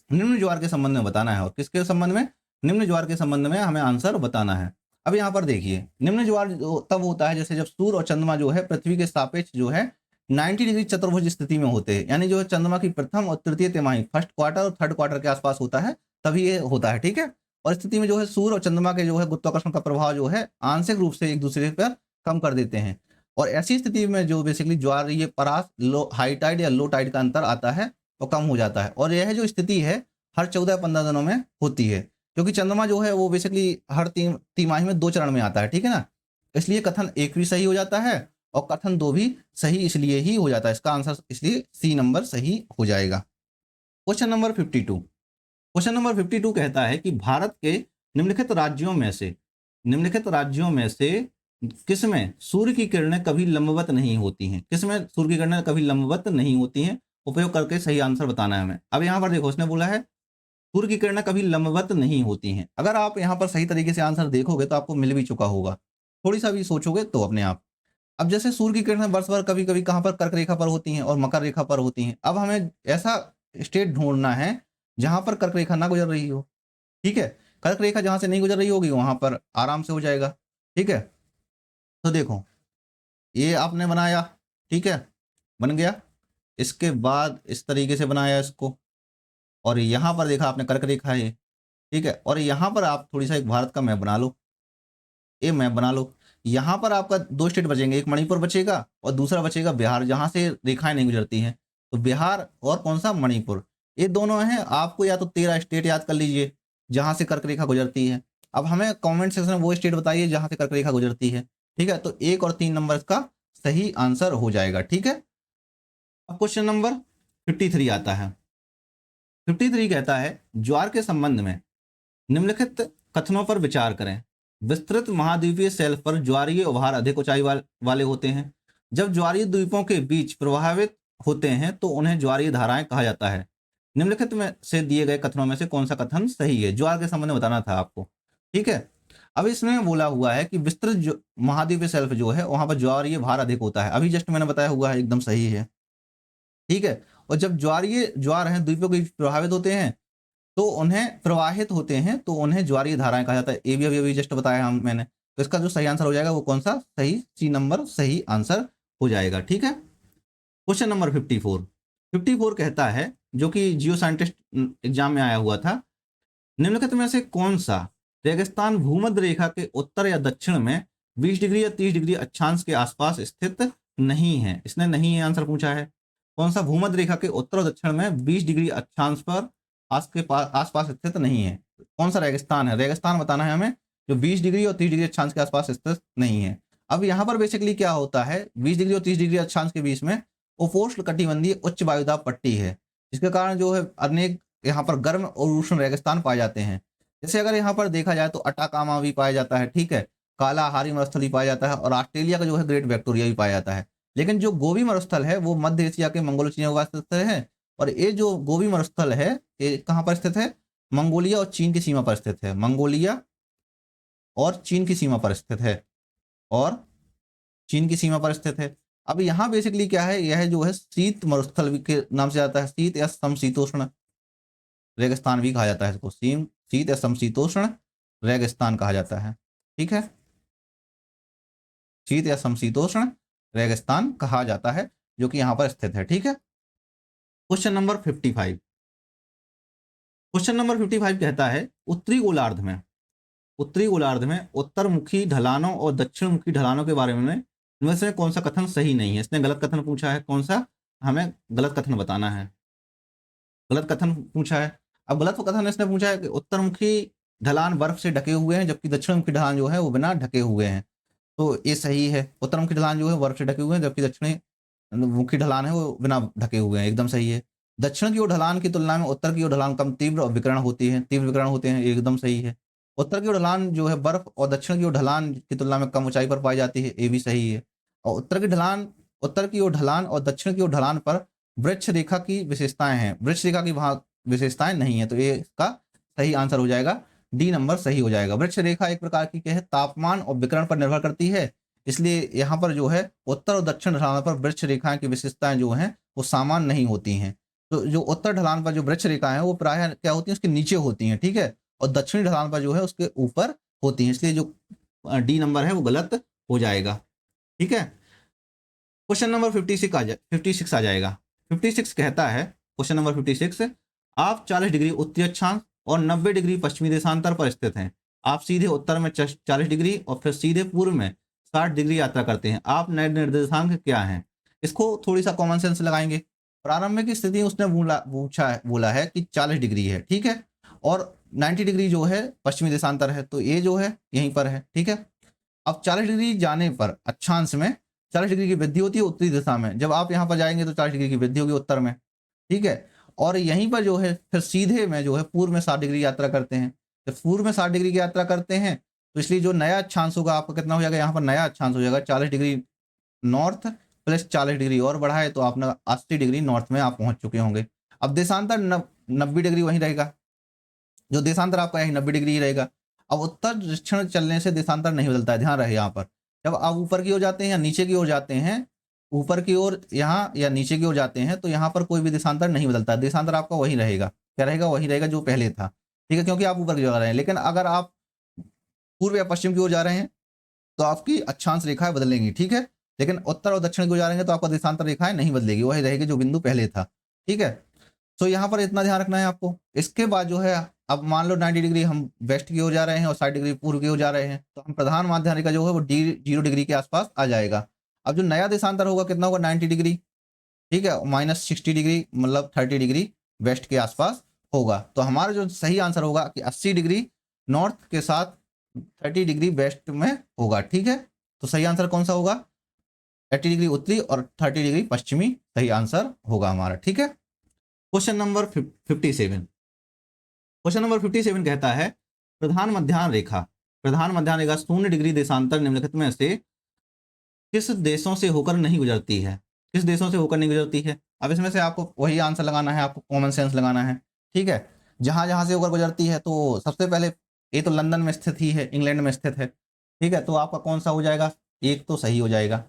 निम्न ज्वार के संबंध में बताना है। और किसके संबंध में? निम्न ज्वार के संबंध में हमें आंसर बताना है। अब यहाँ पर देखिए, निम्न ज्वार तब होता है जैसे जब सूर्य और चंद्रमा जो है पृथ्वी के सापेक्ष जो है 90 डिग्री चतुर्भुज स्थिति में होते हैं, यानी जो है चंद्रमा की प्रथम और तृतीय तिमाही, फर्स्ट क्वार्टर और थर्ड क्वार्टर के आसपास होता है, तभी ये होता है। ठीक है, और स्थिति में जो है सूर्य और चंद्रमा के जो है गुरुत्वाकर्षण का प्रभाव जो है आंशिक रूप से एक दूसरे पर कम कर देते हैं, और ऐसी स्थिति में जो बेसिकली ज्वार ये परास लो हाई टाइड या लो टाइड का अंतर आता है वो कम हो जाता है। और यह जो स्थिति है हर 14-15 दिनों में होती है, क्योंकि चंद्रमा जो है वो बेसिकली हर तिमाही में 2 चरण में आता है। ठीक है ना, इसलिए कथन 1 भी सही हो जाता है और कथन 2 भी सही इसलिए ही हो जाता है। इसका आंसर इसलिए सी नंबर सही हो जाएगा। Question number 52। क्वेश्चन नंबर 52 कहता है कि भारत के निम्नलिखित राज्यों में से किसमें सूर्य की किरणें कभी लंबवत नहीं होती हैं? किसमें सूर्य की किरणें कभी लंबवत नहीं होती हैं? उपयोग करके सही आंसर बताना है हमें। अब यहाँ पर देखो, उसने बोला है सूर्य की किरणें कभी लंबवत नहीं होती हैं। अगर आप यहाँ पर सही तरीके से आंसर देखोगे तो आपको मिल भी चुका होगा, थोड़ी सा भी सोचोगे तो अपने आप। अब जैसे सूर्य की किरणें वर्ष भर कभी कभी कहाँ पर कर्क रेखा पर होती हैं और मकर रेखा पर होती हैं। अब हमें ऐसा स्टेट ढूंढना है जहां पर कर्क रेखा ना गुजर रही हो। ठीक है, कर्क रेखा जहां से नहीं गुजर रही होगी वहां पर आराम से हो जाएगा। ठीक है, तो देखो ये आपने बनाया, ठीक है, बन गया। इसके बाद इस तरीके से बनाया इसको, और यहाँ पर देखा आपने कर्क रेखा है, ठीक है, और यहाँ पर आप थोड़ी सा एक भारत का मैप बना लो, ये मैप बना लो। यहाँ पर आपका 2 स्टेट बचेंगे, एक मणिपुर बचेगा और दूसरा बचेगा बिहार, जहाँ से रेखाएं नहीं गुजरती हैं। तो बिहार और कौन सा? मणिपुर, ये दोनों हैं। आपको या तो 13 स्टेट याद कर लीजिए जहाँ से कर्क रेखा गुजरती है। अब हमें कमेंट सेक्शन में वो स्टेट बताइए जहाँ से कर्क रेखा गुजरती है। ठीक है, तो 1 और 3 नंबर इसका सही आंसर हो जाएगा। ठीक है, अब क्वेश्चन नंबर 53 आता है। 53 कहता है ज्वार के संबंध में निम्नलिखित कथनों पर विचार करें। विस्तृत महाद्वीपीय शेल्फ पर ज्वारीय उभार अधिक ऊंचाई वाले होते हैं। जब ज्वारीय द्वीपों के बीच प्रभावित होते हैं तो उन्हें ज्वारीय धाराएं कहा जाता है। निम्नलिखित में से दिए गए कथनों में से कौन सा कथन सही है? ज्वार के संबंध में बताना था आपको। ठीक है, अब इसमें बोला हुआ है कि विस्तृत महाद्वीपीय शेल्फ जो है वहां पर ज्वारीय भार अधिक होता है। अभी जस्ट मैंने बताया हुआ है, एकदम सही है। ठीक है, और जब ज्वार हैं द्वीपों के बीच प्रभावित होते हैं तो उन्हें प्रवाहित होते हैं तो उन्हें ज्वारीय धाराएं कहा जाता है। ये भी अभी जस्ट बताया हम मैंने। तो इसका जो सही आंसर हो जाएगा वो कौन सा? सही सी नंबर सही आंसर हो जाएगा। ठीक है, क्वेश्चन नंबर 54 कहता है जो कि जियो साइंटिस्ट एग्जाम में आया हुआ था, निम्नलिखित में से कौन सा रेगिस्तान भूमध्य रेखा के उत्तर या दक्षिण में 20 डिग्री या 30 डिग्री अक्षांश के आसपास स्थित नहीं है? इसने नहीं है आंसर पूछा है। कौन सा भूमध्य रेखा के उत्तर और दक्षिण में 20 डिग्री अक्षांश पर आसपास स्थित नहीं है? कौन सा रेगिस्तान है? रेगिस्तान बताना है हमें जो 20 डिग्री और 30 डिग्री अक्षांश के आसपास स्थित नहीं है। अब यहाँ पर बेसिकली क्या होता है, 20 डिग्री और 30 डिग्री अक्षांश के बीच में उपोष्ण कटिबंधीय उच्च वायुदाब पट्टी है, जिसके कारण जो है अनेक यहाँ पर गर्म और उष्ण रेगिस्तान पाए जाते हैं। जैसे अगर यहाँ पर देखा जाए तो अटाकामा भी पाया जाता है, ठीक है, कालाहारी मरुस्थल भी पाया जाता है और ऑस्ट्रेलिया का जो है ग्रेट विक्टोरिया भी पाया जाता है। लेकिन जो गोबी मरुस्थल है वो मध्य एशिया के मंगोलिया में स्थित है, और ये जो गोबी मरुस्थल है ये कहाँ पर स्थित है? मंगोलिया और चीन की सीमा पर स्थित है। मंगोलिया और चीन की सीमा पर स्थित है, और चीन की सीमा पर स्थित है। अब यहाँ बेसिकली क्या है, यह जो है शीत मरुस्थल के नाम से आता है, शीत या समशीतोष्ण रेगिस्तान भी कहा जाता है इसको, शीत या समशीतोष्ण रेगिस्तान कहा जाता है, ठीक है, शीत या समशीतोष्ण रेगिस्तान कहा जाता है, जो कि यहाँ पर स्थित है, ठीक है। क्वेश्चन नंबर 55, क्वेश्चन नंबर 55 कहता है उत्तरी गोलार्ध में उत्तर मुखी ढलानों और दक्षिण मुखी ढलानों के बारे में इनमें से कौन सा कथन सही नहीं है? इसने गलत कथन पूछा है, कौन सा? हमें गलत कथन बताना है, गलत कथन पूछा है। अब गलत कथन इसने पूछा है कि उत्तर मुखी ढलान बर्फ से ढके हुए हैं, जबकि दक्षिण मुखी ढलान जो है वो बिना ढके हुए हैं। तो ये सही है, उत्तर मुखी ढलान जो है बर्फ से ढके हुए हैं, जबकि दक्षिणी मुखी ढलान है वो बिना ढके हुए हैं, एकदम सही है। दक्षिण की ओर ढलान की तुलना में उत्तर की ओर ढलान कम तीव्र और विकिरण होती है, तीव्र विकिरण होते हैं, एकदम सही है। उत्तर की ओर ढलान जो है बर्फ और दक्षिण की ओर ढलान की तुलना में कम ऊंचाई पर पाई जाती है, ये भी सही है। और उत्तर की ओर ढलान और दक्षिण की ओर ढलान पर वृक्ष रेखा की विशेषताएं हैं, वृक्ष रेखा की वहां विशेषताएं नहीं है, तो ये इसका सही आंसर हो जाएगा, डी नंबर सही हो जाएगा। वृक्ष रेखा एक प्रकार की क्या है, तापमान और विकिरण पर निर्भर करती है, इसलिए यहाँ पर जो है उत्तर और दक्षिण ढलान पर वृक्ष रेखाएं की विशेषताएं जो हैं वो समान नहीं होती हैं। तो जो उत्तर ढलान पर जो वृक्ष रेखाएं हैं वो प्रायः क्या होती हैं, उसके नीचे होती हैं, ठीक है, और दक्षिणी ढलान पर जो है उसके ऊपर होती हैं, इसलिए जो डी नंबर है वो गलत हो जाएगा, ठीक है। क्वेश्चन नंबर 56 आ जाएगा। 56 कहता है, क्वेश्चन नंबर 56, आप 40 डिग्री उत्तरी अक्षांश और 90 डिग्री पश्चिमी देशांतर पर स्थित हैं। आप सीधे उत्तर में 40 डिग्री और फिर सीधे पूर्व में 60 डिग्री यात्रा करते हैं। आप नए निर्देशांक क्या हैं? इसको थोड़ी सा कॉमन सेंस लगाएंगे। प्रारंभिक स्थिति उसने बोला है कि 40 डिग्री है, ठीक है, और 90 डिग्री जो है पश्चिमी देशांतर है, तो ये जो है यहीं पर है, ठीक है। अब 40 डिग्री जाने पर अक्षांश में 40 डिग्री की वृद्धि होती है उत्तरी दिशा में, जब आप यहाँ पर जाएंगे तो 40 डिग्री की वृद्धि होगी उत्तर में, ठीक है। और यहीं पर जो है फिर सीधे में जो है पूर्व में 60 डिग्री यात्रा करते हैं। जब पूर्व में 60 डिग्री की यात्रा करते हैं तो इसलिए जो नया अक्षांश होगा आपका कितना हो जाएगा, यहाँ पर नया अक्षांश हो जाएगा 40 डिग्री नॉर्थ प्लस 40 डिग्री और बढ़ाए तो आपने 80 डिग्री नॉर्थ में आप पहुंच चुके होंगे। अब देशांतर 90 डिग्री वहीं रहेगा, जो देशांतर आपका यही 90 डिग्री ही रहेगा। अब उत्तर दक्षिण चलने से देशांतर नहीं बदलता है, ध्यान रहे यहाँ पर। जब आप ऊपर की ओर जाते हैं या नीचे की ओर जाते हैं, ऊपर की ओर यहाँ या नीचे की ओर जाते हैं, तो यहाँ पर कोई भी देशांतर नहीं बदलता है, देशांतर आपका वही रहेगा, क्या रहेगा, वही रहेगा जो पहले था, ठीक है, क्योंकि आप ऊपर की ओर जा रहे हैं। लेकिन अगर आप पूर्व या पश्चिम की ओर जा रहे हैं तो आपकी अक्षांश रेखाएं बदलेंगी, ठीक है, लेकिन उत्तर और दक्षिण की ओर जा रहे हैं तो आपका देशांतर रेखाएं नहीं बदलेगी, वही रहेगी जो बिंदु पहले था, ठीक है। तो यहाँ पर इतना ध्यान रखना है आपको। इसके बाद जो है अब मान लो 90 डिग्री हम वेस्ट की ओर जा रहे हैं और 60 डिग्री पूर्व की ओर जा रहे हैं, तो हम प्रधान माध्य रेखा जो है वो 0 डिग्री के आसपास आ जाएगा। अब जो नया देशांतर होगा कितना होगा, 90 डिग्री, ठीक है, -60 डिग्री मतलब 30 डिग्री वेस्ट के आसपास होगा। तो हमारा जो सही आंसर होगा कि 80 डिग्री नॉर्थ के साथ 30 डिग्री वेस्ट में होगा, ठीक है। तो सही आंसर कौन सा होगा, 80 डिग्री उत्तरी और 30 डिग्री पश्चिमी सही आंसर होगा हमारा, ठीक है। क्वेश्चन नंबर 57, क्वेश्चन नंबर 57 कहता है प्रधान मध्याह्न रेखा 0 डिग्री देशांतर निम्नलिखित में से किस देशों से होकर नहीं गुजरती है, किस देशों से होकर नहीं गुजरती है? अब इसमें से आपको वही आंसर लगाना है, आपको कॉमन सेंस लगाना है, ठीक है। जहां जहां से होकर गुजरती है तो सबसे पहले ये तो लंदन में स्थित ही है, इंग्लैंड में स्थित है, ठीक है, तो आपका कौन सा हो जाएगा, एक तो सही हो जाएगा,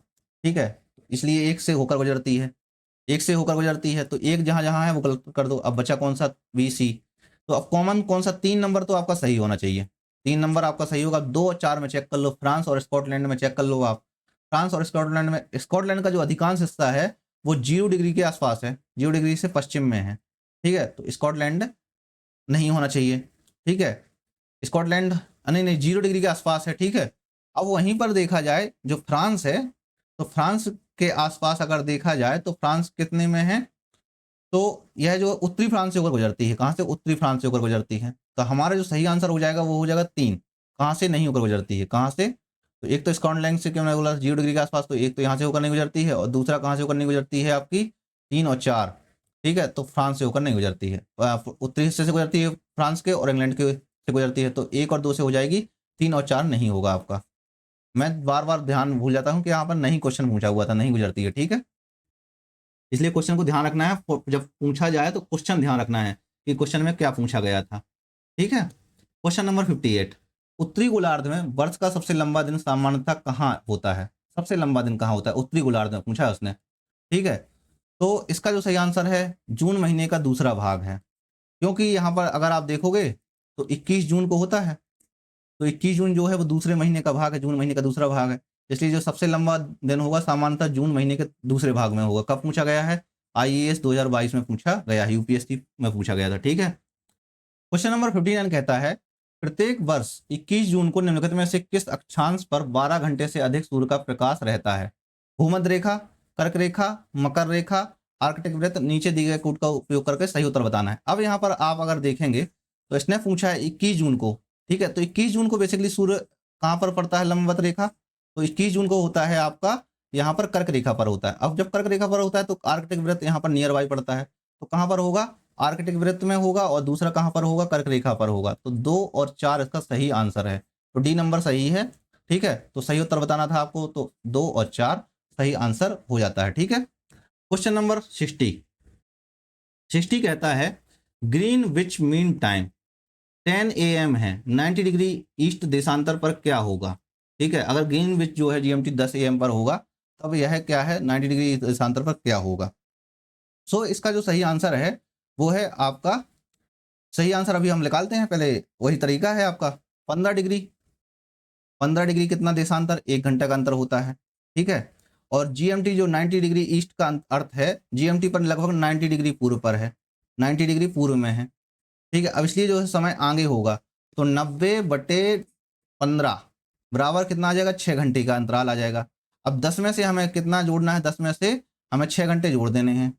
ठीक है, इसलिए एक से होकर गुजरती है, एक से होकर गुजरती है, तो एक जहां जहां है वो गलत कर दो। अब बचा कौन सा, बी सी। तो अब कॉमन कौन सा, 3 नंबर तो आपका सही होना चाहिए, 3 नंबर आपका सही होगा। 2 और 4 में चेक कर लो, फ्रांस और स्कॉटलैंड में चेक कर लो आप। फ्रांस और स्कॉटलैंड में, स्कॉटलैंड का जो अधिकांश हिस्सा है वो 0 डिग्री के आसपास है, 0 डिग्री से पश्चिम में है, ठीक है, तो स्कॉटलैंड नहीं होना चाहिए, ठीक है, स्कॉटलैंड नहीं 0 डिग्री के आसपास है, ठीक है। अब वहीं पर देखा जाए जो फ्रांस है, तो फ्रांस के आसपास अगर देखा जाए तो फ्रांस कितने में है, तो यह जो उत्तरी फ्रांस से होकर गुजरती है, कहाँ से, उत्तरी फ्रांस से होकर गुजरती है। तो हमारा जो सही आंसर हो जाएगा वो हो जाएगा 3। कहाँ से नहीं होकर गुजरती है, कहाँ से, तो एक तो स्कॉटलैंड से, क्यों मैंने बोला 0 डिग्री के आसपास, तो एक तो यहाँ से होकर नहीं गुजरती है, और दूसरा कहाँ से होकर नहीं गुजरती है आपकी 3 और 4, ठीक है, तो फ्रांस से होकर नहीं गुजरती है, उत्तरी हिस्से से गुजरती है फ्रांस के, और इंग्लैंड के से गुजरती है, तो 1 और 2 से हो जाएगी, 3 और 4 नहीं होगा आपका। मैं बार बार ध्यान भूल जाता हूँ कि यहाँ पर नहीं क्वेश्चन पूछा हुआ था, नहीं गुजरती है, ठीक है, इसलिए क्वेश्चन को ध्यान रखना है, जब पूछा जाए तो क्वेश्चन ध्यान रखना है कि क्वेश्चन में क्या पूछा गया था, ठीक है। क्वेश्चन नंबर 58, उत्तरी गोलार्ध में वर्ष का सबसे लंबा दिन सामान्यतः कहाँ होता है, सबसे लंबा दिन कहाँ होता है उत्तरी गोलार्ध में, पूछा है उसने, ठीक है। तो इसका जो सही आंसर है जून महीने का दूसरा भाग है, क्योंकि यहाँ पर अगर आप देखोगे तो 21 जून को होता है, तो 21 जून जो है वो दूसरे महीने का भाग है, जून महीने का दूसरा भाग है, इसलिए जो सबसे लंबा दिन होगा सामान्यतः जून महीने के दूसरे भाग में होगा। कब पूछा गया है, आईएएस 2022 में पूछा गया है, यूपीएससी में पूछा गया था, ठीक है। क्वेश्चन नंबर 59 कहता है, प्रत्येक वर्ष 21 जून को निम्नलिखित में से किस अक्षांश पर 12 घंटे से अधिक सूर्य का प्रकाश रहता है, भूमध्य रेखा, कर्क रेखा, मकर रेखा, आर्कटिक वृत्त, नीचे दिए गए कोड का उपयोग करके सही उत्तर बताना है। अब यहाँ पर आप अगर देखेंगे तो इसने पूछा है 21 जून को, ठीक है, तो 21 जून को बेसिकली सूर्य कहाँ पर पड़ता है लंबवत रेखा, तो 21 जून को होता है आपका यहाँ पर कर्क रेखा पर होता है। अब जब कर्क रेखा पर होता है तो आर्कटिक वृत्त यहाँ पर नियर बाई पड़ता है, तो कहाँ पर होगा, आर्कटिक वृत्त में होगा, और दूसरा कहाँ पर होगा, कर्क रेखा पर होगा, तो 2 और 4 इसका सही आंसर है, तो डी नंबर सही है, ठीक है। तो सही उत्तर बताना था आपको, तो 2 और 4 सही आंसर हो जाता है, ठीक है। क्वेश्चन नंबर 60 कहता है, green which mean time 10 AM है, 90 डिग्री ईस्ट देशांतर पर क्या होगा, ठीक है, अगर ग्रीन विच जो है जीएमटी 10 AM पर होगा तब यह क्या है 90 डिग्री देशांतर पर क्या होगा। सो इसका जो सही आंसर है वो है आपका, सही आंसर अभी हम निकालते हैं, पहले वही तरीका है आपका 15 डिग्री, 15 डिग्री कितना देशांतर, 1 घंटे का अंतर होता है, ठीक है। और जीएमटी जो 90 डिग्री ईस्ट का अर्थ है, जीएमटी पर लगभग 90 डिग्री पूर्व पर है, 90 डिग्री पूर्व में है, ठीक है। अब इसलिए जो है समय आगे होगा, तो 90/15 बराबर कितना आ जाएगा, 6 घंटे का अंतराल आ जाएगा। अब 10 में से हमें कितना जोड़ना है, 10 में से हमें 6 घंटे जोड़ देने हैं,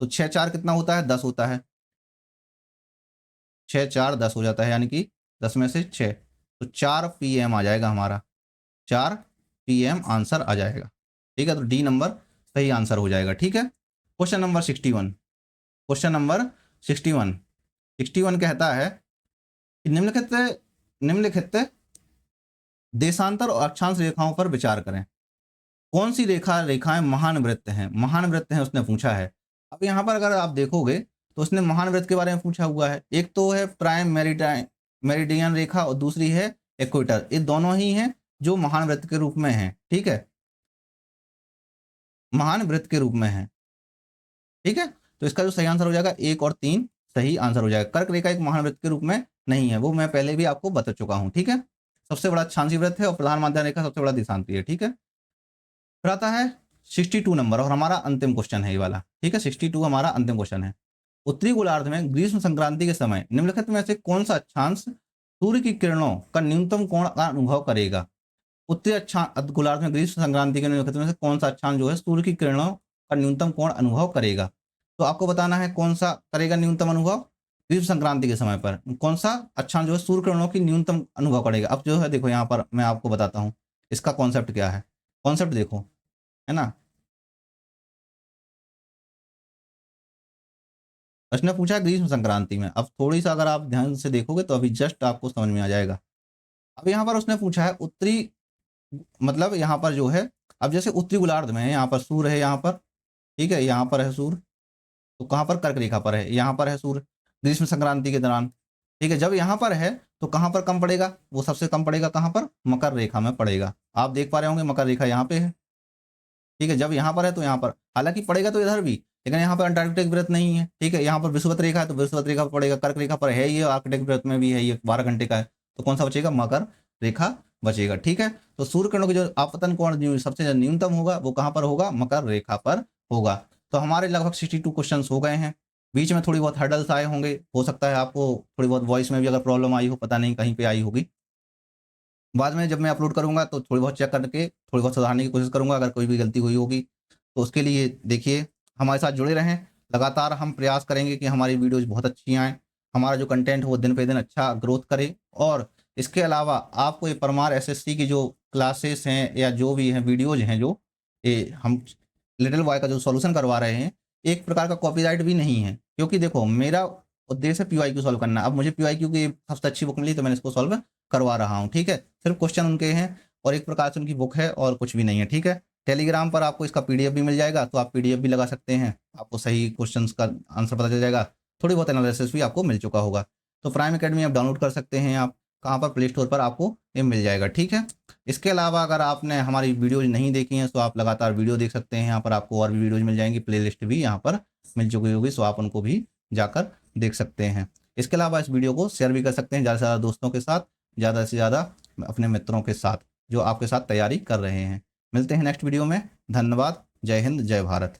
तो 6 4 कितना होता है, 10 होता है, 6 4 10 हो जाता है, यानी कि 10 में से 6, तो 4 PM आ जाएगा हमारा, 4 PM आंसर आ जाएगा, ठीक है। तो डी नंबर सही आंसर हो जाएगा, ठीक है। क्वेश्चन नंबर 61, क्वेश्चन नंबर 61 कहता है कि निम्नलिखित देशांतर और अक्षांश रेखाओं पर विचार करें, कौन सी रेखाएं महान वृत्त हैं, महान वृत्त हैं उसने पूछा है। अब यहाँ पर अगर आप देखोगे तो उसने महान वृत्त के बारे में पूछा हुआ है, एक तो है प्राइम मेरिडियन रेखा और दूसरी है इक्वेटर, ये दोनों ही हैं जो महान वृत्त के रूप में हैं, ठीक है, महान वृत्त के रूप में है, ठीक है। तो इसका जो सही आंसर हो जाएगा 1 और 3 सही आंसर हो जाएगा। कर्क रेखा एक महान वृत्त के रूप में नहीं है, वो मैं पहले भी आपको बता चुका हूं, ठीक है। सबसे बड़ा अक्षांशीय वृत्त है और प्रधान माध्य रेखा सबसे बड़ा देशांतीय है, ठीक है। फिर आता है 62 नंबर और हमारा अंतिम क्वेश्चन है ये वाला, ठीक है, 62 हमारा अंतिम क्वेश्चन है। उत्तरी गोलार्ध में ग्रीष्म संक्रांति के समय निम्नलिखित में से कौन सा अक्षांश सूर्य की किरणों का न्यूनतम कोण का अनुभव करेगा। उत्तरी गोलार्ध में ग्रीष्म संक्रांति के निम्नलिखित में से कौन सा अक्षांश जो है सूर्य की किरणों का न्यूनतम कोण अनुभव करेगा, तो आपको बताना है कौन सा करेगा न्यूनतम अनुभव ग्रीष्म संक्रांति के समय पर, कौन सा अक्षांश जो है सूर्य किरणों की न्यूनतम अनुभव करेगा। अब जो है देखो यहाँ पर मैं आपको बताता हूँ इसका कॉन्सेप्ट क्या है, कॉन्सेप्ट देखो, है ना। प्रश्न पूछा ग्रीष्म संक्रांति में, अब थोड़ी सा अगर आप ध्यान से देखोगे तो अभी जस्ट आपको समझ में आ जाएगा। अब यहाँ पर उसने पूछा है उत्तरी, मतलब यहाँ पर जो है, अब जैसे उत्तरी गोलार्ध में है, यहाँ पर सूर्य है, यहाँ पर, ठीक है, यहाँ पर है सूर्य, तो कहाँ पर कर्क रेखा पर है, यहाँ पर है सूर्य ग्रीष्म संक्रांति के दौरान, ठीक है। जब यहाँ पर है तो कहाँ पर कम पड़ेगा, वो सबसे कम पड़ेगा कहाँ पर, मकर रेखा में पड़ेगा। आप देख पा रहे होंगे मकर रेखा यहाँ पे है, ठीक है। जब यहाँ पर है तो यहाँ पर, हालांकि पड़ेगा तो इधर भी, लेकिन यहाँ पर अंटार्कटिक वृत्त नहीं है, ठीक है। यहाँ पर विषुवत रेखा है तो विषुवत रेखा पर पड़ेगा, कर्क रेखा पर है ये, आर्कटिक वृत्त में भी है ये, 12 घंटे का है, तो कौन सा बचेगा, मकर रेखा बचेगा, ठीक है। तो सूर्य किरणों की जो आपतन कोण सबसे न्यूनतम होगा वो कहाँ पर होगा, मकर रेखा पर होगा। तो हमारे लगभग 62 क्वेश्चन हो गए हैं, बीच में थोड़ी बहुत हर्डल्स आए होंगे, हो सकता है आपको थोड़ी बहुत वॉइस में भी अगर प्रॉब्लम आई हो, पता नहीं कहीं पे आई होगी। बाद में जब मैं अपलोड करूँगा तो थोड़ी बहुत चेक करके थोड़ी बहुत सुधारने की कोशिश करूँगा, अगर कोई भी गलती हुई होगी। तो उसके लिए देखिए हमारे साथ जुड़े रहें, लगातार हम प्रयास करेंगे कि हमारी वीडियोज़ बहुत अच्छी आएँ, हमारा जो कंटेंट हो वो दिन पे दिन अच्छा ग्रोथ करे। और इसके अलावा आपको ये परमार एसएससी की जो क्लासेस हैं या जो भी हैं वीडियोज़ हैं, जो ये हम लिटिल बॉय का जो सॉल्यूशन करवा रहे हैं, एक प्रकार का कॉपीराइट भी नहीं है। क्योंकि देखो मेरा उद्देश्य है पीवाईक्यू सॉल्व करना। अब मुझे पीवाईक्यू की सबसे अच्छी बुक मिली तो मैंने इसको सॉल्व करवा रहा हूँ, ठीक है? सिर्फ़ क्वेश्चन उनके हैं और एक प्रकार से उनकी बुक है और कुछ भी नहीं है, ठीक है? टेलीग्राम पर आपको इसका पीडीएफ भी मिल जाएगा, तो आप पीडीएफ भी लगा सकते हैं। आपको सही क्वेश्चंस का आंसर पता चल जाएगा। थोड़ी बहुत एनालिसिस भी आपको मिल चुका होगा। तो प्राइम अकेडमी आप डाउनलोड कर सकते हैं आप। कहाँ पर? प्ले स्टोर पर आपको ये मिल जाएगा, ठीक है? इसके अलावा अगर आपने हमारी वीडियोज़ नहीं देखी हैं, तो आप लगातार वीडियो देख सकते हैं। यहाँ पर आपको और भी वीडियोज़ मिल जाएँगी, प्लेलिस्ट भी यहाँ पर मिल चुकी होगी, सो आप उनको भी जाकर देख सकते हैं। इसके अलावा इस वीडियो को शेयर भी कर सकते हैं ज़्यादा से ज़्यादा दोस्तों के साथ, ज़्यादा से ज़्यादा अपने मित्रों के साथ, जो आपके साथ तैयारी कर रहे हैं। मिलते हैं नेक्स्ट वीडियो में। धन्यवाद। जय हिंद, जय भारत।